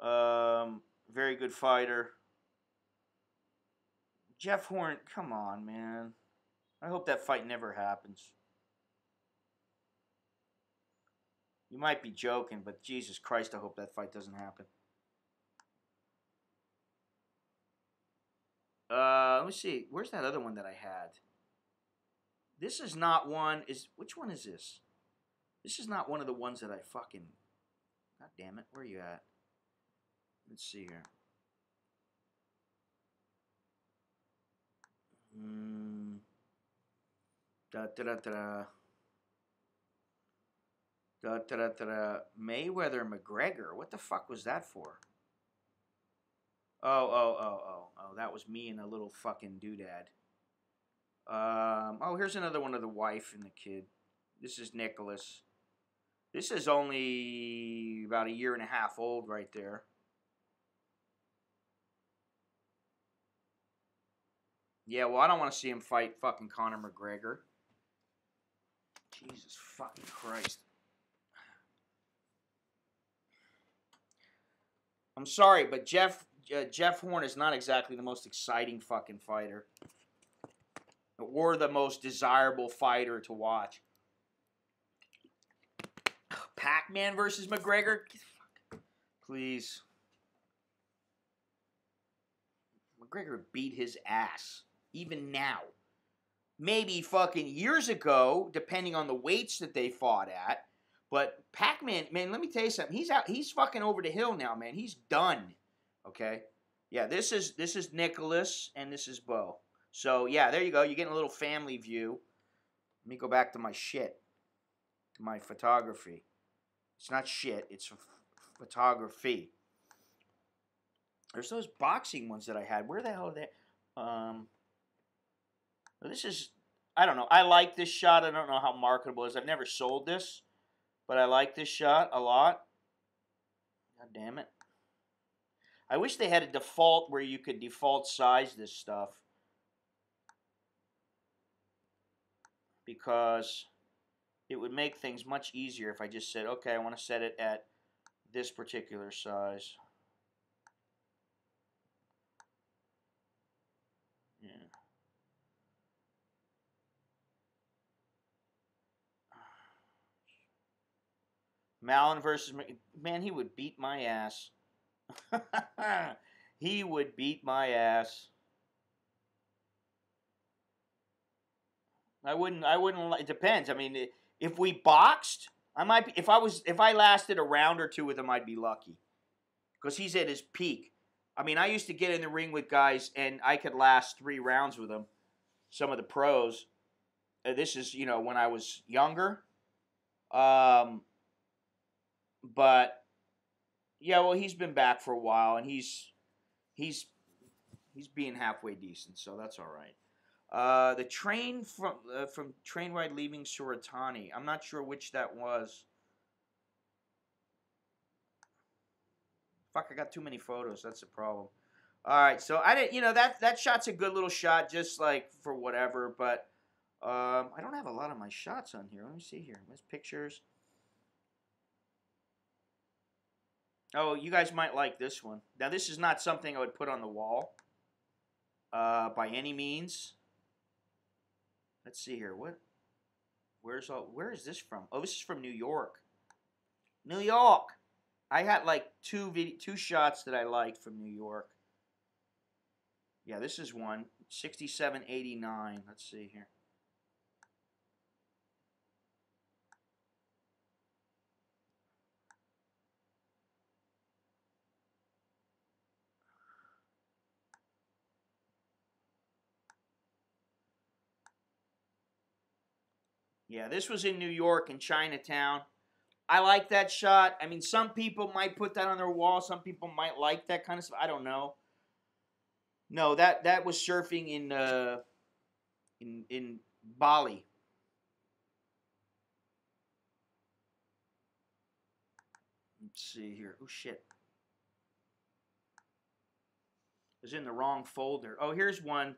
Very good fighter. Jeff Horn, come on, man. I hope that fight never happens. You might be joking, but Jesus Christ, I hope that fight doesn't happen. Let me see. Where's that other one that I had? This is not one. Which one is this? This is not one of the ones that I fucking. God damn it! Where are you at? Let's see here. Da da da da. Da da da da. Mayweather McGregor. What the fuck was that for? Oh. That was me and a little fucking doodad. Oh, here's another one of the wife and the kid. This is Nicholas. This is only about 1.5 years old right there. Yeah, well, I don't want to see him fight fucking Conor McGregor. Jesus fucking Christ. I'm sorry, but Jeff Horn is not exactly the most exciting fucking fighter. Or the most desirable fighter to watch. Pac-Man versus McGregor? Please. McGregor beat his ass. Even now. Maybe fucking years ago, depending on the weights that they fought at. But Pac-Man, man, let me tell you something. He's out. He's fucking over the hill now, man. He's done. Okay? Yeah, this is Nicholas, and this is Bo. So, yeah, there you go. You're getting a little family view. Let me go back to my shit. To my photography. It's not shit. It's photography. There's those boxing ones that I had. Where the hell are they? This is, I don't know. I like this shot. I don't know how marketable it is. I've never sold this. But I like this shot a lot. God damn it. I wish they had a default where you could default size this stuff. Because it would make things much easier if I just said, okay, I want to set it at this particular size. Yeah. Mallon versus... Man, he would beat my ass. He would beat my ass. I wouldn't. It depends. I mean, if we boxed, I might be. If I lasted a round or two with him, I'd be lucky, because he's at his peak. I mean, I used to get in the ring with guys, and I could last 3 rounds with them. Some of the pros. This is, when I was younger. But yeah, well, he's been back for a while, and he's being halfway decent, so that's all right. The train from train ride leaving Suratani. I'm not sure which that was. Fuck, I got too many photos. That's the problem. All right, so I didn't. That shot's a good little shot, just like for whatever. But I don't have a lot of my shots on here. Let me see here. There's pictures. Oh, you guys might like this one. Now, this is not something I would put on the wall by any means. Let's see here. Where is this from? Oh, this is from New York. New York. I had like two shots that I liked from New York. Yeah, this is one. 6789. Let's see here. Yeah, this was in New York, in Chinatown. I like that shot. I mean, some people might put that on their wall. Some people might like that kind of stuff. I don't know. No, that was surfing in Bali. Let's see here. Oh shit. It was in the wrong folder. Oh, here's one.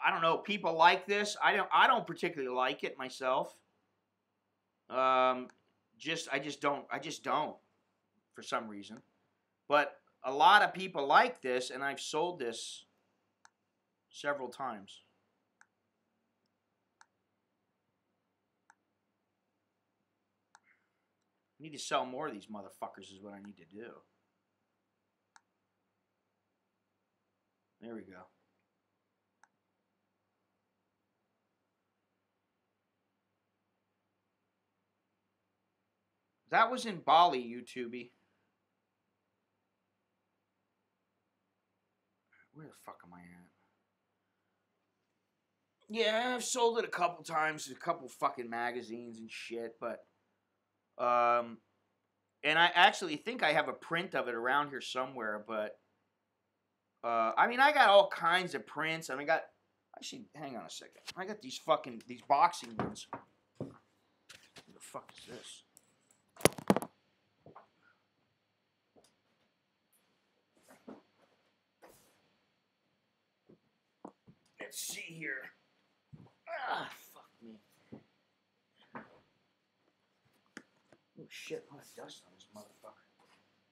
I don't know. People like this. I don't particularly like it myself. I just don't for some reason. But a lot of people like this, and I've sold this several times. I need to sell more of these motherfuckers is what I need to do. There we go. That was in Bali, YouTube. Where the fuck am I at? Yeah, I've sold it a couple times, a couple fucking magazines and shit, but and I actually think I have a print of it around here somewhere, but I mean, I got all kinds of prints. I mean, actually, hang on a second. I got these boxing ones. What the fuck is this? Let's see here. Ah, fuck me. Oh shit, a lot of dust on this motherfucker.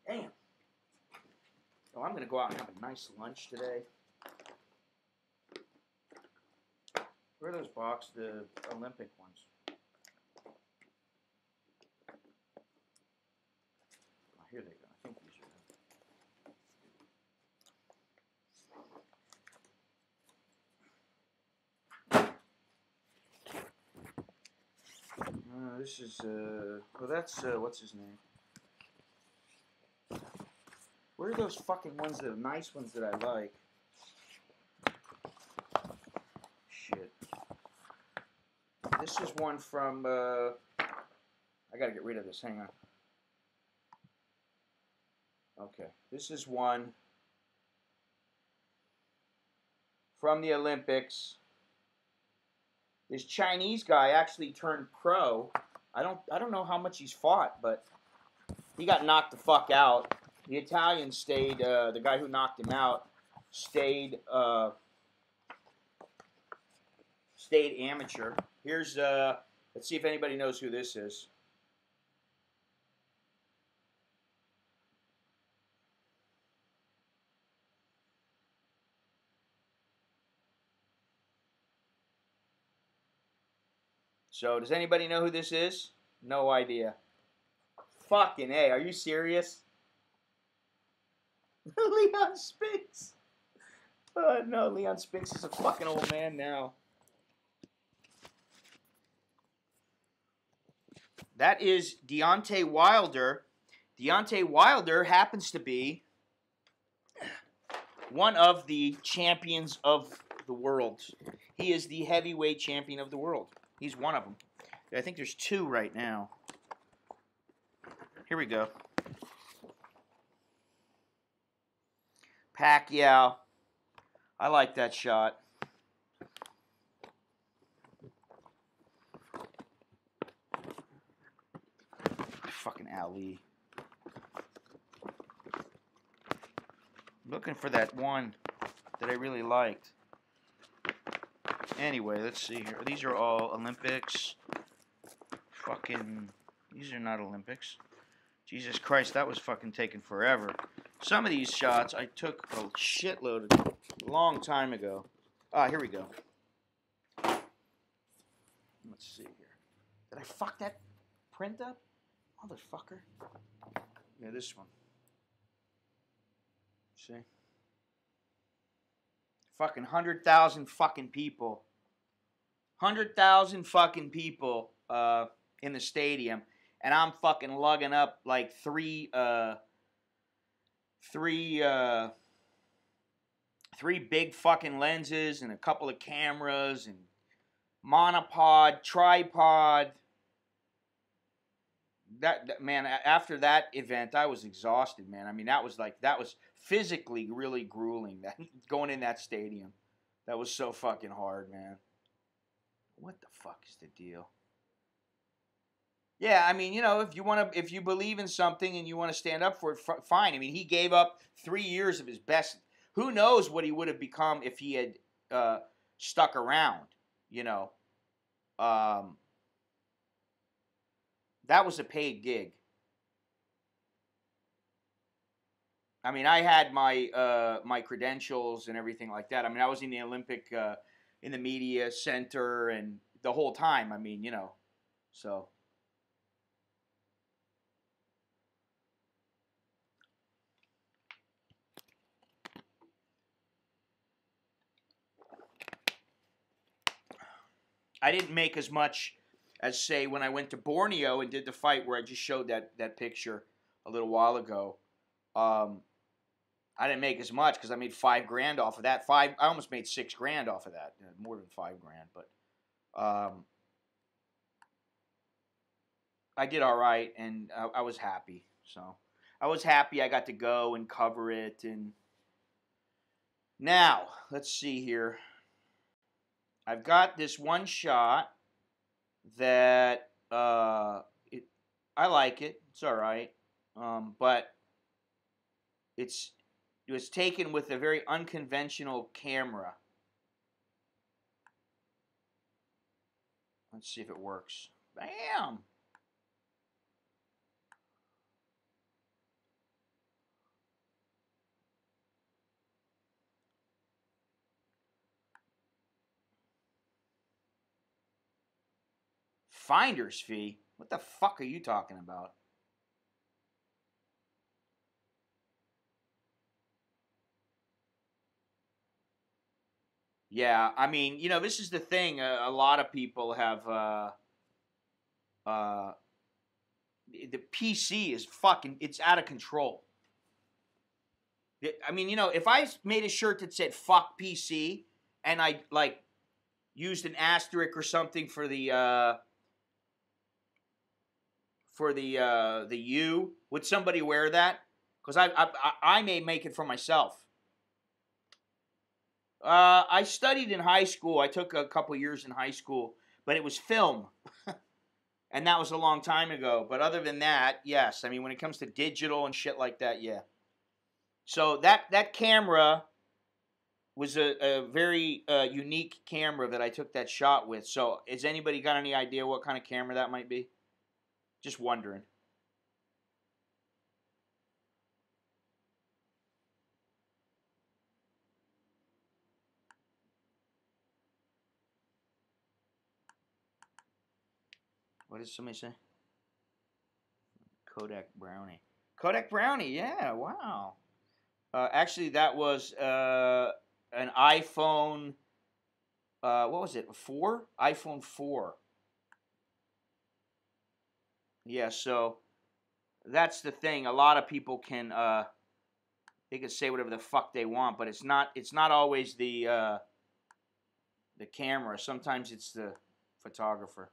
Damn. Oh, I'm gonna go out and have a nice lunch today. Where are those the Olympic ones? Oh, here they go. I think these are them. This is well, that's what's his name? Where are those fucking ones, the nice ones that I like? Shit. This is one from, I gotta get rid of this, hang on. Okay, this is one from the Olympics. This Chinese guy actually turned pro. I don't know how much he's fought, but he got knocked the fuck out. The Italian stayed, the guy who knocked him out stayed amateur. Here's, let's see if anybody knows who this is. So, does anybody know who this is? No idea. Fucking A, are you serious? Leon Spinks. No, Leon Spinks is a fucking old man now. That is Deontay Wilder. Deontay Wilder happens to be one of the champions of the world. He is the heavyweight champion of the world. He's one of them. I think there's two right now. Here we go. Pacquiao. I like that shot. Fucking Ali. I'm looking for that one that I really liked. Anyway, let's see here. These are all Olympics. Fucking, these are not Olympics. Jesus Christ, that was fucking taking forever. Some of these shots I took a shitload a long time ago. Ah, here we go. Let's see here. Did I fuck that print up? Motherfucker. Yeah, this one. See? Fucking 100,000 fucking people. 100,000 fucking people in the stadium. And I'm fucking lugging up like three big fucking lenses and a couple of cameras and monopod, tripod. That man, after that event, I was exhausted, man. I mean, that was physically really grueling. That going in that stadium, that was so fucking hard, man. What the fuck is the deal? Yeah, I mean, you know, if you believe in something and you want to stand up for it, fine. I mean, he gave up 3 years of his best. Who knows what he would have become if he had stuck around? You know, that was a paid gig. I mean, I had my my credentials and everything like that. I mean, I was in the Olympic, in the media center and the whole time. I mean, you know, so. I didn't make as much as, say, when I went to Borneo and did the fight where I just showed that picture a little while ago. I didn't make as much because I made $5,000 off of that. I almost made $6,000 off of that. More than $5,000, but I did all right, and I was happy. So I was happy I got to go and cover it. And now let's see here. I've got this one shot that I like it. It's all right, but it was taken with a very unconventional camera. Let's see if it works. Bam! Finder's fee? What the fuck are you talking about? Yeah, I mean, this is the thing. A lot of people have the PC is it's out of control. I mean, if I made a shirt that said "fuck PC" and I like used an asterisk or something for the U, would somebody wear that? Because I may make it for myself. I studied in high school. I took a couple years in high school, but it was film. And that was a long time ago. But other than that, yes. I mean, when it comes to digital and shit like that, yeah. So that camera was a very unique camera that I took that shot with. So has anybody got any idea what kind of camera that might be? Just wondering. What did somebody say? Kodak Brownie. Kodak Brownie, yeah, wow. Actually, that was an iPhone, what was it, 4? iPhone 4. Yeah, so that's the thing. A lot of people they can say whatever the fuck they want, but it's not always the camera. Sometimes it's the photographer.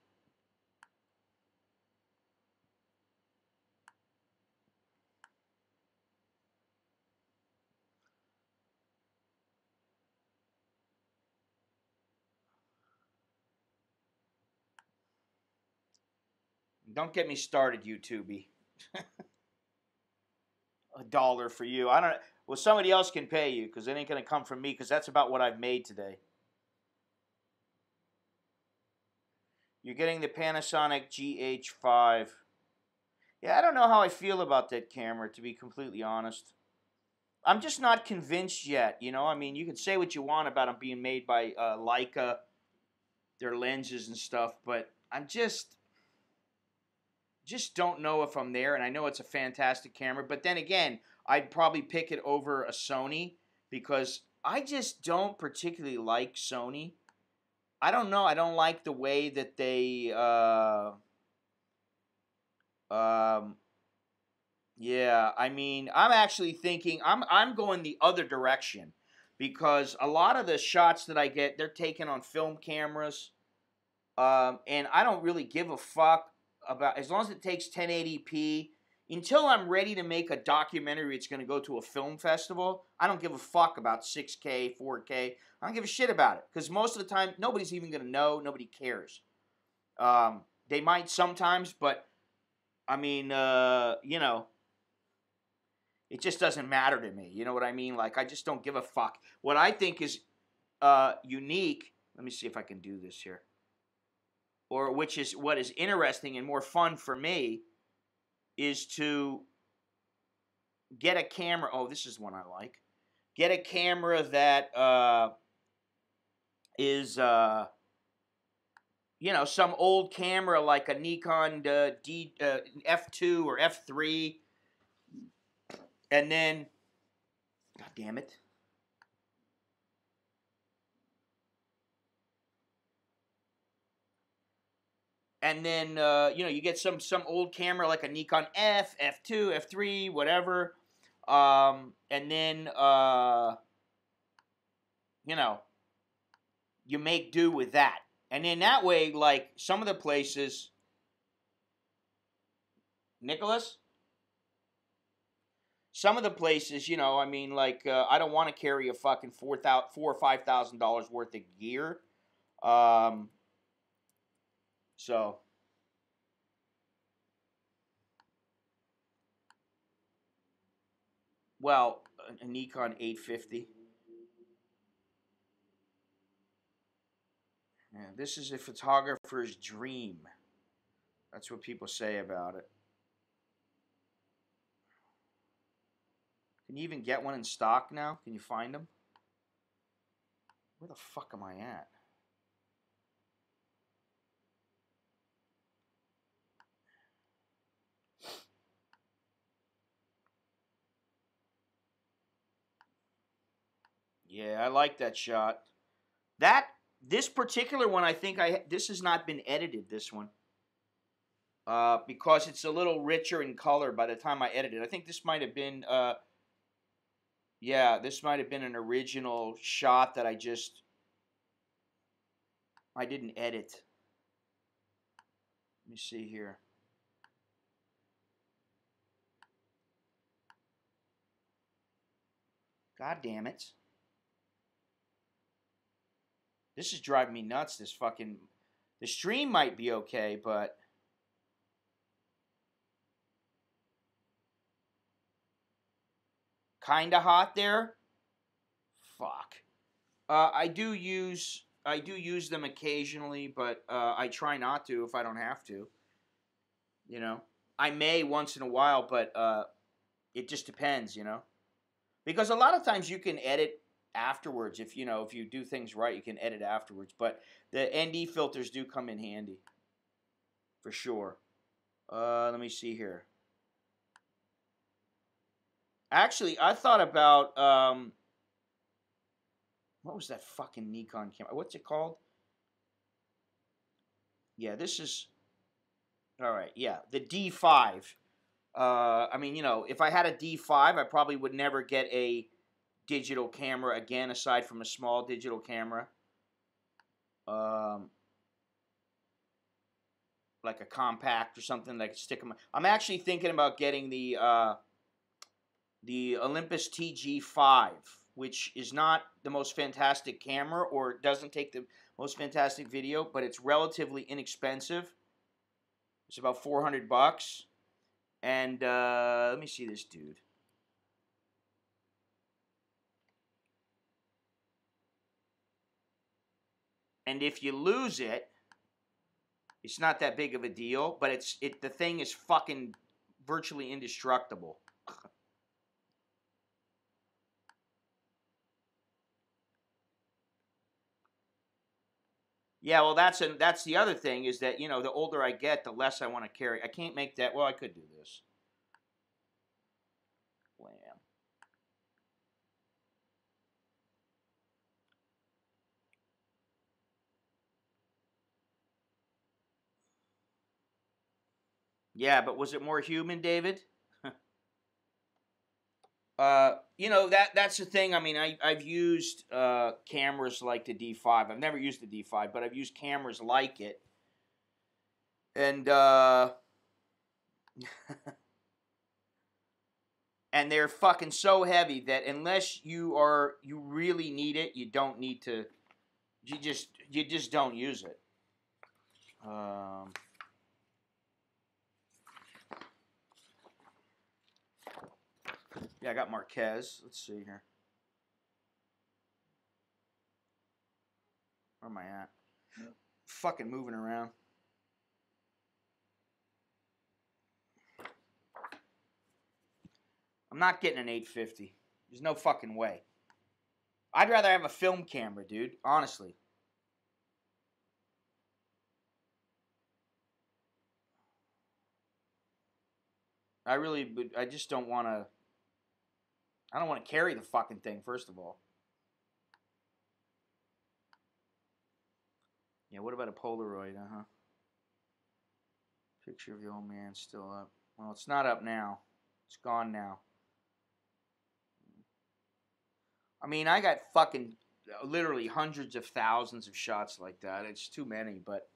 Don't get me started, YouTubey. $1 for you. I don't. Well, somebody else can pay you because it ain't gonna come from me because that's about what I've made today. You're getting the Panasonic GH5. Yeah, I don't know how I feel about that camera, to be completely honest. I'm just not convinced yet. I mean, you can say what you want about them being made by Leica, their lenses and stuff, but I'm just don't know if I'm there. And I know it's a fantastic camera, but then again, I'd probably pick it over a Sony because I just don't particularly like Sony. I don't know. I don't like the way that they, yeah. I mean, I'm actually thinking I'm going the other direction because a lot of the shots that I get, they're taken on film cameras, and I don't really give a fuck about as long as it takes 1080p. Until I'm ready to make a documentary, it's going to go to a film festival. I don't give a fuck about 6K, 4K. I don't give a shit about it because most of the time, nobody's even going to know. Nobody cares. They might sometimes, but I mean, it just doesn't matter to me. You know what I mean? Like, I just don't give a fuck. What I think is unique. Let me see if I can do this here. Or which is what is interesting and more fun for me is to get a camera. Oh, this is one I like. Get a camera that is, some old camera like a Nikon F2 or F3. And then, God damn it. And then, you know, you get some old camera like a Nikon F, F2, F3, whatever. And then, you know, you make do with that. And in that way, like, some of the places, Nicholas? Some of the places, you know, I mean, like, I don't want to carry a fucking $4,000 or $5,000 worth of gear. So, well, a Nikon 850. Yeah, this is a photographer's dream. That's what people say about it. Can you even get one in stock now? Can you find them? Where the fuck am I at? Yeah, I like that shot. This particular one, I think this has not been edited, this one. Because it's a little richer in color by the time I edit it. I think this might have been, yeah, this might have been an original shot that I didn't edit. Let me see here. God damn it. This is driving me nuts, this fucking... The stream might be okay, but... Kinda hot there? Fuck. I do use them occasionally, but I try not to if I don't have to. You know? I may once in a while, but it just depends, you know? Because a lot of times you can edit afterwards. If you do things right, you can edit afterwards. But the ND filters do come in handy. For sure. Let me see here. Actually, I thought about, what was that fucking Nikon camera? What's it called? Yeah, this is, all right, yeah, the D5. I mean, you know, if I had a D5, I probably would never get a digital camera again, aside from a small digital camera. Like a compact or something that I could stick in my... I'm actually thinking about getting the Olympus TG5, which is not the most fantastic camera or doesn't take the most fantastic video, but it's relatively inexpensive. It's about $400. And let me see this dude. And if you lose it, it's not that big of a deal, but the thing is fucking virtually indestructible. Yeah, well, that's the other thing is that, you know, the older I get, the less I want to carry. I can't make that. Well, I could do this. Blam. Yeah, but was it more human, David? You know, that's the thing. I mean, I've used cameras like the D5. I've never used the D5, but I've used cameras like it. And and they're fucking so heavy that unless you really need it, you don't need to. You just don't use it. Yeah, I got Marquez. Let's see here. Where am I at? Yep. Fucking moving around. I'm not getting an 850. There's no fucking way. I'd rather have a film camera, dude. Honestly. I just don't want to. I don't want to carry the fucking thing, first of all. Yeah, what about a Polaroid, uh-huh? Picture of the old man still up. Well, it's not up now. It's gone now. I mean, I got fucking literally hundreds of thousands of shots like that. It's too many, but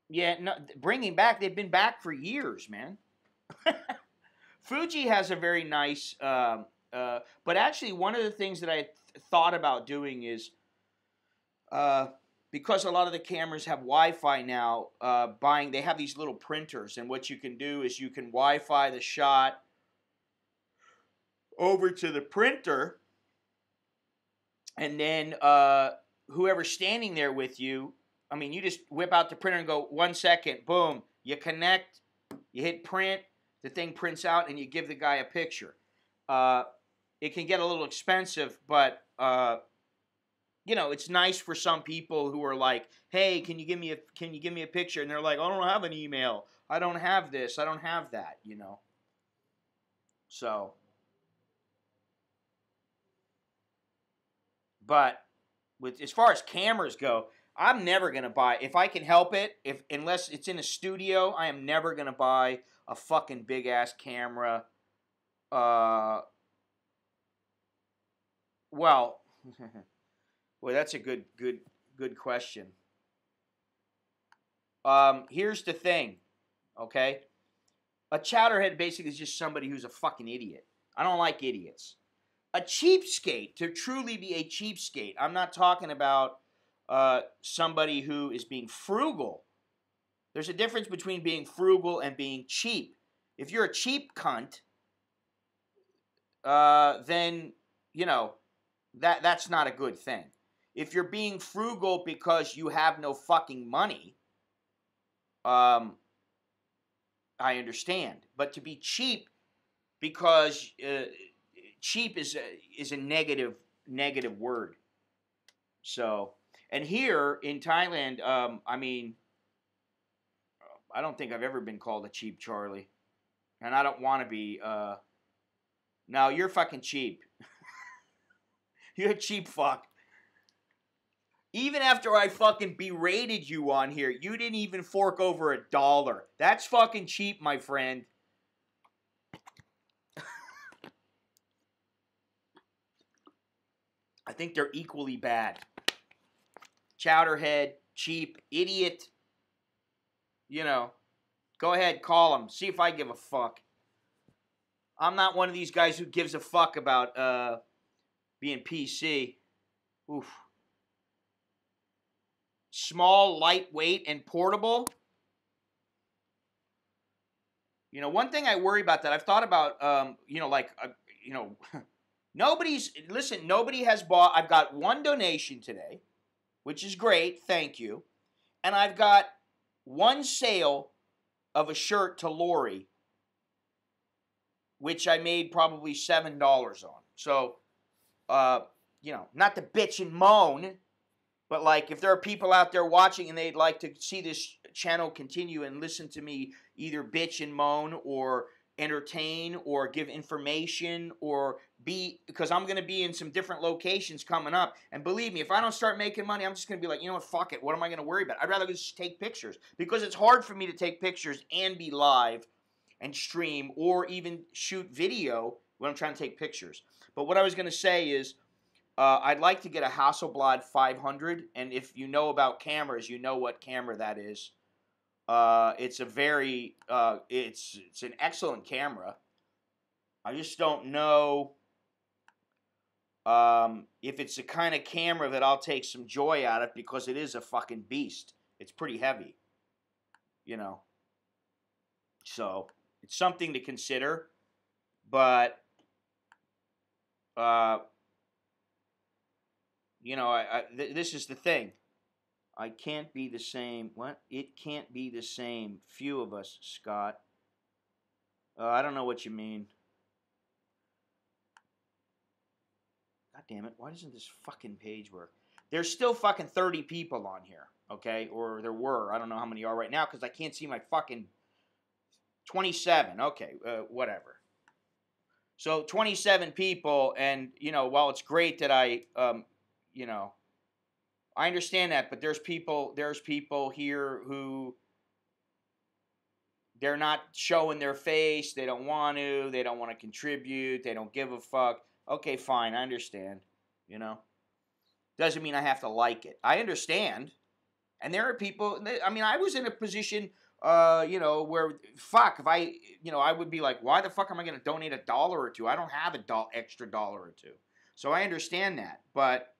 yeah, no, bringing back. They've been back for years, man. Fuji has a very nice, but actually, one of the things that I thought about doing is, because a lot of the cameras have Wi-Fi now, they have these little printers, and what you can do is you can Wi-Fi the shot over to the printer, and then whoever's standing there with you, I mean, you just whip out the printer and go, 1 second, boom, you connect, you hit print, the thing prints out, and you give the guy a picture. It can get a little expensive, but you know, it's nice for some people who are like, hey, can you give me a picture? And they're like, I don't have an email, I don't have this, I don't have that, you know. So, but as far as cameras go, I'm never gonna buy, if I can help it, unless it's in a studio, I am never gonna buy a fucking big ass camera. Well, well, that's a good question. Here's the thing, okay? A chowderhead basically is just somebody who's a fucking idiot. I don't like idiots. A cheapskate, to truly be a cheapskate, I'm not talking about somebody who is being frugal. There's a difference between being frugal and being cheap. If you're a cheap cunt, then, you know, that's not a good thing. If you're being frugal because you have no fucking money, I understand. But to be cheap because cheap is a negative word. So, and here in Thailand, I mean, I don't think I've ever been called a cheap Charlie, and I don't want to be. No, you're fucking cheap. You're a cheap fuck. Even after I fucking berated you on here, you didn't even fork over $1. That's fucking cheap, my friend. I think they're equally bad. Chowderhead, cheap, idiot. You know, go ahead, call them. See if I give a fuck. I'm not one of these guys who gives a fuck about being PC. Oof. Small, lightweight, and portable. You know, one thing I worry about that I've thought about, you know, like, you know, nobody has bought. I've got one donation today, which is great, thank you. And I've got one sale of a shirt to Lori, which I made probably $7 on. So, you know, not to bitch and moan, but like if there are people out there watching and they'd like to see this channel continue and listen to me either bitch and moan or entertain or give information or because I'm going to be in some different locations coming up. And believe me, if I don't start making money, I'm just going to be like, you know what, fuck it. What am I going to worry about? I'd rather just take pictures because it's hard for me to take pictures and be live and stream or even shoot video when I'm trying to take pictures. But what I was going to say is I'd like to get a Hasselblad 500, and if you know about cameras, you know what camera that is. It's a very, it's an excellent camera. I just don't know if it's the kind of camera that I'll take some joy out of because it is a fucking beast. It's pretty heavy, you know. So it's something to consider, but you know, this is the thing. I can't be the same. What? It can't be the same. Few of us, Scott. I don't know what you mean. God damn it. Why doesn't this fucking page work? There's still fucking 30 people on here, okay? Or there were. I don't know how many are right now because I can't see my fucking 27. Okay, whatever. So 27 people, and, you know, while it's great that I, you know, I understand that, but there's people here who they're not showing their face. They don't want to contribute. They don't give a fuck. Okay, fine. I understand. You know? Doesn't mean I have to like it. I understand. And there are people, I mean, I was in a position, where, fuck, if I would be like, why the fuck am I going to donate $1 or $2? I don't have extra $1 or $2. So I understand that. But,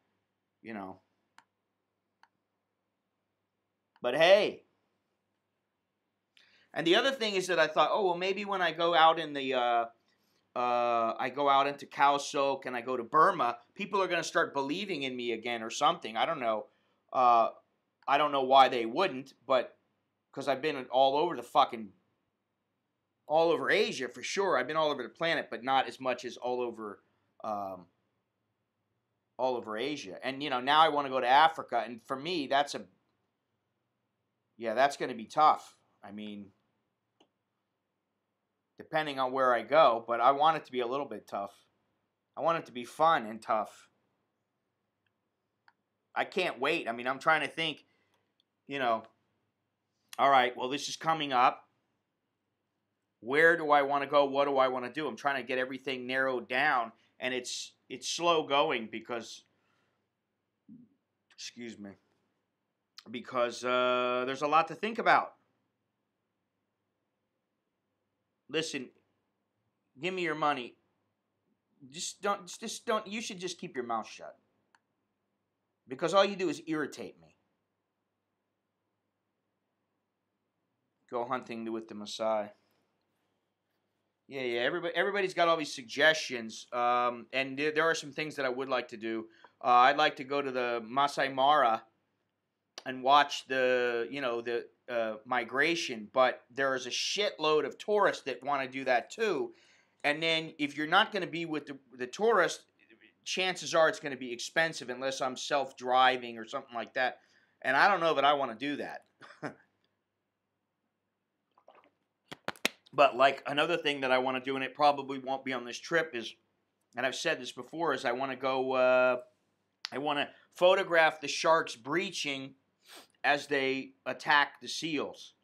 but hey. And the other thing is that I thought, oh, well, maybe when I go out in the, I go out into Khao Sok and I go to Burma, people are going to start believing in me again or something. I don't know. I don't know why they wouldn't, but because I've been all over all over Asia for sure. I've been all over the planet, but not as much as all over Asia. And now I want to go to Africa, and for me, that's going to be tough. I mean, depending on where I go, but I want it to be a little bit tough. I want it to be fun and tough. I can't wait. I mean, I'm trying to think, all right, well, this is coming up. Where do I want to go? What do I want to do? I'm trying to get everything narrowed down, and it's slow going because, because there's a lot to think about. Listen, give me your money. Just don't. You should just keep your mouth shut. Because all you do is irritate me. Go hunting with the Maasai. Yeah. Everybody's got all these suggestions, and there are some things that I would like to do. I'd like to go to the Masai Mara and watch the migration, but there is a shitload of tourists that want to do that too. And then if you're not going to be with the tourists, chances are it's going to be expensive unless I'm self-driving or something like that. And I don't know that I want to do that. But like another thing that I want to do, and it probably won't be on this trip, is, and I've said this before, is I want to go, I want to photograph the sharks breaching as they attack the seals.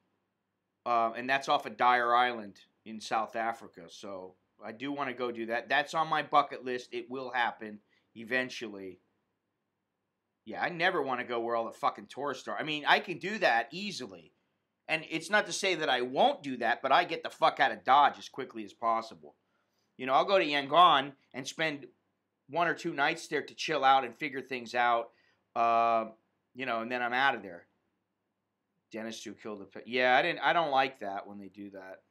And that's off of Dyer Island in South Africa. So I do want to go do that. That's on my bucket list. It will happen eventually. Yeah, I never want to go where all the fucking tourists are. I mean, I can do that easily. And it's not to say that I won't do that, but I get the fuck out of Dodge as quickly as possible. I'll go to Yangon and spend 1 or 2 nights there to chill out and figure things out, and then I'm out of there. Dennis who killed the pet. Yeah, I don't like that when they do that.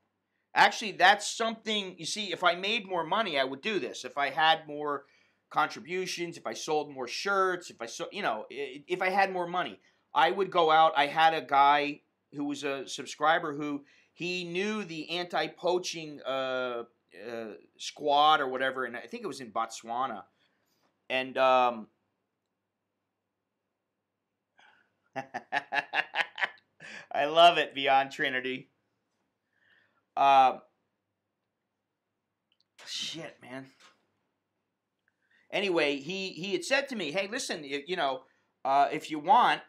Actually, that's something, you see, if I made more money, I would do this. If I had more contributions, if I sold more shirts, if I had more money, I would go out. I had a guy who was a subscriber who he knew the anti-poaching squad or whatever, and I think it was in Botswana. And I love it, Beyond Trinity. Shit, man. Anyway, he had said to me, hey, listen, if you want,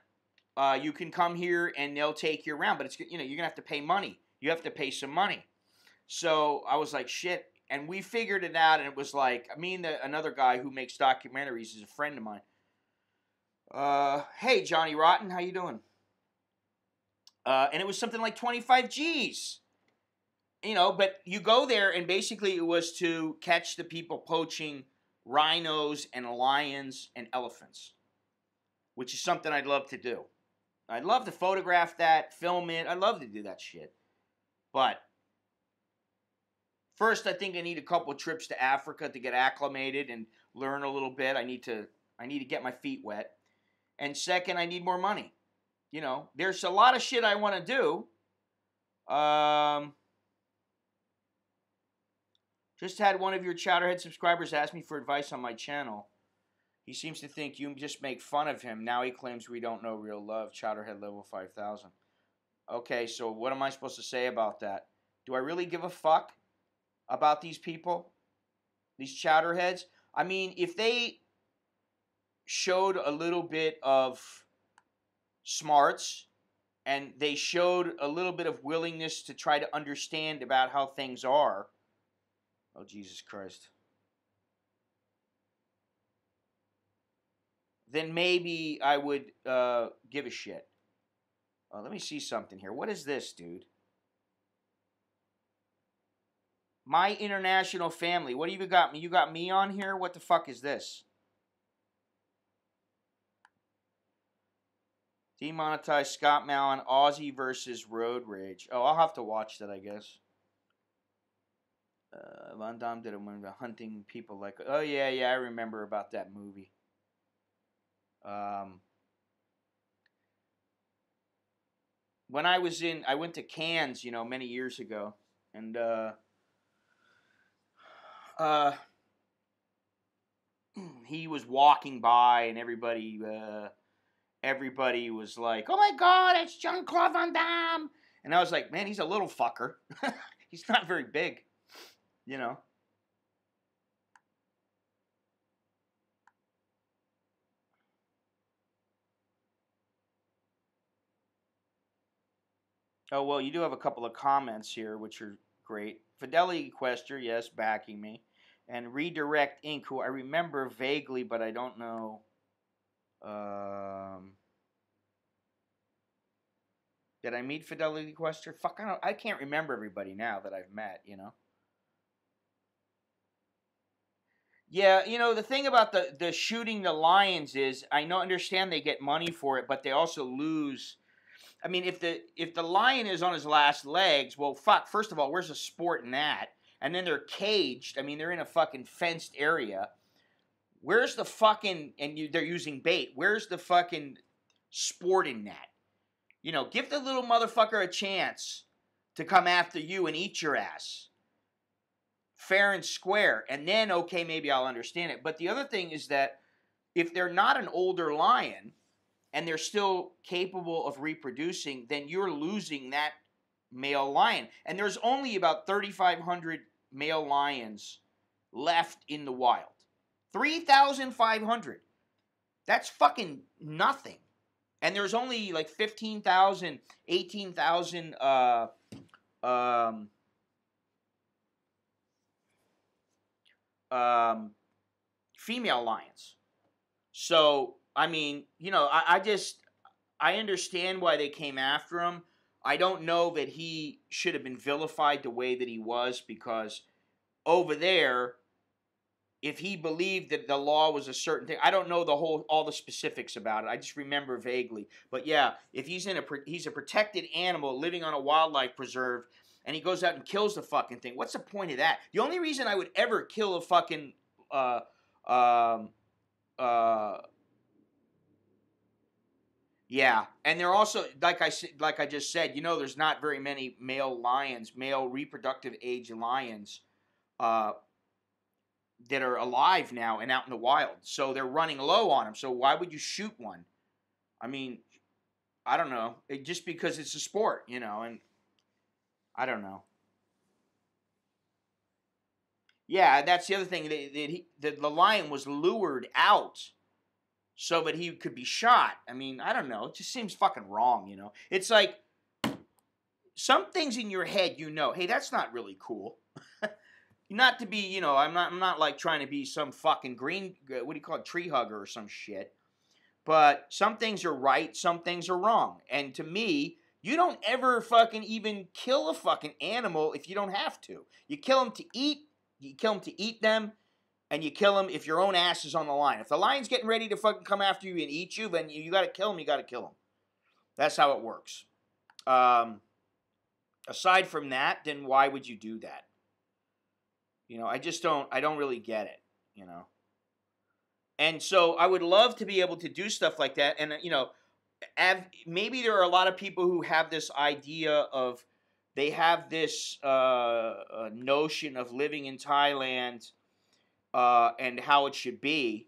you can come here and they'll take you around, but it's, you're going to have to pay money. You have to pay some money. So I was like, shit. And we figured it out, and it was like, me and another guy who makes documentaries is a friend of mine. Hey, Johnny Rotten, how you doing? And it was something like 25 G's. But you go there, and basically it was to catch the people poaching rhinos and lions and elephants, which is something I'd love to do. I'd love to photograph that, film it. I'd love to do that shit. But first, I think I need a couple of trips to Africa to get acclimated and learn a little bit. I need to get my feet wet. And second, I need more money. There's a lot of shit I want to do. Just had one of your Chowderhead subscribers ask me for advice on my channel. He seems to think you just make fun of him. Now he claims we don't know real love. Chowderhead level 5,000. Okay, so what am I supposed to say about that? Do I really give a fuck about these people? These Chowderheads? I mean, if they showed a little bit of smarts, and they showed a little bit of willingness to try to understand about how things are. Oh, Jesus Christ. Then maybe I would give a shit. Let me see something here. What is this, dude? My international family. What have you got me? You got me on here? What the fuck is this? Demonetized Scott Mallon, Aussie versus Road Rage. Oh, I'll have to watch that, I guess. Van Damme did it when hunting people like... Oh, yeah, I remember about that movie. When I went to Cannes, many years ago, and he was walking by, and everybody was like, "Oh my God, it's Jean-Claude Van Damme!" And I was like, "Man, he's a little fucker. He's not very big, Oh, well, you do have a couple of comments here, which are great. Fidelity Quester, yes, backing me. And Redirect Inc., who I remember vaguely, but I don't know. Did I meet Fidelity Quester? Fuck, I can't remember everybody now that I've met, Yeah, the thing about the shooting the lions is, understand they get money for it, but they also lose. I mean, if the lion is on his last legs, well, fuck. First of all, where's the sport in that? And then they're caged. I mean, they're in a fucking fenced area. Where's the fucking they're using bait? Where's the fucking sport in that? Give the little motherfucker a chance to come after you and eat your ass. Fair and square. And then, okay, maybe I'll understand it. But the other thing is that if they're not an older lion and they're still capable of reproducing, then you're losing that male lion. And there's only about 3,500 male lions left in the wild. 3,500. That's fucking nothing. And there's only like 15,000, 18,000 female lions. So, I mean, I understand why they came after him. I don't know that he should have been vilified the way that he was, because over there, if he believed that the law was a certain thing, I don't know all the specifics about it. I just remember vaguely. But yeah, if he's a protected animal living on a wildlife preserve, and he goes out and kills the fucking thing, what's the point of that? The only reason I would ever kill a fucking yeah, and they're also, like I just said, there's not very many male reproductive age lions that are alive now and out in the wild. So they're running low on them. So why would you shoot one? I mean, I don't know. Just because it's a sport, and I don't know. Yeah, that's the other thing. The lion was lured out so that he could be shot. I mean, I don't know. It just seems fucking wrong, It's like some things in your head, hey, that's not really cool. Not to be, I'm not like trying to be some fucking green, what do you call it, tree hugger or some shit. But some things are right, some things are wrong. And to me, you don't ever fucking even kill a fucking animal if you don't have to. You kill them to eat, them, and you kill them if your own ass is on the line. If the lion's getting ready to fucking come after you and eat you, then you gotta kill him, That's how it works. Aside from that, then why would you do that? I don't really get it, And so I would love to be able to do stuff like that. And, maybe there are a lot of people who have this idea of, they have this notion of living in Thailand and how it should be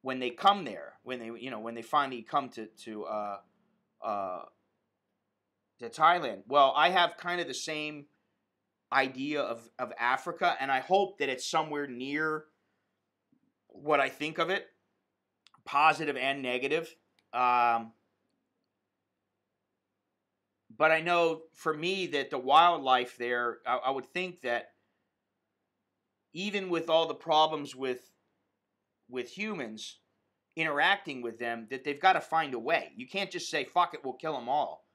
when they come there, when they finally come to Thailand. Well, I have kind of the same idea of Africa, and I hope that it's somewhere near what I think of it, positive and negative. but I know for me that the wildlife there, I would think that even with all the problems with humans interacting with them, that they've got to find a way. You can't just say, fuck it, we'll kill them all.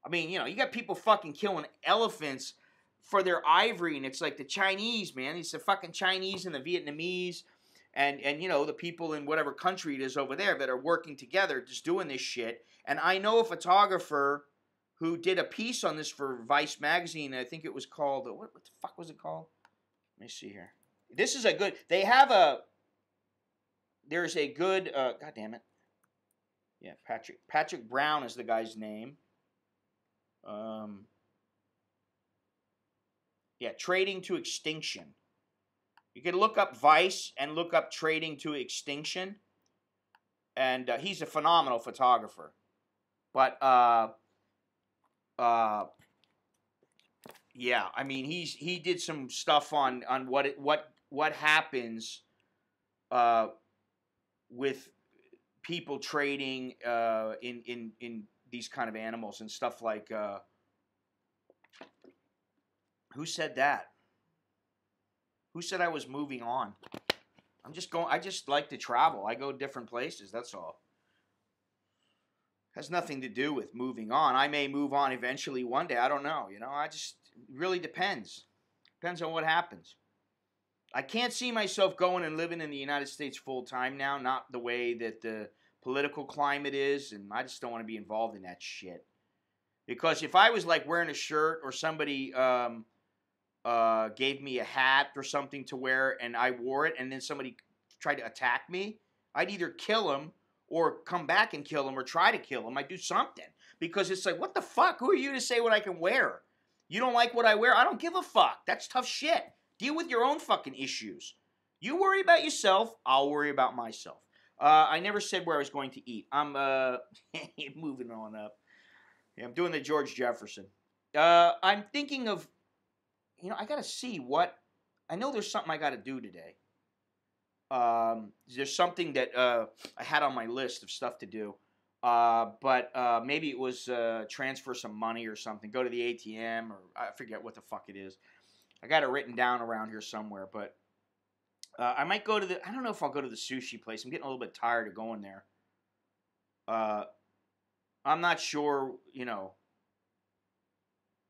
I mean, you know, you got people fucking killing elephants for their ivory, and it's like the Chinese, man. It's the fucking Chinese and the Vietnamese and you know, the people in whatever country it is over there that are working together just doing this shit. And I know a photographer who did a piece on this for Vice magazine. I think it was called, what the fuck was it called? Let me see here. This is a good, there's a good, god damn it. Yeah, Patrick Brown is the guy's name. Yeah, Trading to Extinction. You can look up Vice and look up Trading to Extinction. And he's a phenomenal photographer. But, yeah, I mean, he did some stuff on what happens with people trading in these kind of animals and stuff like who said that? Who said I was moving on? I just like to travel. I go different places, that's all. Has nothing to do with moving on. I may move on eventually one day. I don't know. You know, it really depends. Depends on what happens. I can't see myself going and living in the United States full time now. Not the way that the political climate is, and I just don't want to be involved in that shit. Because if I was like wearing a shirt or somebody gave me a hat or something to wear and I wore it and then somebody tried to attack me, I'd either kill him or come back and kill him or try to kill him. I'd do something. Because it's like, what the fuck? Who are you to say what I can wear? You don't like what I wear? I don't give a fuck. That's tough shit. Deal with your own fucking issues. You worry about yourself. I'll worry about myself. I never said where I was going to eat. I'm moving on up. Yeah, I'm doing the George Jefferson. I'm thinking of, you know, I got to see what, I know there's something I got to do today. There's something that I had on my list of stuff to do. But maybe it was transfer some money or something. Go to the ATM or I forget what the fuck it is. I got it written down around here somewhere. But I might go to I don't know if I'll go to the sushi place. I'm getting a little bit tired of going there. I'm not sure, you know.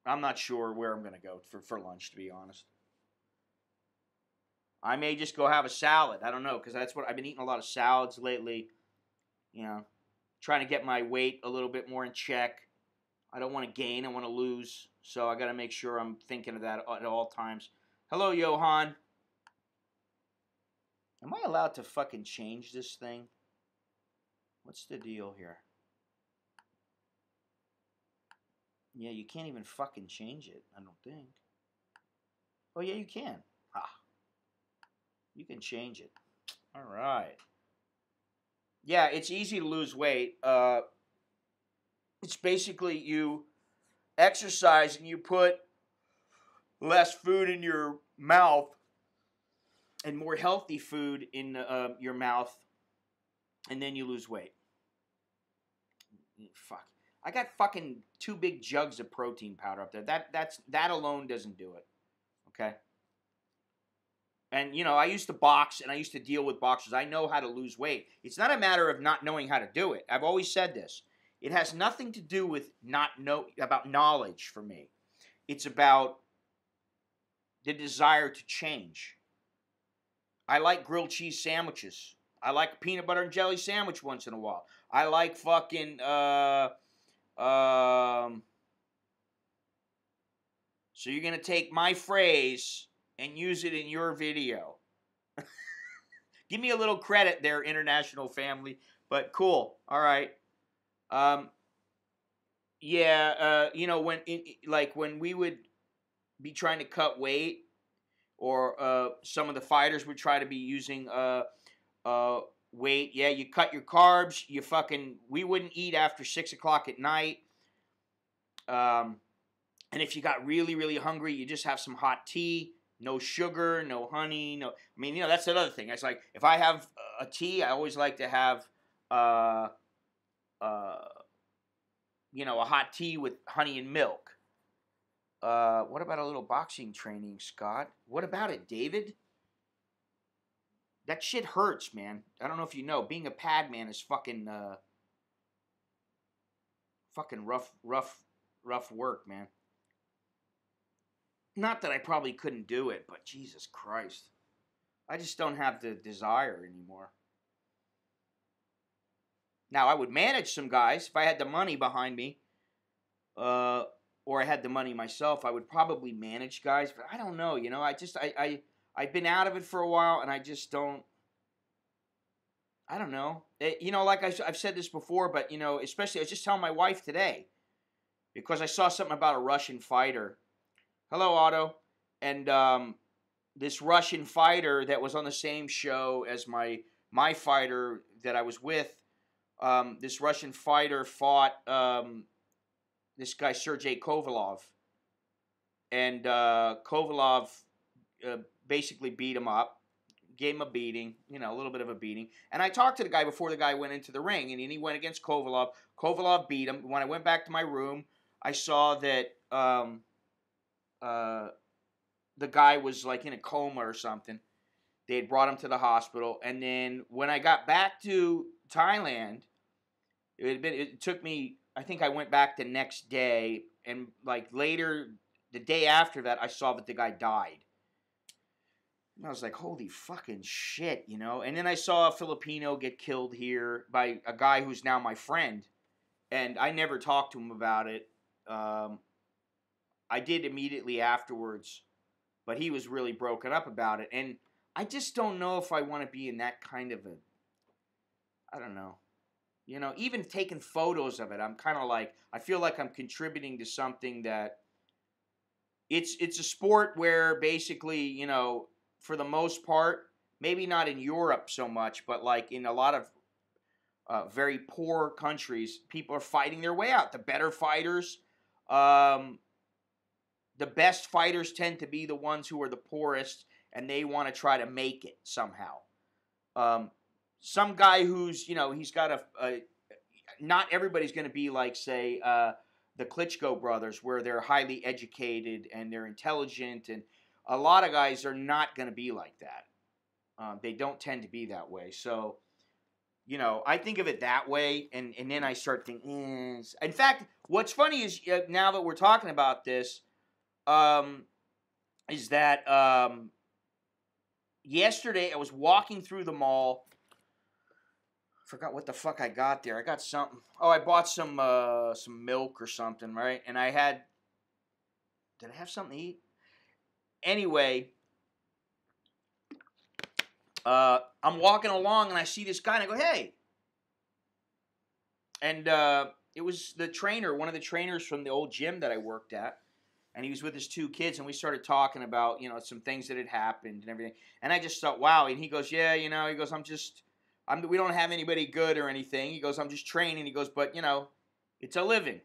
I'm not sure where I'm going to go for lunch, to be honest. I may just go have a salad. I don't know, because that's what I've been eating a lot of salads lately. You know, trying to get my weight a little bit more in check. I don't want to gain. I want to lose. So I got to make sure I'm thinking of that at all times. Hello, Johan. Am I allowed to fucking change this thing? What's the deal here? Yeah, you can't even fucking change it, I don't think. Oh, yeah, you can. Ah. You can change it. All right. Yeah, it's easy to lose weight. It's basically you exercise and you put less food in your mouth and more healthy food in your mouth, and then you lose weight. Fuck. I got fucking 2 big jugs of protein powder up there. That alone doesn't do it. Okay? And, you know, I used to box, and I used to deal with boxers. I know how to lose weight. It's not a matter of not knowing how to do it. I've always said this. It has nothing to do with about knowledge for me. It's about the desire to change. I like grilled cheese sandwiches. I like a peanut butter and jelly sandwich once in a while. I like fucking, so you're going to take my phrase and use it in your video. Give me a little credit there, international family. But cool. All right. Yeah, you know, when we would be trying to cut weight, or some of the fighters would try to be using weight. Yeah, you cut your carbs. We wouldn't eat after 6 o'clock at night. And if you got really, really hungry, you just have some hot tea. No sugar, no honey, no. I mean, you know, that's another thing. It's like, if I have a tea, I always like to have you know, a hot tea with honey and milk. What about a little boxing training, Scott? What about it, David? That shit hurts, man. I don't know if you know. Being a pad man is fucking rough work, man. Not that I probably couldn't do it, but Jesus Christ. I just don't have the desire anymore. Now, I would manage some guys if I had the money behind me, or I had the money myself. I would probably manage guys, but I don't know. You know, I've been out of it for a while, and I just don't. I don't know. You know, like I've said this before, but you know, especially I was just telling my wife today because I saw something about a Russian fighter. Hello, Otto, and this Russian fighter that was on the same show as my fighter that I was with. This Russian fighter fought this guy Sergey Kovalov, and Kovalov basically beat him up, gave him a beating, you know, a little bit of a beating. And I talked to the guy before the guy went into the ring, and he went against Kovalov. Kovalov beat him. When I went back to my room, I saw that the guy was like in a coma or something. They had brought him to the hospital, and then when I got back to Thailand, it took me, I think I went back the next day, and like later, the day after that, I saw that the guy died. And I was like, holy fucking shit, you know? And then I saw a Filipino get killed here by a guy who's now my friend, and I never talked to him about it. I did immediately afterwards, but he was really broken up about it, and I just don't know if I want to be in that kind of a, I don't know. You know, even taking photos of it, I'm kind of like, I feel like I'm contributing to something that, it's a sport where basically, you know, for the most part, maybe not in Europe so much, but like in a lot of very poor countries, people are fighting their way out. The better fighters, the best fighters tend to be the ones who are the poorest, and they want to try to make it somehow. Some guy who's, you know, he's got not everybody's going to be like, say, the Klitschko brothers, where they're highly educated and they're intelligent, and a lot of guys are not going to be like that. They don't tend to be that way. So, you know, I think of it that way, and then I start thinking, In fact, what's funny is, now that we're talking about this, is that yesterday I was walking through the mall. Forgot what the fuck I got there. I got something. Oh, I bought some milk or something, right? And I had. Did I have something to eat? Anyway, I'm walking along and I see this guy and I go, hey. And it was the trainer, one of the trainers from the old gym that I worked at. And he was with his two kids, and we started talking about, you know, some things that had happened and everything. And I just thought, wow. And he goes, yeah, you know, he goes, we don't have anybody good or anything. He goes, I'm just training. He goes, but, you know, it's a living.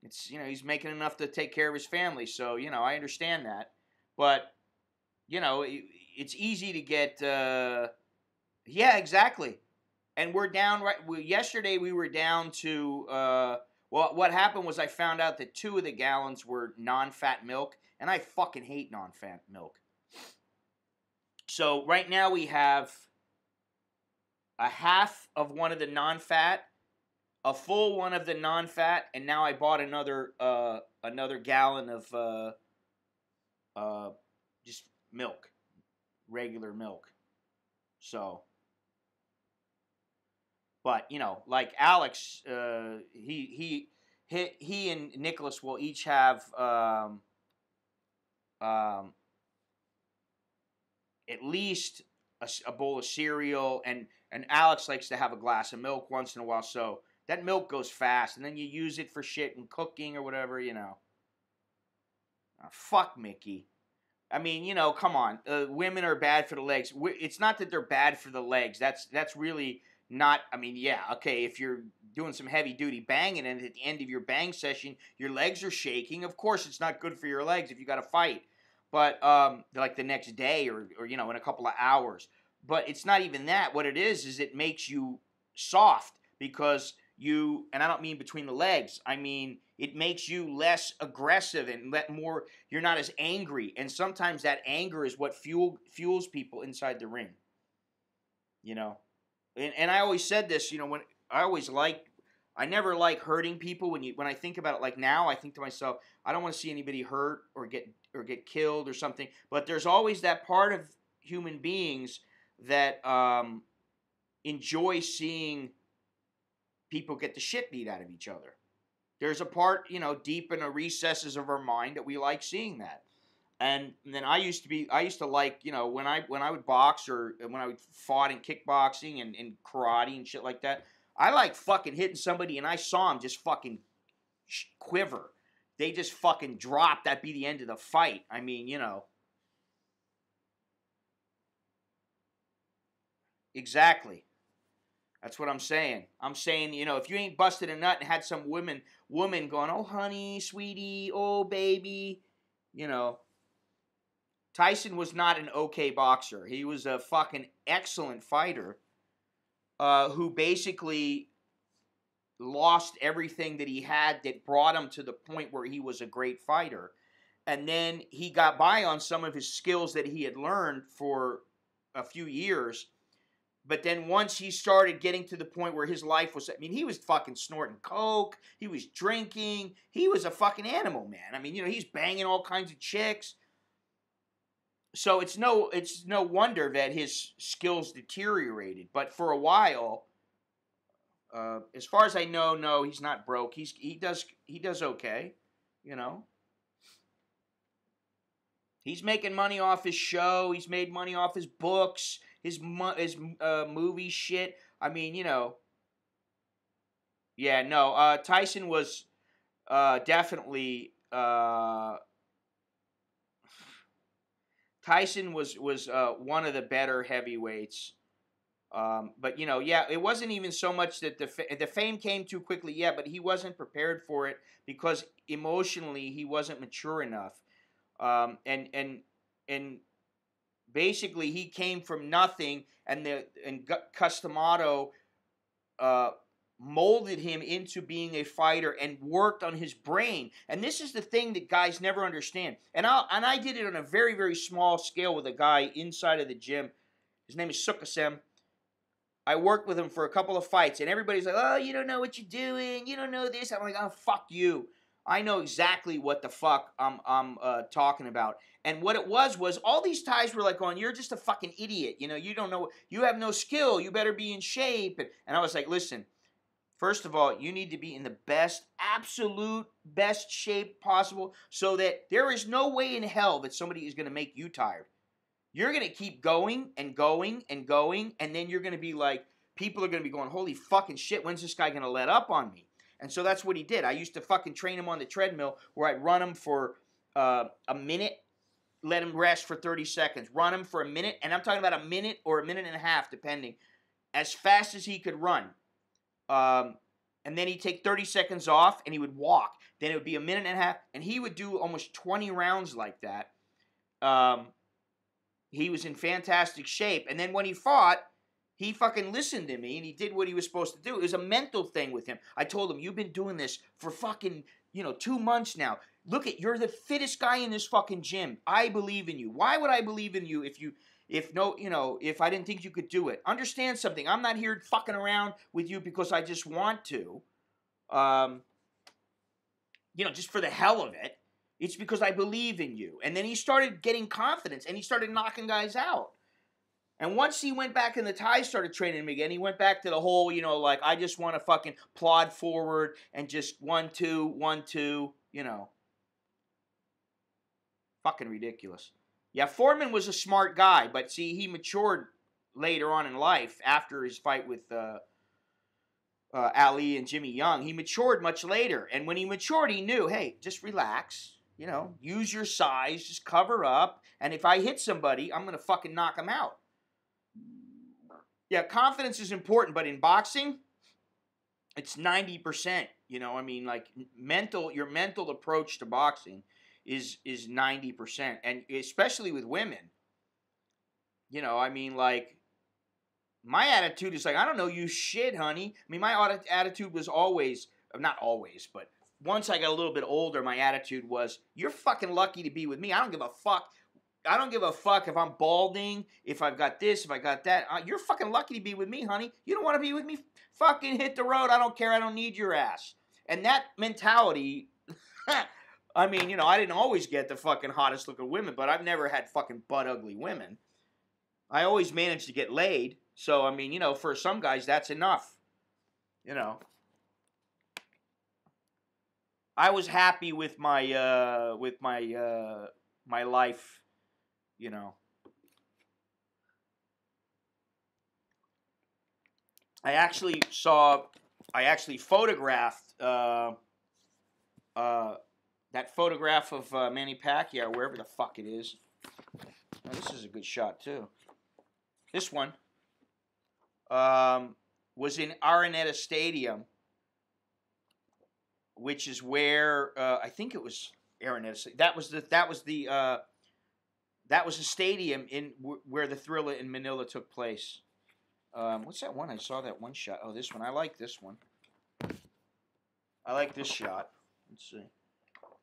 It's, you know, he's making enough to take care of his family. So, you know, I understand that. But, you know, it's easy to get, yeah, exactly. And we're down, yesterday we were down to, well, what happened was I found out that 2 of the gallons were non-fat milk, and I fucking hate non-fat milk. So right now we have a half of one of the non-fat, a full one of the non-fat, and now I bought another gallon of just milk, regular milk. So, but you know, like Alex, he and Nicholas will each have at least a bowl of cereal, and Alex likes to have a glass of milk once in a while, so that milk goes fast, and then you use it for shit and cooking or whatever, you know. Fuck Mickey. I mean, you know, come on. Women are bad for the legs. It's not that they're bad for the legs. That's really not, I mean, yeah, okay, if you're doing some heavy-duty banging, and at the end of your bang session, your legs are shaking, of course it's not good for your legs if you got to fight. But, like the next day or, you know, in a couple of hours. But it's not even that. What it is it makes you soft because and I don't mean between the legs, I mean it makes you less aggressive and you're not as angry, and sometimes that anger is what fuels people inside the ring, you know. And I always said this, you know, when I never like hurting people. When I think about it, like now, I think to myself, I don't want to see anybody hurt or get killed or something. But there's always that part of human beings that enjoy seeing people get the shit beat out of each other. There's a part, you know, deep in the recesses of our mind that we like seeing that. And then I used to like, you know, when I would box or when I would fought in kickboxing and karate and shit like that, I like fucking hitting somebody and I saw them just fucking quiver. They just fucking drop. That'd be the end of the fight. I mean, you know. Exactly. That's what I'm saying. I'm saying, you know, if you ain't busted a nut and had some woman going, oh, honey, sweetie, oh, baby, you know. Tyson was not an okay boxer. He was a fucking excellent fighter who basically lost everything that he had that brought him to the point where he was a great fighter. And then he got by on some of his skills that he had learned for a few years. But then once he started getting to the point where his life was, I mean, he was fucking snorting coke. He was drinking. He was a fucking animal, man. I mean, you know, he's banging all kinds of chicks. So it's no wonder that his skills deteriorated. But for a while, as far as I know, no, he's not broke. He does okay, you know. He's making money off his show. He's made money off his books, his movie shit. I mean, you know. Yeah, no. Tyson was definitely. Tyson was one of the better heavyweights. But, you know, yeah, it wasn't even so much that the fame came too quickly, yeah, but he wasn't prepared for it because emotionally he wasn't mature enough. And basically he came from nothing, and Customato molded him into being a fighter and worked on his brain. And this is the thing that guys never understand. And I did it on a very, very small scale with a guy inside of the gym. His name is Sukasem. I worked with him for a couple of fights, and everybody's like, oh, you don't know what you're doing. You don't know this. I'm like, oh, fuck you. I know exactly what the fuck I'm talking about. And what it was all these Thais were like going, you're just a fucking idiot. You know, you don't know, you have no skill. You better be in shape. And I was like, listen, first of all, you need to be in the best, absolute best shape possible so that there is no way in hell that somebody is going to make you tired. You're going to keep going and going and going, and then you're going to be like, people are going to be going, holy fucking shit, when's this guy going to let up on me? And so that's what he did. I used to fucking train him on the treadmill where I'd run him for a minute, let him rest for 30 seconds, run him for a minute, and I'm talking about a minute or a minute and a half, depending, as fast as he could run. And then he'd take 30 seconds off, and he would walk. Then it would be a minute and a half, and he would do almost 20 rounds like that. He was in fantastic shape. And then when he fought, he fucking listened to me, and he did what he was supposed to do. It was a mental thing with him. I told him, you've been doing this for fucking, 2 months now. Look you're the fittest guy in this fucking gym. I believe in you. Why would I believe in you if I didn't think you could do it? Understand something. I'm not here fucking around with you because I just want to. Just for the hell of it. It's because I believe in you. And then he started getting confidence, and he started knocking guys out. And once he went back and the Thai started training him again, he went back to the whole, I just want to fucking plod forward and just 1, 2, 1, 2, Fucking ridiculous. Yeah, Foreman was a smart guy, but see, he matured later on in life after his fight with Ali and Jimmy Young. He matured much later. And when he matured, he knew, hey, just relax. Use your size, just cover up. And if I hit somebody, I'm going to fucking knock them out. Yeah, confidence is important, but in boxing, it's 90%. Your mental approach to boxing is 90%. And especially with women. My attitude is like, I don't know you shit, honey. I mean, my attitude was always, not always, but once I got a little bit older, my attitude was, you're fucking lucky to be with me. I don't give a fuck. I don't give a fuck if I'm balding, if I've got this, if I got that. You're fucking lucky to be with me, honey. You don't want to be with me? Fucking hit the road. I don't care. I don't need your ass. And that mentality, I mean, you know, I didn't always get the fucking hottest looking women, but I've never had fucking butt ugly women. I always managed to get laid. So, I mean, you know, for some guys, that's enough. You know. I was happy with my my life, you know. I actually photographed that photograph of Manny Pacquiao, wherever the fuck it is. Oh, this is a good shot too. This one was in Araneta Stadium, which is where I think it was Araneta. That was the stadium in where the Thrilla in Manila took place. What's that one? I saw that one shot. Oh, this one. I like this one. I like this shot. Let's see.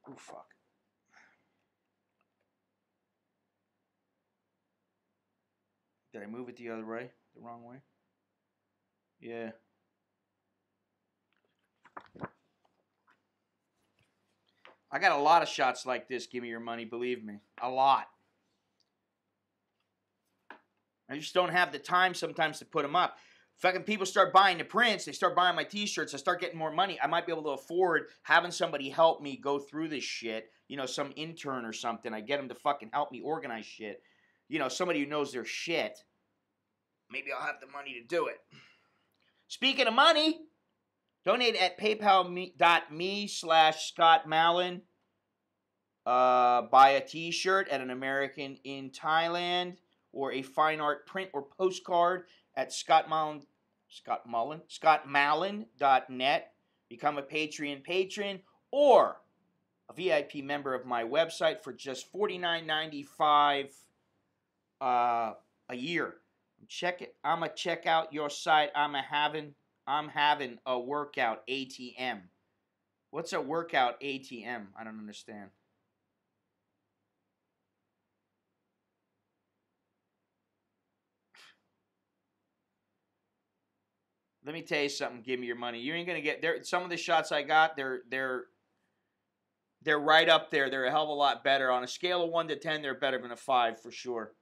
Oh, fuck. Did I move it the other way? The wrong way? Yeah. I got a lot of shots like this, give me your money, believe me. A lot. I just don't have the time sometimes to put them up. Fucking people start buying the prints, they start buying my t-shirts, I start getting more money. I might be able to afford having somebody help me go through this shit. You know, some intern or something. I get them to fucking help me organize shit. You know, somebody who knows their shit. Maybe I'll have the money to do it. Speaking of money, donate at paypal.me/Scott Mallon. Buy a t-shirt at an American in Thailand, or a fine art print or postcard at scottmallon.net. Become a Patreon patron or a VIP member of my website for just $49.95 a year. I'ma check out your site. I'm having a workout ATM. What's a workout ATM? I don't understand. Let me tell you something. Give me your money. You ain't gonna get there. Some of the shots I got, they're right up there. They're a hell of a lot better. On a scale of 1 to 10, they're better than a 5 for sure.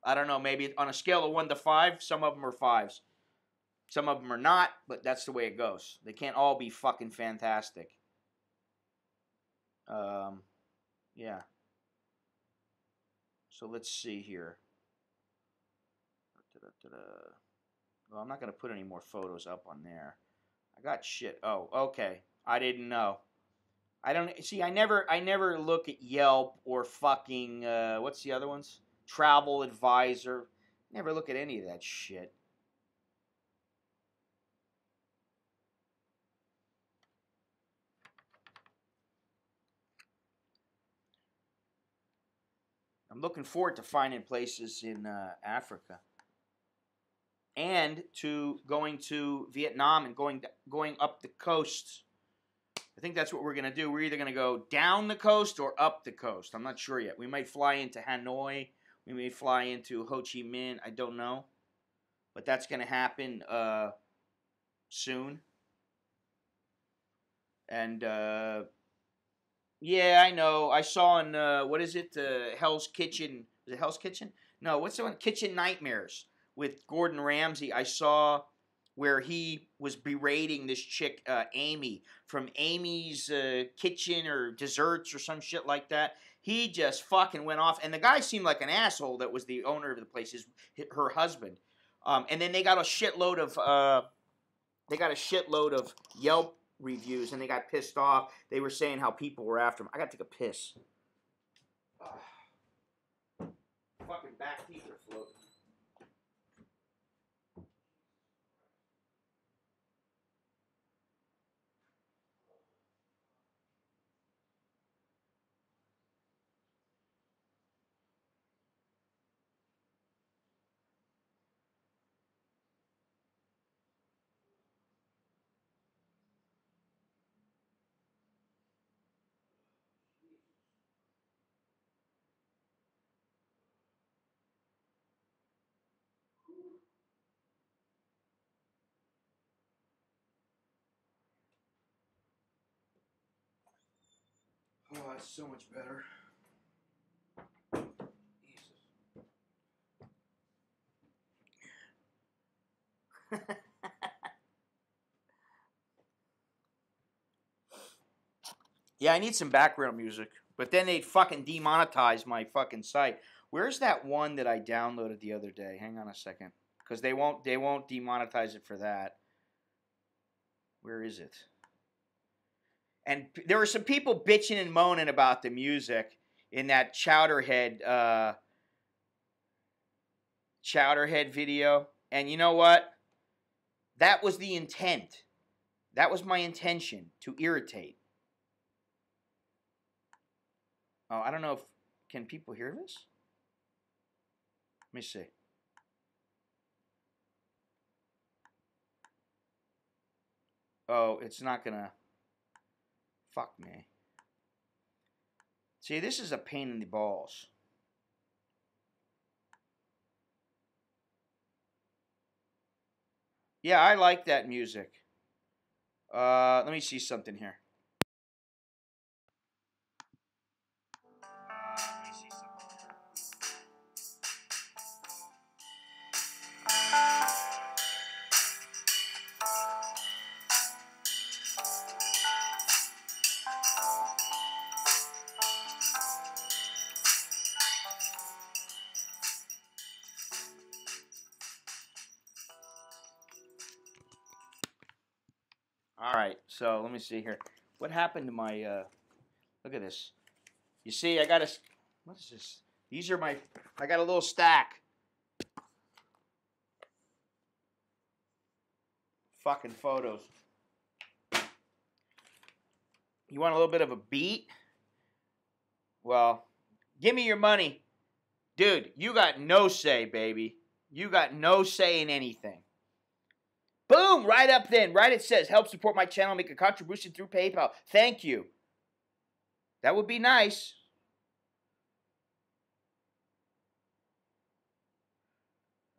I don't know. Maybe on a scale of 1 to 5, some of them are 5s. Some of them are not, but that's the way it goes. They can't all be fucking fantastic. Yeah. So let's see here. Well, I'm not going to put any more photos up on there. I got shit. Oh, okay. I didn't know. I don't see. I never look at Yelp or fucking what's the other ones? Travel Advisor. Never look at any of that shit. I'm looking forward to finding places in Africa, and to going to Vietnam and going up the coast. I think that's what we're going to do. We're either going to go down the coast or up the coast. I'm not sure yet. We might fly into Hanoi. We may fly into Ho Chi Minh. I don't know. But that's going to happen soon. And, yeah, I know. I saw in, what is it? Hell's Kitchen. Was it Hell's Kitchen? No, what's the one? Kitchen Nightmares with Gordon Ramsay. I saw where he was berating this chick, Amy, from Amy's Kitchen or Desserts or some shit like that. He just fucking went off. And the guy seemed like an asshole that was the owner of the place, her husband. And then they got a shitload of Yelp reviews, and they got pissed off. They were saying how people were after him. I got to take a piss. Fucking back teeth are floating. Oh, it's so much better. Jesus. Yeah, I need some background music. But then they'd fucking demonetize my fucking site. Where's that one that I downloaded the other day? Hang on a second. Because they won't demonetize it for that. Where is it? And there were some people bitching and moaning about the music in that Chowderhead video. And you know what? That was the intent. That was my intention, to irritate. Oh, I don't know if... Can people hear this? Let me see. Oh, it's not gonna... Fuck me. See, this is a pain in the balls. Yeah, I like that music. Let me see something here. All right, so let me see here. What happened to my, look at this. You see, I got a, what is this? These are my, I got a little stack. Fucking photos. You want a little bit of a beat? Well, give me your money. Dude, you got no say, baby. You got no say in anything. Boom, right up then. Right it says, help support my channel, make a contribution through PayPal. Thank you. That would be nice.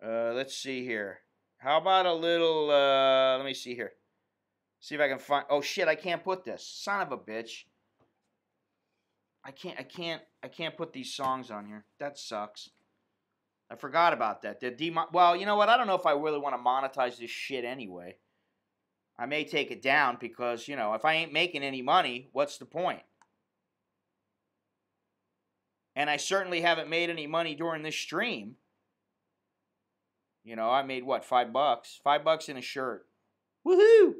Let's see here. How about a little, let me see here. See if I can find, oh shit, I can't put this. Son of a bitch. I can't put these songs on here. That sucks. I forgot about that. Well, you know what? I don't know if I really want to monetize this shit anyway. I may take it down because, you know, if I ain't making any money, what's the point? And I certainly haven't made any money during this stream. You know, I made, what, $5? $5 in a shirt. Woohoo!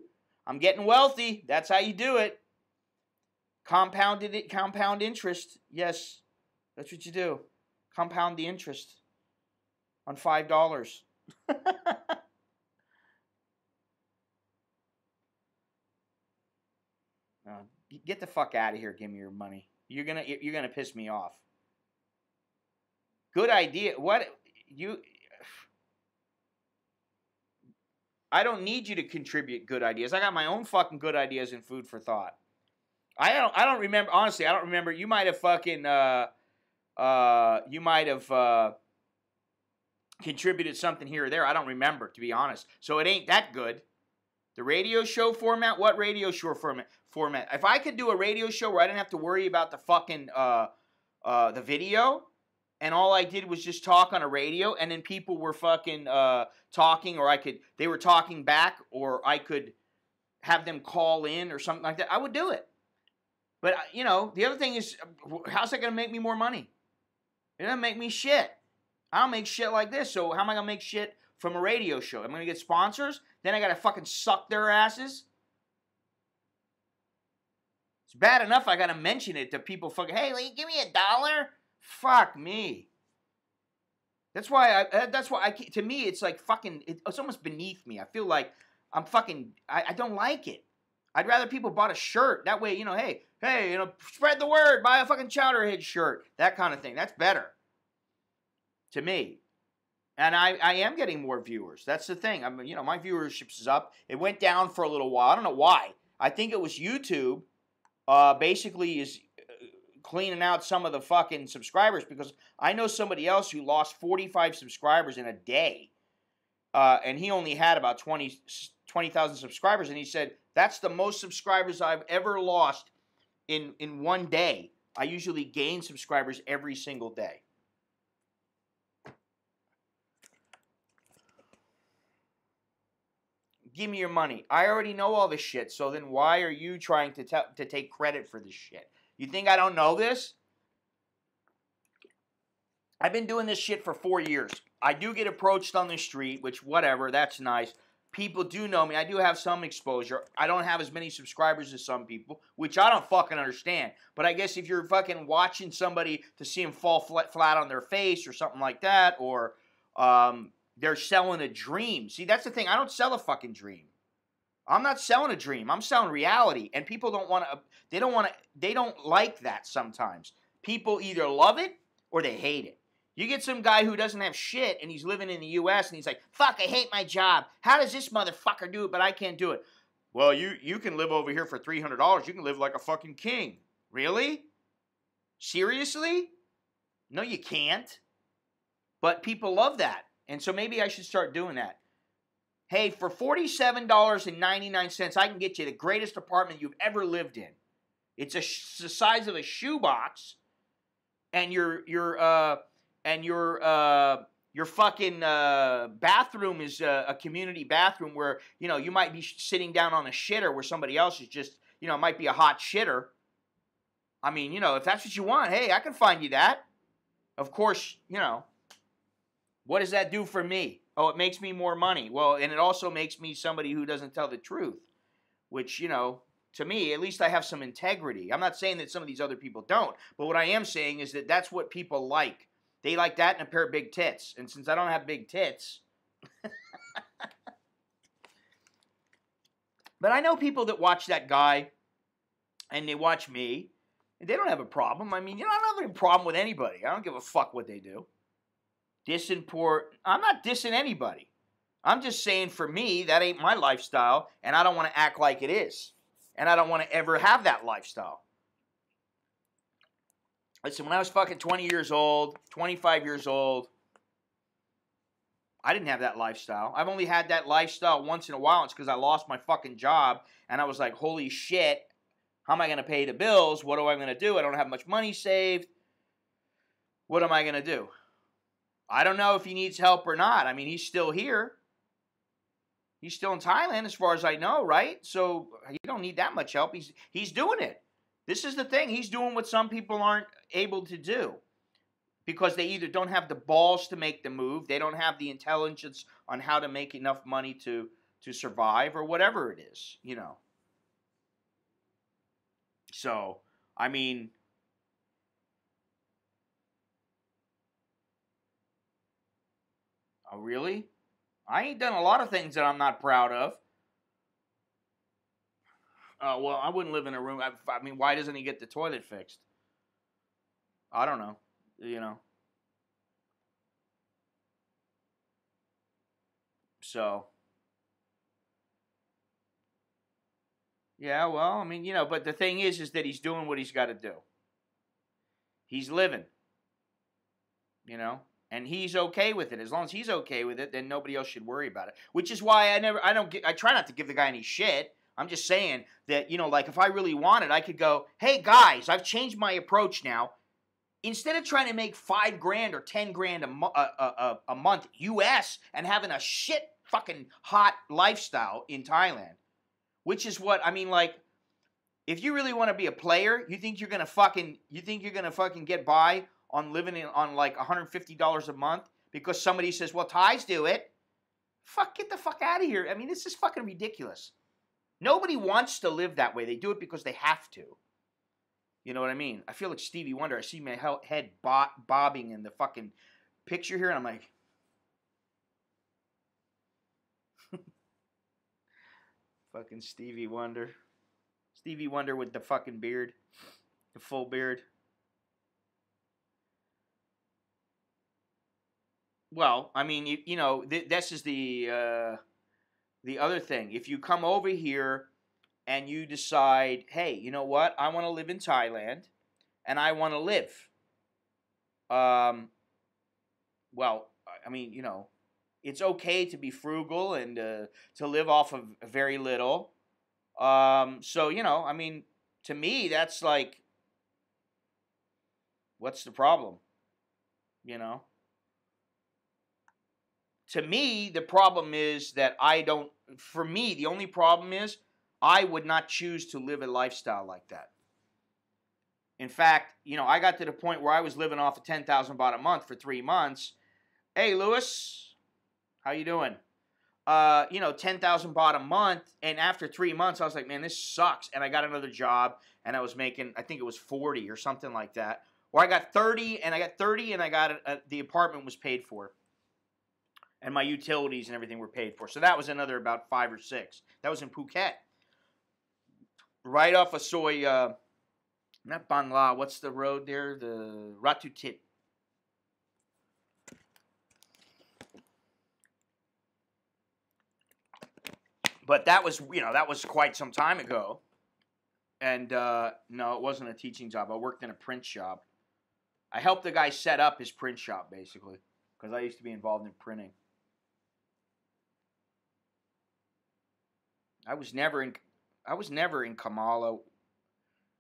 I'm getting wealthy. That's how you do it. Compound interest. Yes, that's what you do. Compound the interest on $5. Get the fuck out of here. Give me your money. You're gonna piss me off. Good idea. What you? I don't need you to contribute good ideas. I got my own fucking good ideas in food for thought. I don't remember, honestly, I don't remember. You might have fucking contributed something here or there. I don't remember, to be honest. So it ain't that good. The radio show format? What radio show format? If I could do a radio show where I didn't have to worry about the fucking the video, and all I did was just talk on a radio, and then people were fucking talking, or they were talking back, or I could have them call in or something like that, I would do it. But, you know, the other thing is, how's that going to make me more money? It doesn't make me shit. I don't make shit like this, so how am I going to make shit from a radio show? I'm going to get sponsors? Then I got to fucking suck their asses? It's bad enough I got to mention it to people fucking, hey, will you give me $1? Fuck me. That's why to me, it's like fucking, it's almost beneath me. I feel like I'm fucking, I don't like it. I'd rather people bought a shirt. That way, you know, hey, you know, spread the word. Buy a fucking Chowderhead shirt. That kind of thing. That's better. To me. And I am getting more viewers. That's the thing. I mean, you know, my viewership is up. It went down for a little while. I don't know why. I think it was YouTube basically is cleaning out some of the fucking subscribers, because I know somebody else who lost 45 subscribers in a day. And he only had about 20,000 subscribers, and he said, that's the most subscribers I've ever lost in one day. I usually gain subscribers every single day. Give me your money. I already know all this shit, so then why are you trying to take credit for this shit? You think I don't know this? I've been doing this shit for 4 years. I do get approached on the street, which whatever, that's nice. People do know me. I do have some exposure. I don't have as many subscribers as some people, which I don't fucking understand. But I guess if you're fucking watching somebody to see them fall flat on their face or something like that, or they're selling a dream. See, that's the thing. I don't sell a fucking dream. I'm not selling a dream. I'm selling reality. And people don't want to, they don't like that sometimes. People either love it or they hate it. You get some guy who doesn't have shit and he's living in the U.S. and he's like, fuck, I hate my job. How does this motherfucker do it, but I can't do it? Well, you can live over here for $300. You can live like a fucking king. Really? Seriously? No, you can't. But people love that. And so maybe I should start doing that. Hey, for $47.99, I can get you the greatest apartment you've ever lived in. It's the size of a shoebox, and your fucking bathroom is a community bathroom where, you know, you might be sitting down on a shitter where somebody else is just, you know, it might be a hot shitter. I mean, you know, if that's what you want, hey, I can find you that. Of course, you know, what does that do for me? Oh, it makes me more money. Well, and it also makes me somebody who doesn't tell the truth, which, you know, to me, at least I have some integrity. I'm not saying that some of these other people don't, but what I am saying is that that's what people like. They like that and a pair of big tits. And since I don't have big tits, but I know people that watch that guy and they watch me, and they don't have a problem. I mean, you know, I don't have a problem with anybody. I don't give a fuck what they do. Dissing poor, I'm not dissing anybody. I'm just saying for me, that ain't my lifestyle, and I don't want to act like it is. And I don't want to ever have that lifestyle. Listen, when I was fucking 20 years old, 25 years old, I didn't have that lifestyle. I've only had that lifestyle once in a while. It's because I lost my fucking job, and I was like, holy shit, how am I going to pay the bills? What am I going to do? I don't have much money saved. What am I going to do? I don't know if he needs help or not. I mean, he's still here. He's still in Thailand as far as I know, right? So you don't need that much help. He's doing it. This is the thing. He's doing what some people aren't able to do because they either don't have the balls to make the move, they don't have the intelligence on how to make enough money to survive or whatever it is, you know. So, I mean, oh, really? I ain't done a lot of things that I'm not proud of. Well, I wouldn't live in a room. I mean, why doesn't he get the toilet fixed? I don't know. You know. So. Yeah, well, I mean, you know, but the thing is that he's doing what he's got to do. He's living. You know. And he's okay with it. As long as he's okay with it, then nobody else should worry about it. Which is why I try not to give the guy any shit. I'm just saying that, you know, like if I really wanted, I could go, hey guys, I've changed my approach now. Instead of trying to make $5,000 or $10,000 a month US and having a shit fucking hot lifestyle in Thailand, which is what I mean. Like, if you really want to be a player, you think you're gonna fucking get by on living on like $150 a month because somebody says, well, Thais do it. Get the fuck out of here. I mean, this is fucking ridiculous. Nobody wants to live that way. They do it because they have to. You know what I mean? I feel like Stevie Wonder. I see my head bobbing in the fucking picture here, and I'm like, fucking Stevie Wonder. Stevie Wonder with the fucking beard. The full beard. Well, I mean, you know, this is the other thing. If you come over here and you decide, hey, you know what? I want to live in Thailand, and I want to live. Well, I mean, you know, it's okay to be frugal and to live off of very little. So, you know, I mean, to me, that's like, What's the problem? You know? To me, the problem is that for me, the only problem is I would not choose to live a lifestyle like that. In fact, I got to the point where I was living off of 10,000 baht a month for 3 months. Hey, Lewis, how you doing? 10,000 baht a month, and after 3 months, I was like, man, this sucks. And I got another job, and I was making, I think it was 40 or something like that. Or I got 30, and the apartment was paid for. And my utilities and everything were paid for. So that was another about 5 or 6. That was in Phuket. Right off of not Bangla, what's the road there? The Ratutit. But that was quite some time ago. And no, it wasn't a teaching job. I worked in a print shop. I helped the guy set up his print shop, basically, because I used to be involved in printing. I was never in Kamala.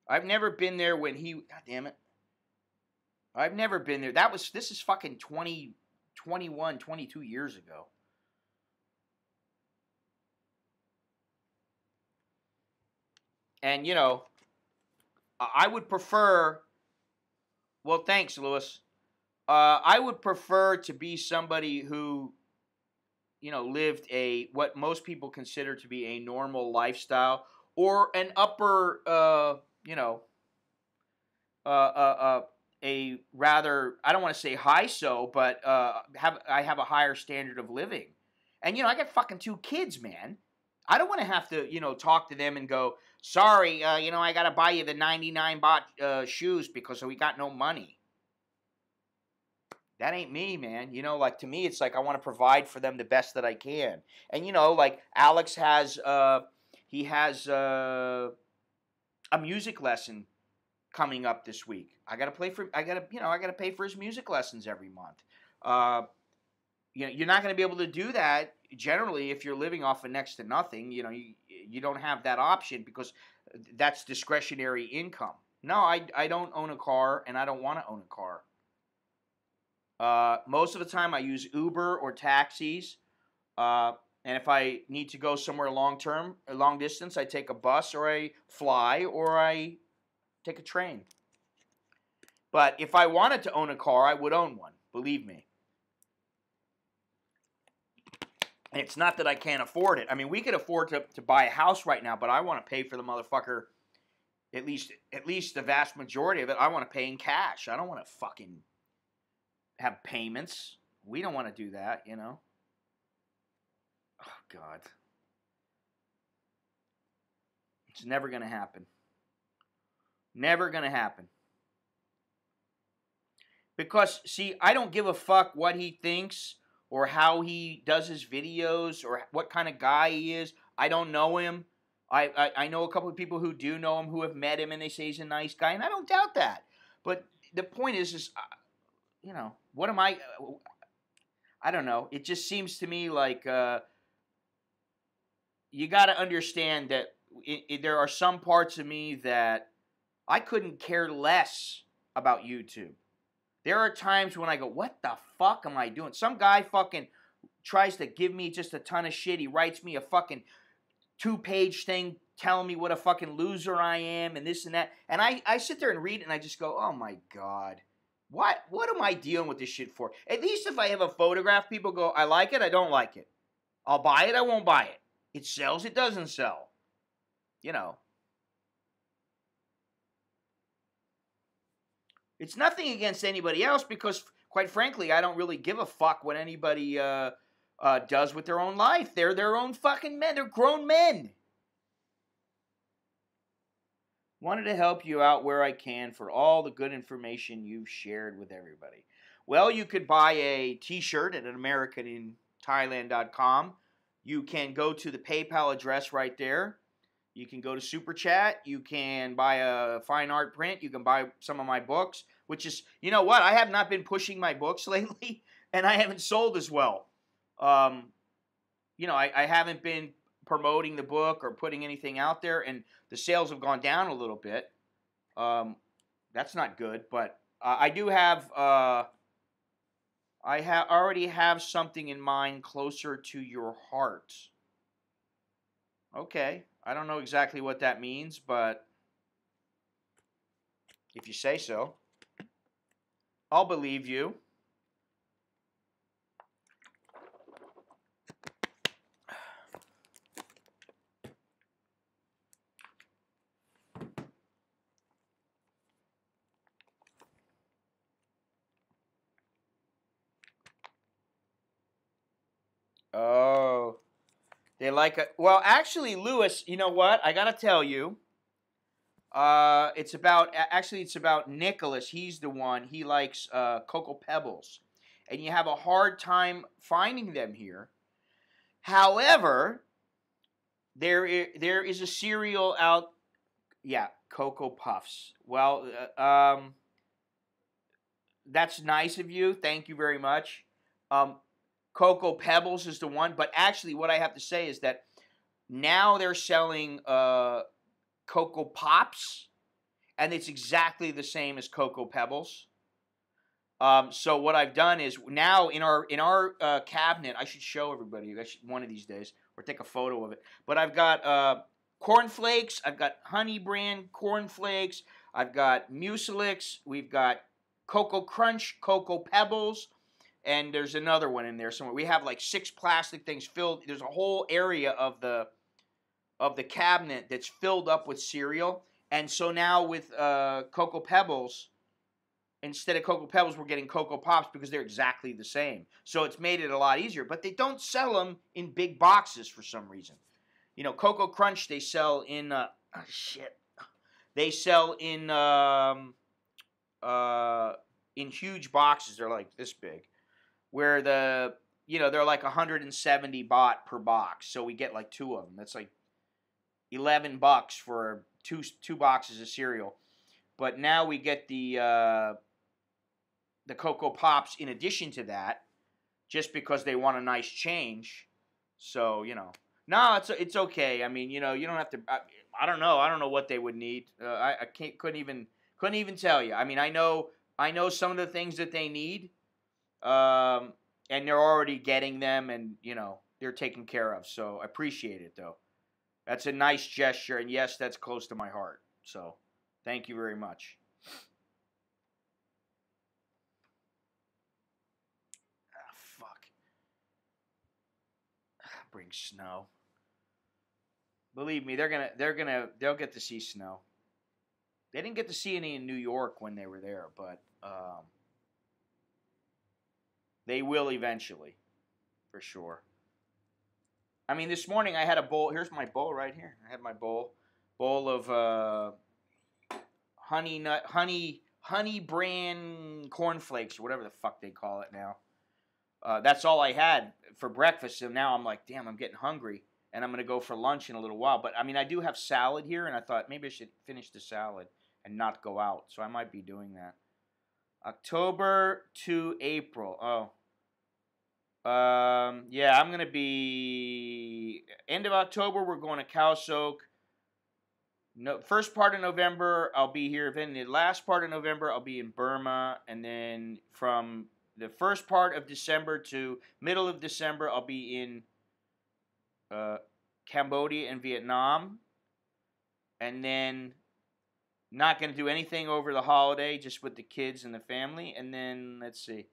I've never been there when he. God damn it! I've never been there. This is fucking 20, 21, 22 years ago. And I would prefer. Well, thanks, Lewis. I would prefer to be somebody who, lived what most people consider to be a normal lifestyle, or an upper, a rather, I don't want to say high so, but I have a higher standard of living. And, I got fucking 2 kids, man. I don't want to have to, talk to them and go, sorry, I got to buy you the 99 baht shoes because we got no money. That ain't me, man. To me, it's like I want to provide for them the best that I can. And, like Alex has, he has a music lesson coming up this week. I gotta pay for his music lessons every month. You're not going to be able to do that generally if you're living off of next to nothing. You don't have that option because that's discretionary income. No, I don't own a car, and I don't want to own a car. Most of the time I use Uber or taxis. And if I need to go somewhere long distance, I take a bus or I fly or I take a train. But if I wanted to own a car, I would own one. Believe me. And it's not that I can't afford it. I mean, we could afford to buy a house right now, but I want to pay for the motherfucker, at least the vast majority of it, I want to pay in cash. I don't want to fucking have payments. We don't want to do that, Oh, God. It's never going to happen. Never going to happen. Because, see, I don't give a fuck what he thinks or how he does his videos or what kind of guy he is. I don't know him. I know a couple of people who do know him, who have met him, and they say he's a nice guy, and I don't doubt that. But the point is what am I don't know. It just seems to me like you got to understand that there are some parts of me that I couldn't care less about YouTube. There are times when I go, what the fuck am I doing? Some guy fucking tries to give me just a ton of shit. He writes me a fucking 2-page thing telling me what a fucking loser I am and this and that. And I sit there and read it and I just go, oh my God. What am I dealing with this shit for? At least if I have a photograph, people go, I like it, I don't like it. I'll buy it, I won't buy it. It sells, it doesn't sell. It's nothing against anybody else because, quite frankly, I don't really give a fuck what anybody does with their own life. They're their own fucking men. They're grown men. Wanted to help you out where I can for all the good information you've shared with everybody. Well, you could buy a t-shirt at AmericanInThailand.com. You can go to the PayPal address right there. You can go to Super Chat. You can buy a fine art print. You can buy some of my books, which is, you know what? I have not been pushing my books lately, and I haven't sold as well. I haven't been promoting the book or putting anything out there, and the sales have gone down a little bit. That's not good, but I do have. Already have something in mind closer to your heart. Okay, I don't know exactly what that means, but if you say so, I'll believe you. Oh, they like it. Well, actually, Lewis, you know what? I gotta tell you. It's about Nicholas. He's the one. He likes Cocoa Pebbles, and you have a hard time finding them here. However, there is a cereal out. Yeah, Cocoa Puffs. Well, that's nice of you. Thank you very much. Um, Cocoa Pebbles is the one, but actually, what I have to say is that now they're selling Cocoa Pops, and it's exactly the same as Cocoa Pebbles. So what I've done is now in our cabinet, I should show everybody one of these days, or take a photo of it. But I've got cornflakes, I've got Honey Brand cornflakes, I've got Mucilix, we've got Cocoa Crunch, Cocoa Pebbles, and there's another one in there somewhere. We have like 6 plastic things filled. There's a whole area of the cabinet that's filled up with cereal. And so now with Cocoa Pebbles, instead of Cocoa Pebbles, we're getting Cocoa Pops because they're exactly the same. So it's made it a lot easier. But they don't sell them in big boxes for some reason. You know, Cocoa Crunch they sell in They sell in huge boxes. They're like this big. Where they're like 170 baht per box. So we get like 2 of them. That's like $11 for two boxes of cereal. But now we get the Cocoa Pops in addition to that, just because they want a nice change. So no, it's okay. I mean, you don't have to. I don't know. I don't know what they would need. I couldn't even tell you. I mean, I know some of the things that they need, and they're already getting them, and they're taken care of. So I appreciate it though. That's a nice gesture, and yes, that's close to my heart. So thank you very much. Ah, fuck. Bring snow. Believe me, they'll get to see snow. They didn't get to see any in New York when they were there, but they will eventually, for sure. I mean, this morning I had a bowl. Here's my bowl right here. I had my bowl of honey brand cornflakes or whatever the fuck they call it now. That's all I had for breakfast, and now I'm like, damn, I'm getting hungry, and I'm gonna go for lunch in a little while. But I mean, I do have salad here, and I thought maybe I should finish the salad and not go out, so I might be doing that. October to April. Oh. Yeah, I'm gonna be end of October. We're going to Calsoak. No, first part of November I'll be here. Then the last part of November I'll be in Burma, and then from the first part of December to middle of December I'll be in Cambodia and Vietnam, and then not gonna do anything over the holiday, just with the kids and the family, and then let's see.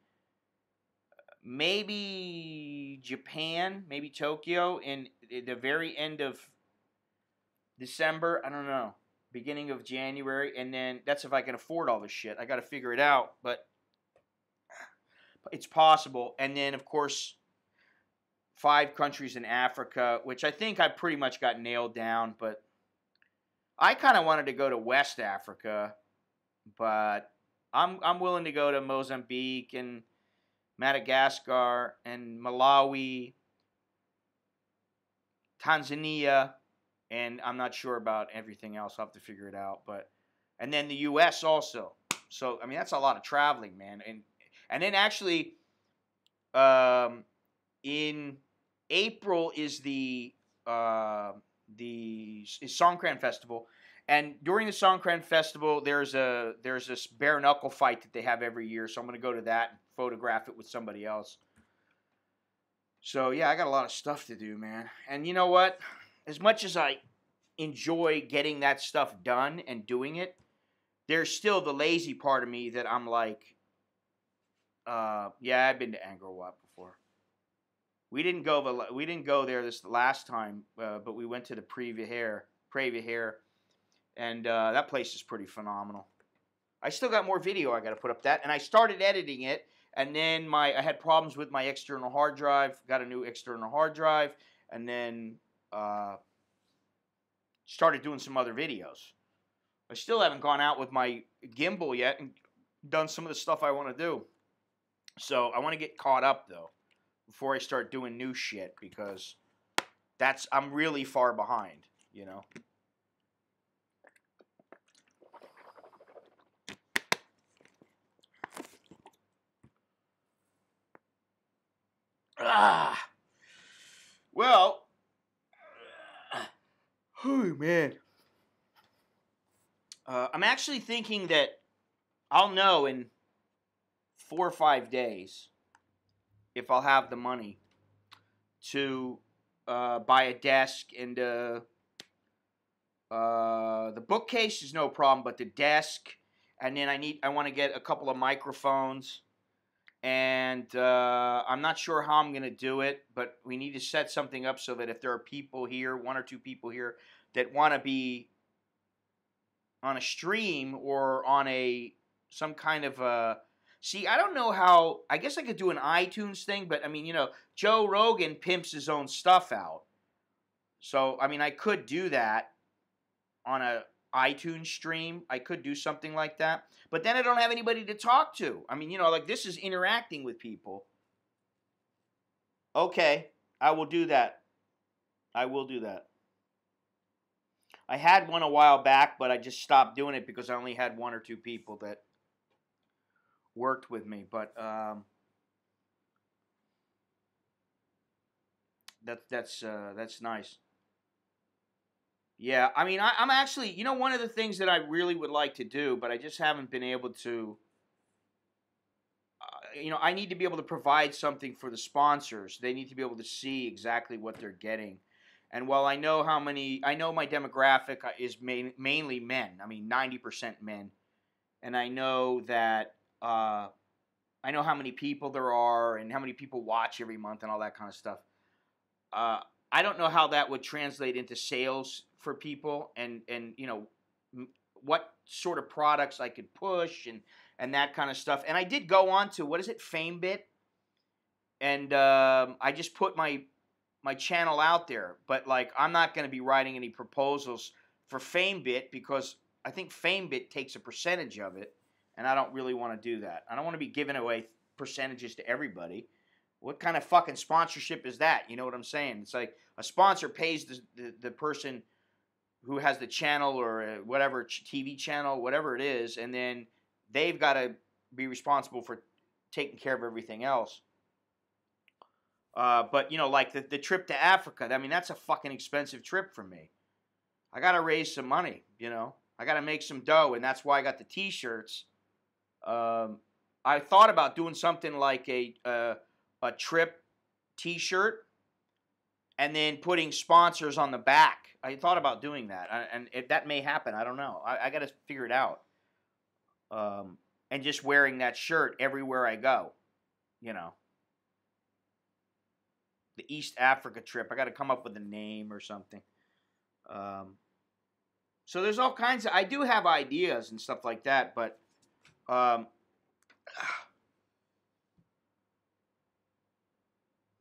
Maybe Japan, maybe Tokyo in the very end of December. I don't know. Beginning of January. And then that's if I can afford all this shit. I got to figure it out. But it's possible. And then, of course, 5 countries in Africa, which I think I pretty much got nailed down. But I kind of wanted to go to West Africa. But I'm willing to go to Mozambique and Madagascar and Malawi, Tanzania, and I'm not sure about everything else. I'll have to figure it out. And then the U.S. also. So I mean, that's a lot of traveling, man. And then actually, in April is the Songkran Festival, And during the Songkran Festival, there's this bare knuckle fight that they have every year. So I'm going to go to that and photograph it with somebody else. So yeah, I got a lot of stuff to do, man. And you know what? As much as I enjoy getting that stuff done and doing it, there's still the lazy part of me that I'm like, yeah, I've been to Angkor Wat before. We didn't go there this last time, but we went to the Previher, and that place is pretty phenomenal. I still got more video I got to put up that, and I started editing it, and then I had problems with my external hard drive. Got a new external hard drive, and then started doing some other videos. I still haven't gone out with my gimbal yet and done some of the stuff I want to do. So I want to get caught up though before I start doing new shit, because I'm really far behind, you know. Well, oh man. I'm actually thinking that I'll know in 4 or 5 days if I'll have the money to buy a desk, and the bookcase is no problem, but the desk, and then I want to get a couple of microphones, and I'm not sure how I'm going to do it, but we need to set something up so that if there are people here, 1 or 2 people here, that want to be on a stream or on some kind of a... See, I don't know how... I guess I could do an iTunes thing, but, I mean, you know, Joe Rogan pimps his own stuff out. So, I mean, I could do that on a iTunes stream. I could do something like that. But then I don't have anybody to talk to. I mean, you know, like, this is interacting with people. Okay, I will do that. I will do that. I had one a while back, but I just stopped doing it because I only had 1 or 2 people that worked with me. But that's nice. Yeah, I mean, I'm actually, you know, one of the things that I really would like to do, but I just haven't been able to. You know, I need to be able to provide something for the sponsors. They need to be able to see exactly what they're getting. And while I know my demographic is mainly men. I mean, 90% men. And I know that, I know how many people there are and how many people watch every month and all that kind of stuff. I don't know how that would translate into sales for people, and you know, what sort of products I could push and that kind of stuff. And I did go on to, what is it, FameBit? And I just put my channel out there, but like, I'm not going to be writing any proposals for FameBit because I think FameBit takes a percentage of it, and I don't really want to do that. I don't want to be giving away percentages to everybody. What kind of fucking sponsorship is that? You know what I'm saying? It's like a sponsor pays the person who has the channel or whatever TV channel, whatever it is, and then they've got to be responsible for taking care of everything else. But, you know, like the trip to Africa, I mean, that's a fucking expensive trip for me. I got to raise some money, you know. I got to make some dough, and that's why I got the T-shirts. I thought about doing something like a trip T-shirt and then putting sponsors on the back. I thought about doing that, and if that may happen, I don't know. I got to figure it out. And just wearing that shirt everywhere I go, you know. The East Africa trip. I got to come up with a name or something. So there's all kinds of... I do have ideas and stuff like that, but...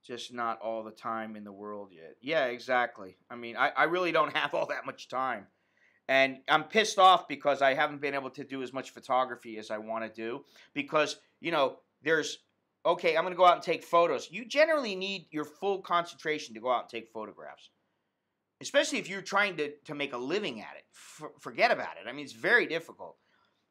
just not all the time in the world yet. Yeah, exactly. I mean, I really don't have all that much time. And I'm pissed off because I haven't been able to do as much photography as I want to do. Because, you know, okay, I'm going to go out and take photos. You generally need your full concentration to go out and take photographs. Especially if you're trying to make a living at it. Forget about it. I mean, it's very difficult.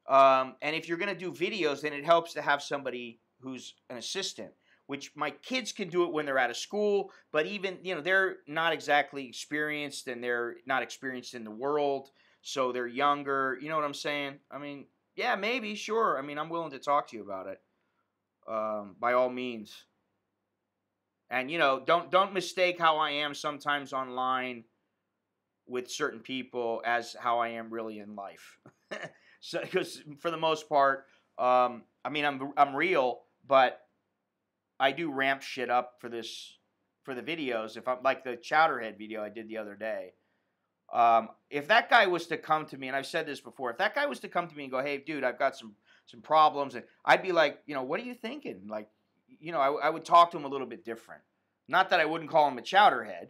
And if you're going to do videos, then it helps to have somebody who's an assistant. Which my kids can do it when they're out of school, but even, you know, they're not exactly experienced, and they're not experienced in the world. so they're younger. You know what I'm saying? I mean, yeah, maybe, sure. I mean, I'm willing to talk to you about it, by all means. And don't mistake how I am sometimes online with certain people as how I am really in life. So, because for the most part, I mean, I'm real, but I do ramp shit up for the videos. If I'm like the Chowderhead video I did the other day. If that guy was to come to me, and I've said this before, if that guy was to come to me and go, "Hey, dude, I've got some problems," and I'd be like, what are you thinking? Like, I would talk to him a little bit different. Not that I wouldn't call him a chowderhead,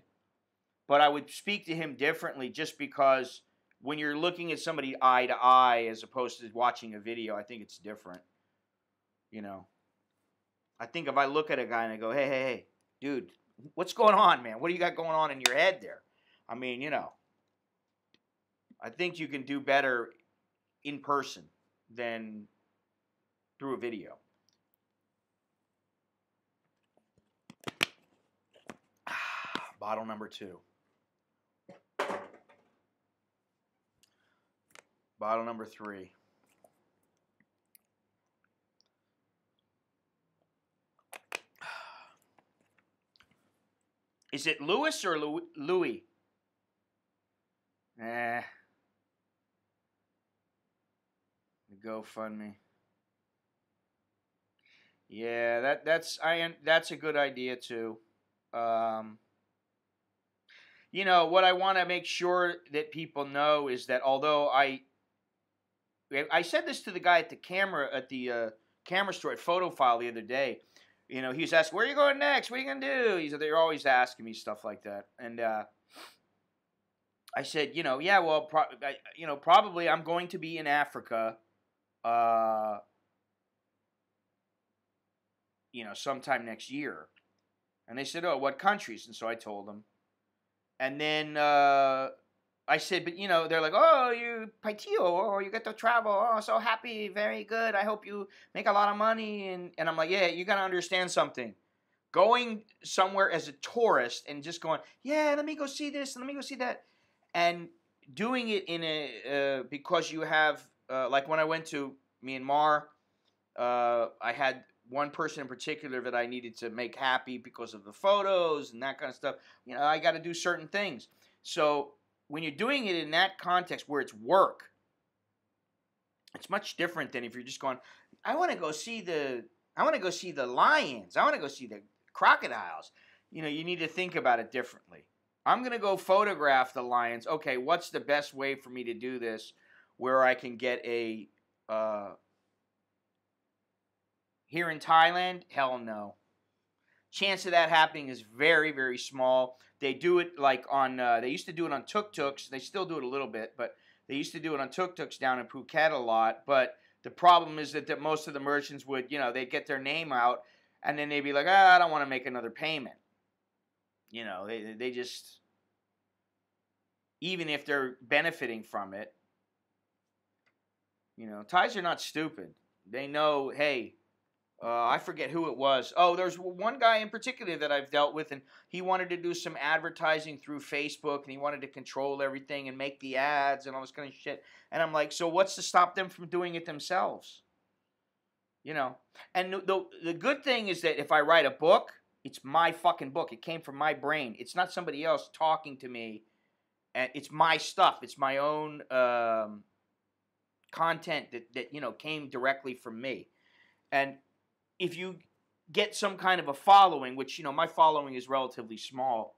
but I would speak to him differently, just because when you're looking at somebody eye to eye as opposed to watching a video, I think it's different. I think if I look at a guy and I go, "Hey, hey, hey, dude, what's going on, man? What do you got going on in your head there?" I mean, I think you can do better in person than through a video. Bottle number 2. Bottle number 3. Is it Louis or Louis? GoFundMe. Yeah, that's a good idea too. What I want to make sure that people know is that although I said this to the guy at the camera store at PhotoFile the other day. He was asking, "Where are you going next? What are you gonna do?" They're always asking me stuff like that, and I said, yeah, well, probably I'm going to be in Africa, sometime next year. And they said, "Oh, what countries?" And so I told them. And then I said, "But they're like, oh, you Paitio, oh, you get to travel, oh, so happy, very good. I hope you make a lot of money." And I'm like, "Yeah, you gotta understand something. Going somewhere as a tourist and just going, yeah, let me go see this, let me go see that, and doing it in because you have like when I went to Myanmar, I had one person in particular that I needed to make happy because of the photos and that kind of stuff. I got to do certain things. So when you're doing it in that context where it's work, it's much different than if you're just going, I want to go see the lions, I want to go see the crocodiles. You need to think about it differently. I'm going to go photograph the lions. Okay, what's the best way for me to do this where I can get a here in Thailand? Hell no. Chance of that happening is very, very small. They do it like on, they used to do it on tuk-tuks. They still do it a little bit, but they used to do it on tuk-tuks down in Phuket a lot. But the problem is that most of the merchants would, they'd get their name out, and then they'd be like, I don't want to make another payment. They just, even if they're benefiting from it, Thais are not stupid. They know, hey, I forget who it was. Oh, there's one guy in particular that I've dealt with, and he wanted to do some advertising through Facebook, and he wanted to control everything and make the ads and all this kind of shit. And I'm like, so what's to stop them from doing it themselves? And the good thing is that if I write a book, it's my fucking book. It came from my brain. It's not somebody else talking to me. And it's my stuff. It's my own content that came directly from me. And if you get some kind of a following, which my following is relatively small,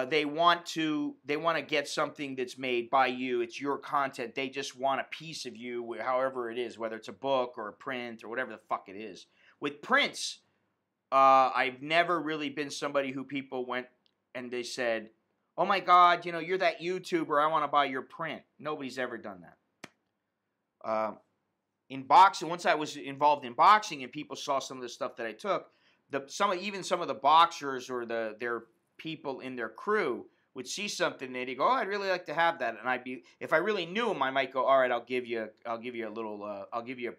they want to get something that's made by you. It's your content. They just want a piece of you, however it is, whether it's a book or a print or whatever the fuck it is. With prints, I've never really been somebody who people went and they said, "Oh my God, you're that YouTuber. I want to buy your print." Nobody's ever done that. In boxing, once I was involved in boxing and people saw some of the stuff that I took, even some of the boxers or their people in their crew would see something and they'd go, "Oh, I'd really like to have that." And if I really knew them, I might go, "All right, I'll give you a little, I'll give you,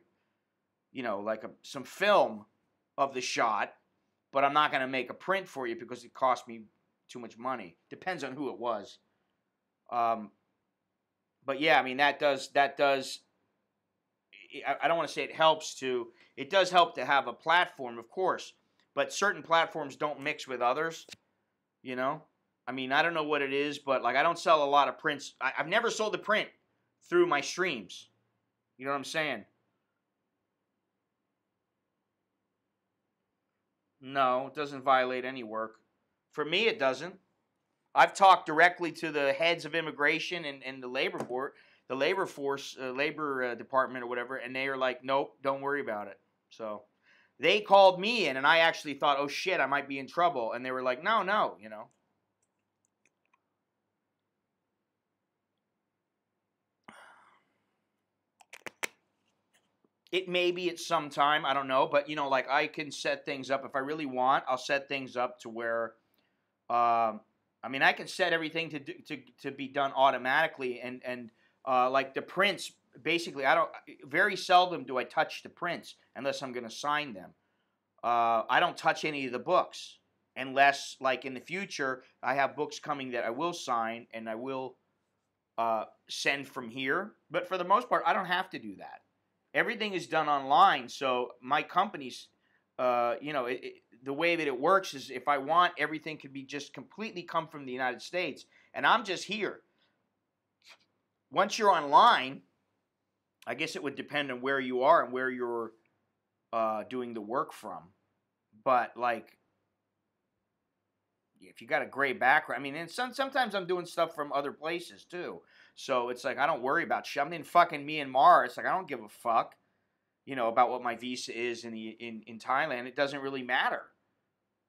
like some film of the shot, but I'm not going to make a print for you because it cost me too much money." Depends on who it was. But yeah, I mean that does. I don't want to say it helps to. It does help to have a platform, of course, but certain platforms don't mix with others. You know, I mean, I don't know what it is, but like I don't sell a lot of prints. I've never sold a print through my streams. You know what I'm saying? No, it doesn't violate any work. For me, it doesn't. I've talked directly to the heads of immigration and the labor board, the labor force, labor department or whatever, and they are like, nope, don't worry about it. So they called me in, and I actually thought, oh shit, I might be in trouble, and they were like, no, no, you know. It may be at some time, I don't know, but you know, like I can set things up if I really want. I'll set things up to where, I mean, I can set everything to be done automatically, and like the prints. Basically, I don't. Very seldom do I touch the prints unless I'm going to sign them. I don't touch any of the books unless, like in the future, I have books coming that I will sign and I will send from here. But for the most part, I don't have to do that. Everything is done online, so my company's, the way that it works is if I want, everything could be just completely come from the United States, and I'm just here. Once you're online, I guess it would depend on where you are and where you're doing the work from. But like, if you got a gray background, I mean, and sometimes I'm doing stuff from other places too. So it's like I don't worry about shit. I'm in fucking Myanmar. It's like I don't give a fuck, you know, about what my visa is in Thailand. It doesn't really matter,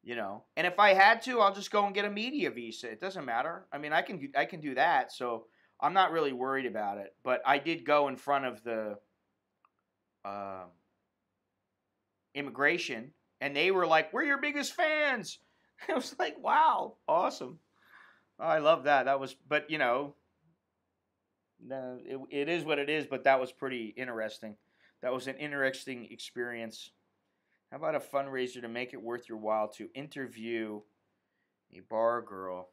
you know. And if I had to, I'll just go and get a media visa. It doesn't matter. I mean, I can do that. So I'm not really worried about it. But I did go in front of the uh, immigration, and they were like, "We're your biggest fans." I was like, "Wow, awesome! Oh, I love that." That was, but you know, no, it is what it is. But that was pretty interesting. That was an interesting experience. How about a fundraiser to make it worth your while to interview a bar girl?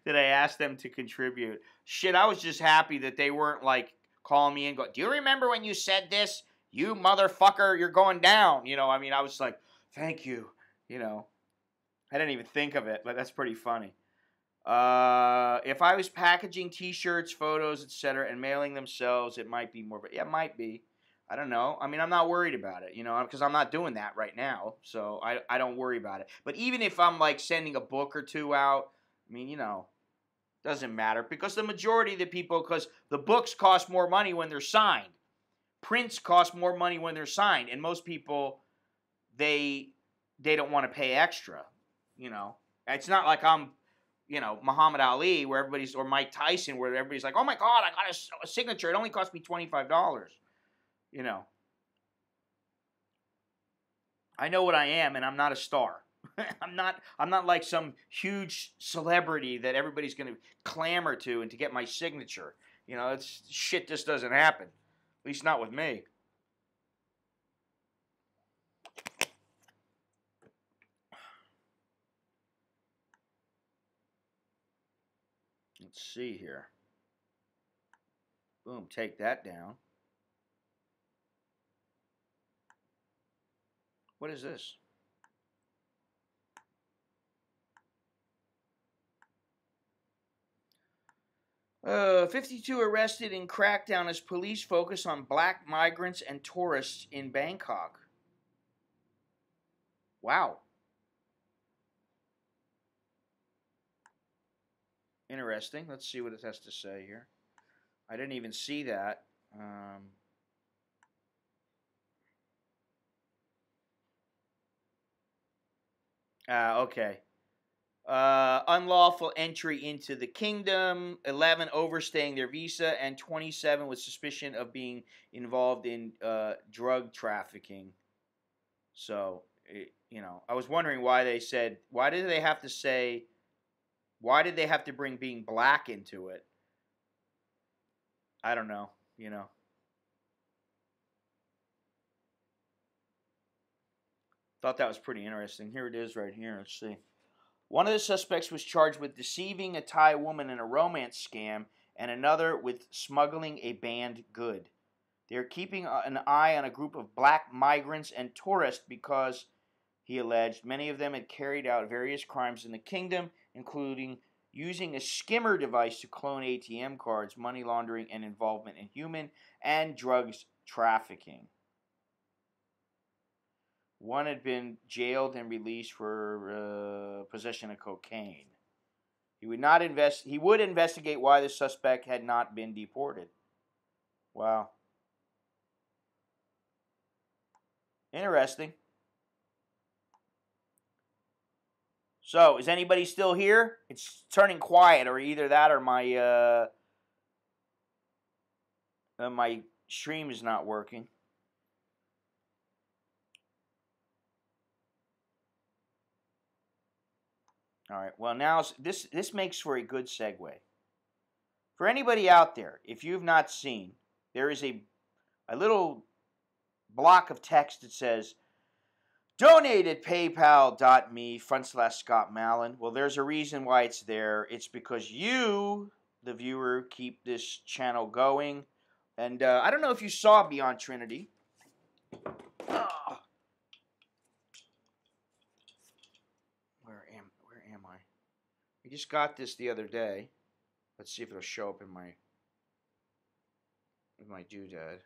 Did I ask them to contribute? Shit, I was just happy that they weren't like calling me and go, "Do you remember when you said this? You motherfucker, you're going down." You know, I mean, I was like, "Thank you." You know, I didn't even think of it, but that's pretty funny. If I was packaging T-shirts, photos, etc., and mailing themselves, it might be more. But yeah, it might be. I don't know. I mean, I'm not worried about it, you know, because I'm not doing that right now, so I don't worry about it. But even if I'm like sending a book or two out, I mean, you know, doesn't matter because the majority of the people, because the books cost more money when they're signed, prints cost more money when they're signed, and most people they they don't want to pay extra, you know. It's not like I'm Muhammad Ali, where everybody's, or Mike Tyson, where everybody's like, "Oh my God, I got a signature. It only cost me $25." You know, I know what I am, and I'm not a star. I'm not like some huge celebrity that everybody's going to clamor to and to get my signature. You know, it's shit. Just doesn't happen. At least not with me. Let's see here. Boom, take that down. What is this? 52 arrested in crackdown as police focus on black migrants and tourists in Bangkok. Wow. Interesting. Let's see what it has to say here. I didn't even see that. Okay. Unlawful entry into the kingdom, 11 overstaying their visa, and 27 with suspicion of being involved in drug trafficking. So, I was wondering why did they have to say, why did they have to bring being black into it? I don't know, Thought that was pretty interesting. Here it is right here. Let's see. One of the suspects was charged with deceiving a Thai woman in a romance scam, and another with smuggling a banned good. They are keeping an eye on a group of black migrants and tourists because, he alleged, many of them had carried out various crimes in the kingdom, including using a skimmer device to clone ATM cards, money laundering, and involvement in human and drugs trafficking. One had been jailed and released for possession of cocaine. He would investigate why the suspect had not been deported. Wow. Interesting. So, is anybody still here? It's turning quiet, or either that or my stream is not working. All right. Well, now this makes for a good segue. For anybody out there, if you've not seen, there is a little block of text that says, donate at paypal.me/Scott Mallon. Well, there's a reason why it's there. It's because you, the viewer, keep this channel going. And I don't know if you saw Beyond Trinity. Oh. Where am I? I just got this the other day. Let's see if it'll show up in my doodad.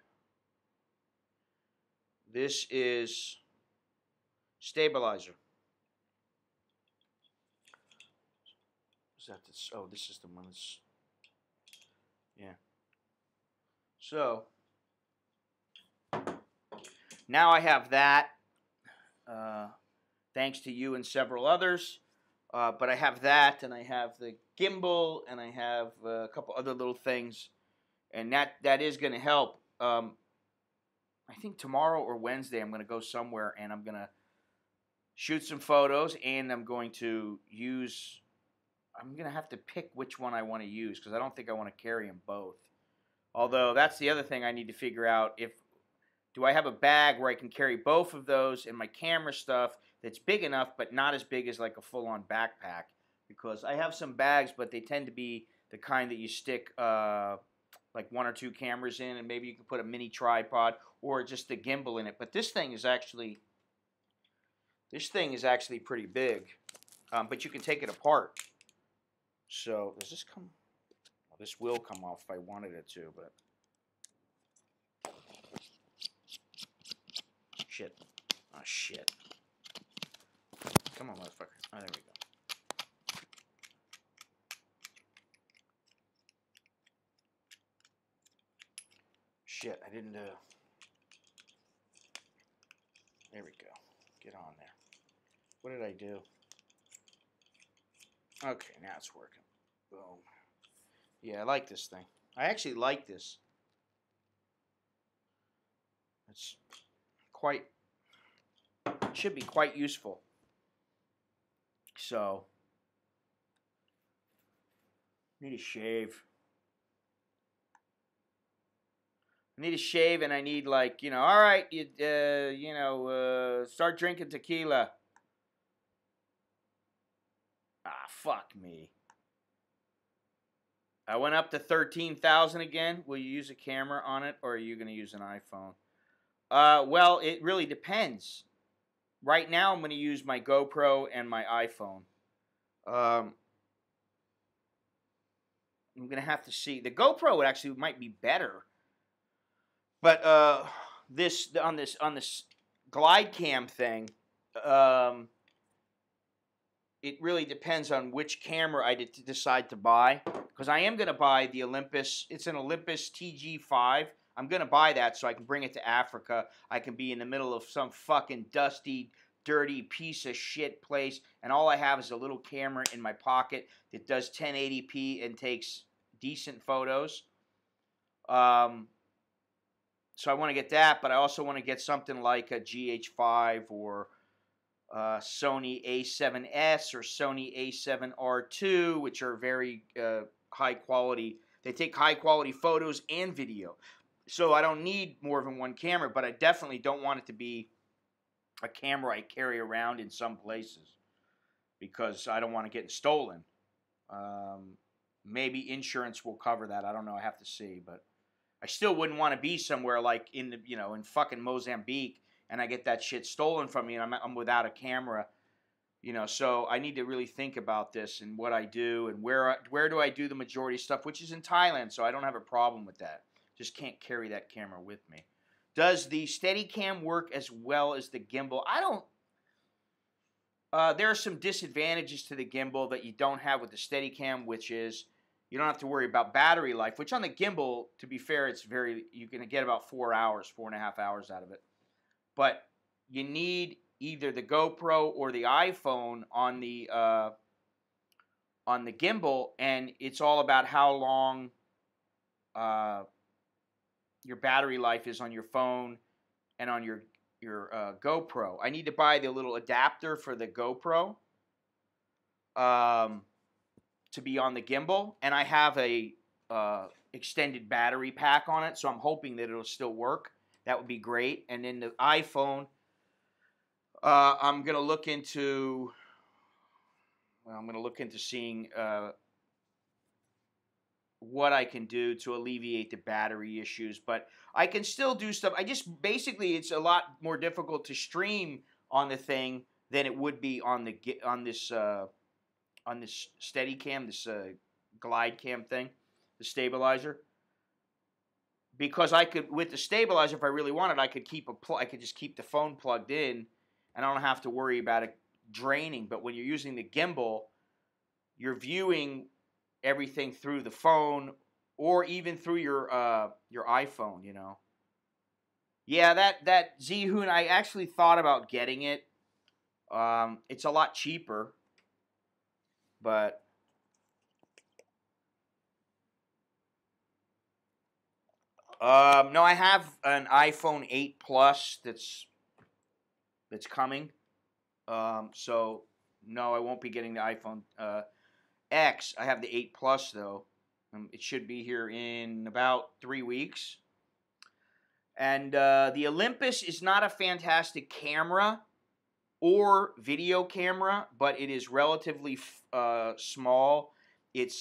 This is Stabilizer. Is that this? Oh, this is the one that's... Yeah. So, now I have that, thanks to you and several others. But I have that, and I have the gimbal, and I have a couple other little things, and that is going to help. I think tomorrow or Wednesday I'm going to go somewhere, and I'm going to shoot some photos, and I'm going to have to pick which one I want to use, because I don't think I want to carry them both. Although, that's the other thing I need to figure out. Do I have a bag where I can carry both of those and my camera stuff that's big enough, but not as big as like a full-on backpack? Because I have some bags, but they tend to be the kind that you stick like 1 or 2 cameras in, and maybe you can put a mini tripod or just the gimbal in it. But this thing is actually pretty big, but you can take it apart. So does this come? Well, this will come off if I wanted it to, but shit. Oh shit. Come on, motherfucker. Oh, there we go. Shit, I didn't, there we go. Get on there. What did I do? Okay, now it's working. Boom. Yeah, I like this thing. I actually like this. It's should be quite useful. So, I need a shave. I need a shave, and I need, like, all right, start drinking tequila. Ah, fuck me. I went up to 13,000 again. Will you use a camera on it, or are you going to use an iPhone? Well, it really depends. Right now, I'm going to use my GoPro and my iPhone. I'm going to have to see. The GoPro actually might be better. But on this glide cam thing, it really depends on which camera I decide to buy. Because I am going to buy the Olympus. It's an Olympus TG5. I'm going to buy that so I can bring it to Africa. I can be in the middle of some fucking dusty, dirty piece of shit place, and all I have is a little camera in my pocket that does 1080p and takes decent photos. So I want to get that, but I also want to get something like a GH5 or Sony A7S or Sony A7R2, which are very high quality. They take high quality photos and video. So I don't need more than one camera, but I definitely don't want it to be a camera I carry around in some places. because I don't want to get stolen. Maybe insurance will cover that. I don't know. I have to see, but I still wouldn't want to be somewhere like in the, in fucking Mozambique, and I get that shit stolen from me, and I'm without a camera. So I need to really think about this and what I do and where do I do the majority of stuff, which is in Thailand, so I don't have a problem with that. Just can't carry that camera with me. Does the Steadicam work as well as the gimbal? I don't. There are some disadvantages to the gimbal that you don't have with the Steadicam, which is you don't have to worry about battery life, which on the gimbal, to be fair, you're going to get about 4 hours, 4.5 hours out of it. But you need either the GoPro or the iPhone on the gimbal, and it's all about how long your battery life is on your phone and on your GoPro. I need to buy the little adapter for the GoPro to be on the gimbal, and I have a extended battery pack on it, so I'm hoping that it'll still work. That would be great. And then the iPhone, I'm gonna look into. Well, I'm gonna look into seeing what I can do to alleviate the battery issues, but I can still do stuff. Basically it's a lot more difficult to stream on the thing than it would be on this Steadicam, this glide cam thing, the stabilizer. Because I could, with the stabilizer, if I really wanted, I could just keep the phone plugged in, and I don't have to worry about it draining. But when you're using the gimbal, you're viewing everything through the phone or even through your iPhone. Yeah, that Zhihun, I actually thought about getting it. It's a lot cheaper, but no, I have an iPhone 8 Plus that's coming. So no, I won't be getting the iPhone X. I have the 8 Plus though. It should be here in about 3 weeks. And the Olympus is not a fantastic camera or video camera, but it is relatively small. It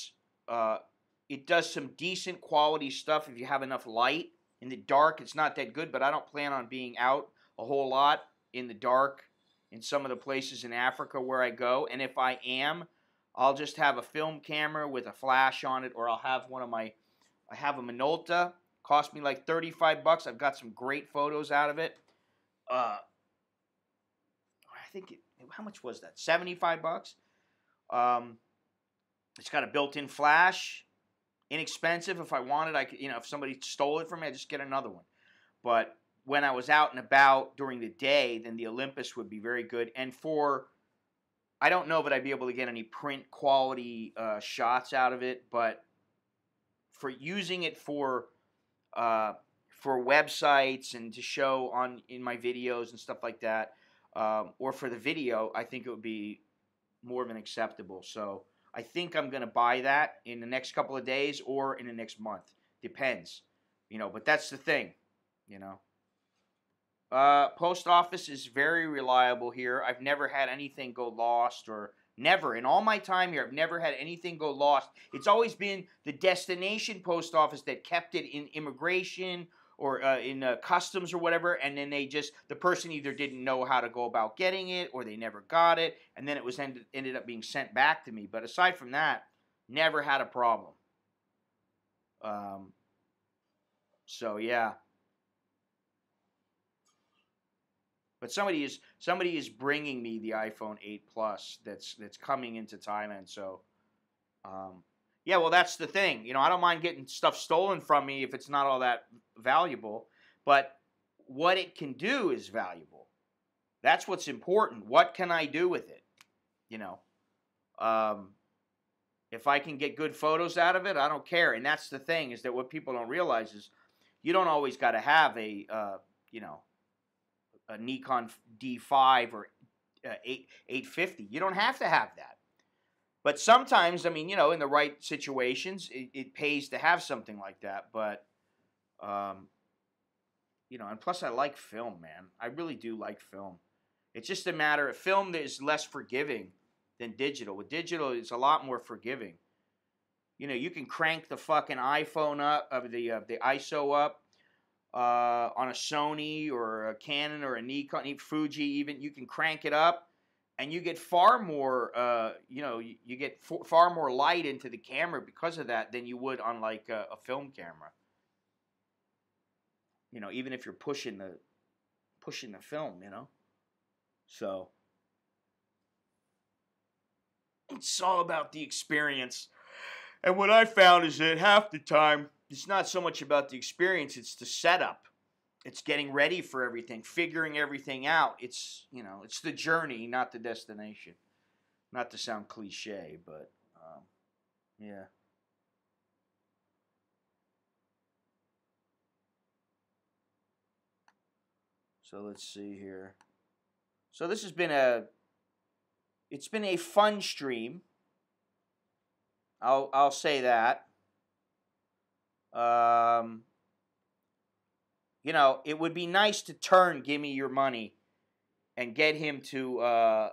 does some decent quality stuff if you have enough light. In the dark, it's not that good, but I don't plan on being out a whole lot in the dark in some of the places in Africa where I go. And if I am, I'll just have a film camera with a flash on it, or I'll have I have a Minolta. Cost me like $35. I've got some great photos out of it. I think, how much was that? $75. It's got a built-in flash. Inexpensive. If I wanted, I could, if somebody stole it from me, I'd just get another one. But when I was out and about during the day, then the Olympus would be very good. And I don't know that I'd be able to get any print quality shots out of it, but for using it for websites and to show in my videos and stuff like that, or for the video, I think it would be more than acceptable. So I think I'm going to buy that in the next couple of days or in the next month. Depends. But that's the thing, Post office is very reliable here. I've never had anything go lost, or never. In all my time here, I've never had anything go lost. It's always been the destination post office that kept it in immigration or in customs or whatever, and then the person either didn't know how to go about getting it, or they never got it, and then it was ended up being sent back to me. But aside from that, never had a problem. So yeah. But somebody is bringing me the iPhone 8 Plus that's coming into Thailand. So, yeah, well, that's the thing. I don't mind getting stuff stolen from me if it's not all that valuable. But what it can do is valuable. That's what's important. What can I do with it? If I can get good photos out of it, I don't care. And that's the thing, is that what people don't realize is you don't always got to have a Nikon D5 or 850. You don't have to have that. But sometimes, in the right situations, it pays to have something like that. But, and plus I like film, man. I really do like film. It's just a matter of film that is less forgiving. than digital. With digital, it's a lot more forgiving. You know, you can crank the fucking iPhone up, the ISO up, on a Sony or a Canon or a Nikon, Fuji even. You can crank it up, and you get far more, you get far more light into the camera because of that than you would on like a film camera. You know, even if you're pushing the film, you know. So it's all about the experience. And what I found is that half the time, it's not so much about the experience, it's the setup. It's getting ready for everything, figuring everything out. It's, you know, it's the journey, not the destination. Not to sound cliche, but, yeah. So let's see here. So this has been it's been a fun stream. I'll say that. You know, it would be nice to turn Gimme Your Money and get him to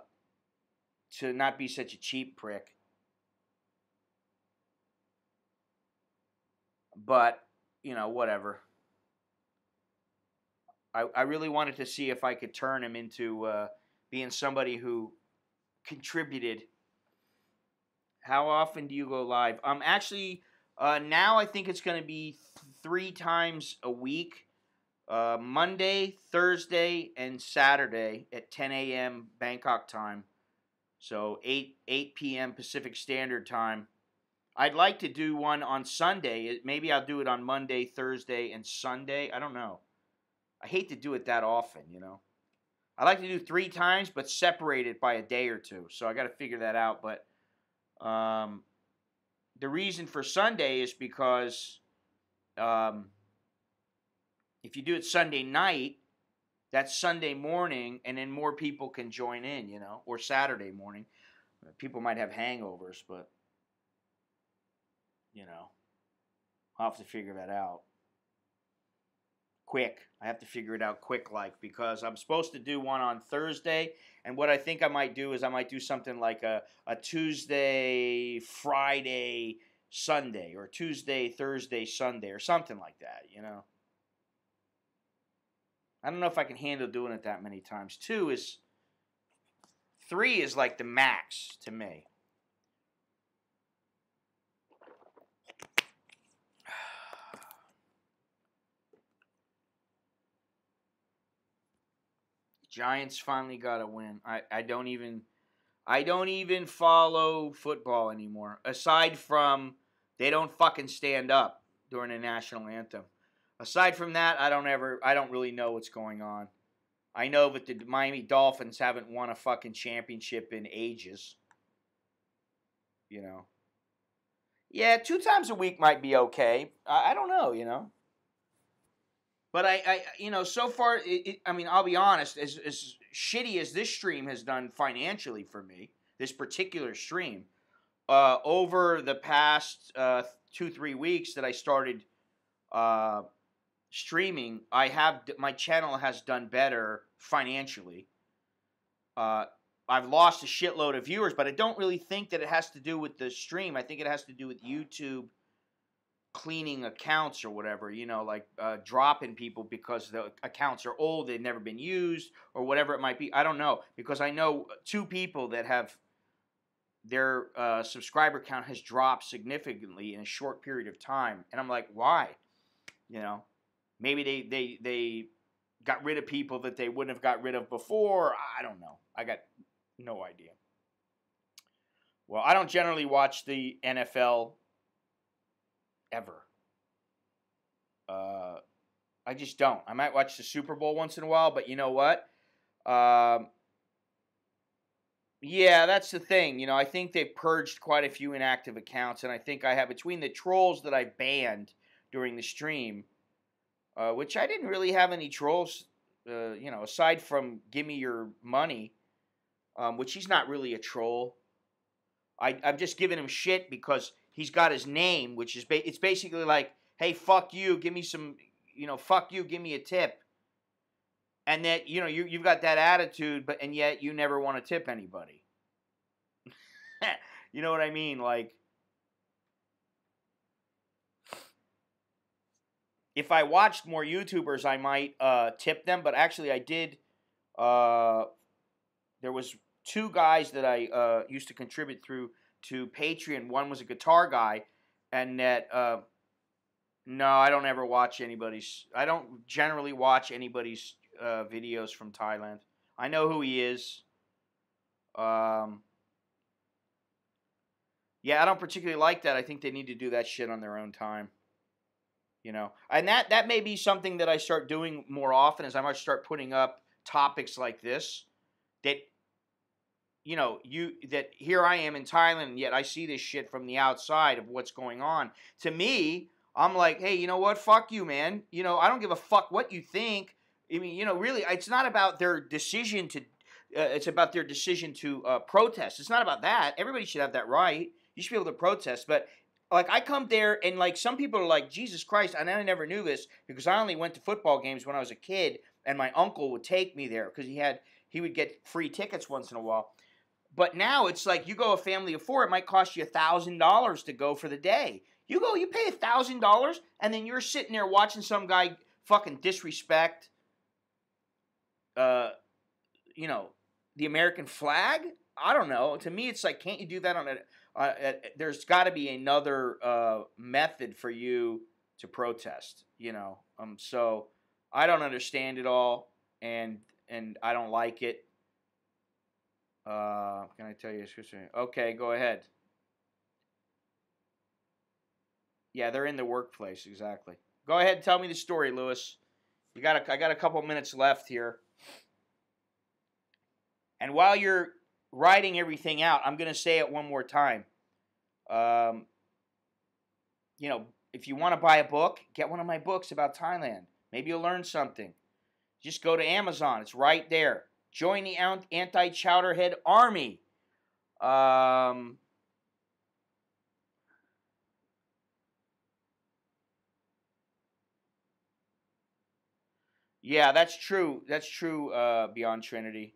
not be such a cheap prick. But, you know, whatever. I really wanted to see if I could turn him into being somebody who contributed. How often do you go live? Actually, now I think it's going to be 3 times a week. Monday, Thursday, and Saturday at 10 a.m. Bangkok time. So 8 p.m. Pacific Standard Time. I'd like to do one on Sunday. Maybe I'll do it on Monday, Thursday, and Sunday. I don't know. I hate to do it that often, you know. I like to do 3 times, but separate it by a day or 2. So I got to figure that out. But the reason for Sunday is because if you do it Sunday night, that's Sunday morning, and then more people can join in, you know, or Saturday morning. People might have hangovers, but, you know, I'll have to figure that out. Quick. I have to figure it out quick, like, because I'm supposed to do one on Thursday, and what I think I might do is I might do something like a Tuesday, Friday, Sunday, or Tuesday, Thursday, Sunday, or something like that, you know. I don't know if I can handle doing it that many times. 3 is like the max to me. Giants finally got a win. I don't even follow football anymore. Aside from they don't fucking stand up during the national anthem. Aside from that, I don't really know what's going on. I know that the Miami Dolphins haven't won a fucking championship in ages. You know. Yeah, 2 times a week might be okay. I don't know, you know. But I you know, so far, I mean, I'll be honest, as shitty as this stream has done financially for me, this particular stream, over the past 2-3 weeks that I started streaming, my channel has done better financially. I've lost a shitload of viewers, but I don't really think that it has to do with the stream. I think it has to do with YouTube cleaning accounts or whatever, you know, like dropping people because the accounts are old, they've never been used, or whatever it might be. I don't know, because I know 2 people that have their subscriber count has dropped significantly in a short period of time, and I'm like, why? You know, maybe they got rid of people that they wouldn't have got rid of before. I don't know. I got no idea. Well, I don't generally watch the NFL ever. I just don't. I might watch the Super Bowl once in a while, but you know what? Yeah, that's the thing. You know, I think they've purged quite a few inactive accounts, and I think I have, between the trolls that I banned during the stream, which I didn't really have any trolls, you know, aside from Gimme Your Money, which he's not really a troll. I'm just giving him shit because he's got his name, which is it's basically like, hey, fuck you, give me some, you know, fuck you, give me a tip. And that, you know, you've got that attitude, and yet you never want to tip anybody. You know what I mean? Like, if I watched more YouTubers, I might tip them. But actually, I did. There was two guys that I used to contribute through to Patreon. One was a guitar guy, and that no, I don't ever watch anybody's. I don't generally watch anybody's videos from Thailand. I know who he is. Yeah, I don't particularly like that. I think they need to do that shit on their own time. You know, and that may be something that I start doing more often, as I might start putting up topics like this. That, you know, that here I am in Thailand, and yet I see this shit from the outside of what's going on. To me, I'm like, hey, you know what? Fuck you, man. You know, I don't give a fuck what you think. I mean, you know, really, it's not about their decision to. It's about their decision to protest. It's not about that. Everybody should have that right. You should be able to protest, but. Like, I come there, and, like, some people are like, Jesus Christ, and I never knew this, because I only went to football games when I was a kid, and my uncle would take me there, because he would get free tickets once in a while. But now, it's like, you go a family of four, it might cost you $1,000 to go for the day. You go, you pay $1,000, and then you're sitting there watching some guy fucking disrespect, you know, the American flag? I don't know. To me, it's like, can't you do that on a... there's got to be another method for you to protest, you know. So I don't understand it all, and I don't like it. Can I tell you? Okay, go ahead. Yeah, they're in the workplace, exactly. Go ahead and tell me the story, Lewis. I got a couple minutes left here, and while you're writing everything out, I'm going to say it one more time. You know, if you want to buy a book, get one of my books about Thailand. Maybe you'll learn something. Just go to Amazon. It's right there. Join the Anti-Chowderhead Army. Yeah, that's true. That's true, Beyond Trinity.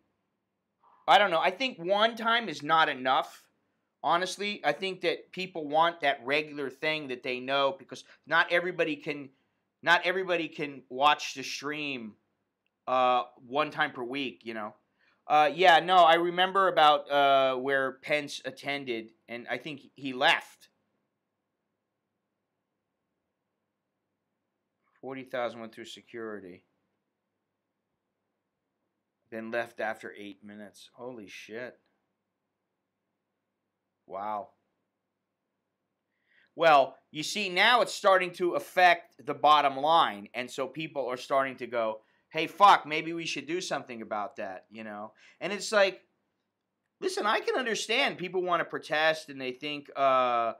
I don't know. I think one time is not enough. Honestly, I think that people want that regular thing that they know, because not everybody can watch the stream one time per week, you know. Yeah, no, I remember about where Pence attended, and I think he left. 40,000 went through security. Then left after 8 minutes. Holy shit. Wow. Well, you see, now it's starting to affect the bottom line, and so people are starting to go, hey, fuck, maybe we should do something about that, you know? And it's like, listen, I can understand people want to protest, and they think that,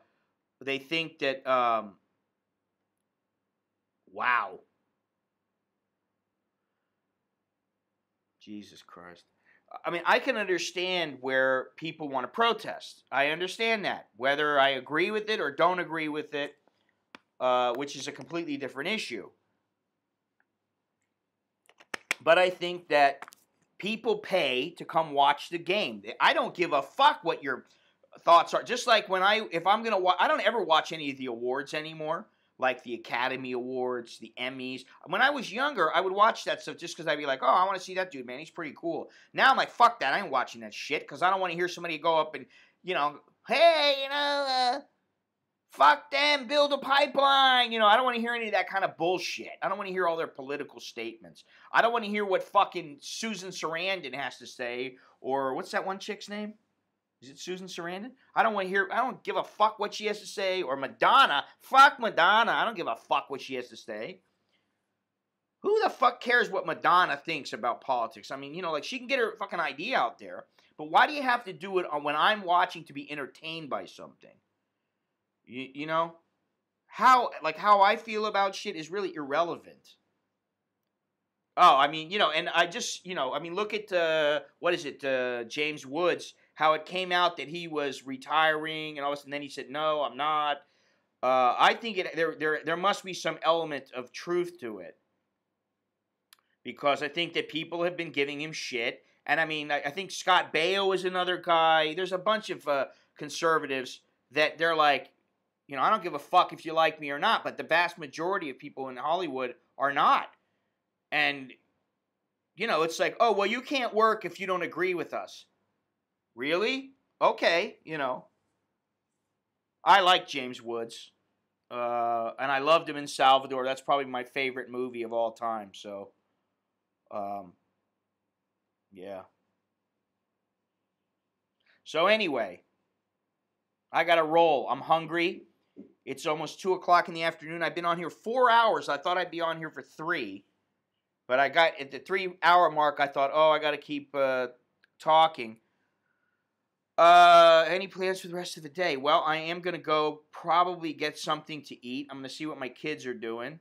wow. Jesus Christ. I mean, I can understand where people want to protest. I understand that. Whether I agree with it or don't agree with it, which is a completely different issue. But I think that people pay to come watch the game. I don't give a fuck what your thoughts are. Just like if I'm going to watch, I don't ever watch any of the awards anymore. Like the Academy Awards, the Emmys. When I was younger, I would watch that stuff just because I'd be like, oh, I want to see that dude, man. He's pretty cool. Now I'm like, fuck that. I ain't watching that shit, because I don't want to hear somebody go up and, you know, hey, you know, fuck them, build a pipeline. You know, I don't want to hear any of that kind of bullshit. I don't want to hear all their political statements. I don't want to hear what fucking Susan Sarandon has to say, or what's that one chick's name? Is it Susan Sarandon? I don't give a fuck what she has to say. Or Madonna. Fuck Madonna. I don't give a fuck what she has to say. Who the fuck cares what Madonna thinks about politics? I mean, you know, like, she can get her fucking idea out there. But why do you have to do it when I'm watching to be entertained by something? You know? How I feel about shit is really irrelevant. Oh, I mean, you know, and I just, you know, I mean, look at, what is it, James Woods, how it came out that he was retiring, and all this, and then he said, no, I'm not. I think there must be some element of truth to it, because I think that people have been giving him shit, and I mean, I think Scott Baio is another guy. There's a bunch of conservatives that they're like, you know, I don't give a fuck if you like me or not, but the vast majority of people in Hollywood are not. And, you know, it's like, oh, well, you can't work if you don't agree with us. Really? Okay, you know. I like James Woods. And I loved him in Salvador. That's probably my favorite movie of all time. So, yeah. So anyway, I got to roll. I'm hungry. It's almost 2 o'clock in the afternoon. I've been on here 4 hours. I thought I'd be on here for 3. But I got at the 3-hour mark, I thought, oh, I got to keep talking. Any plans for the rest of the day? Well, I am going to go probably get something to eat. I'm going to see what my kids are doing.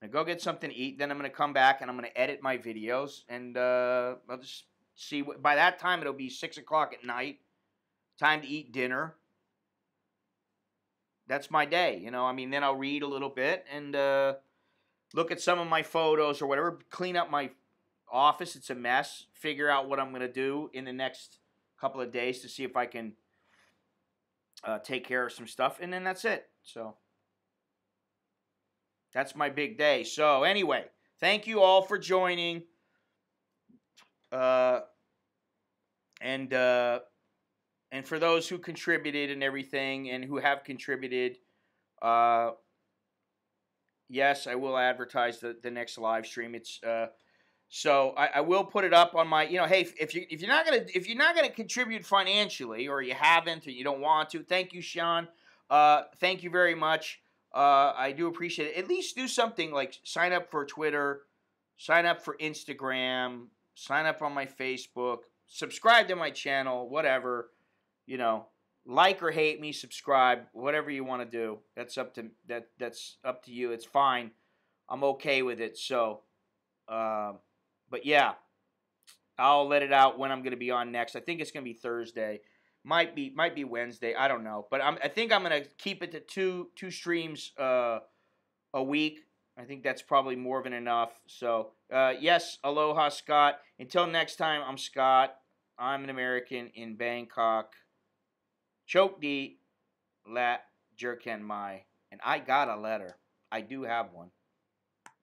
I'm going to go get something to eat. Then I'm going to come back and I'm going to edit my videos. And I'll just see. By that time, it'll be 6 o'clock at night. Time to eat dinner. That's my day. You know, I mean, then I'll read a little bit and look at some of my photos or whatever. Clean up my office. It's a mess. Figure out what I'm going to do in the next couple of days to see if I can take care of some stuff, and then that's it. So that's my big day. So anyway, thank you all for joining, and for those who contributed and everything, and who have contributed, yes, I will advertise the next live stream. It's so I will put it up on my, you know, hey, if you're not gonna contribute financially, or you haven't, or you don't want to, thank you, Sean. Thank you very much. I do appreciate it. At least do something like sign up for Twitter, sign up for Instagram, sign up on my Facebook, subscribe to my channel, whatever, you know, like or hate me, subscribe, whatever you want to do. That's up to you. It's fine. I'm okay with it. So. But yeah, I'll let it out when I'm going to be on next. I think it's going to be Thursday. Might be Wednesday. I don't know. But I think I'm going to keep it to two streams a week. I think that's probably more than enough. So, yes, aloha, Scott. Until next time, I'm Scott. I'm an American in Bangkok. Chok di lat jerken mai. And I got a letter. I do have one.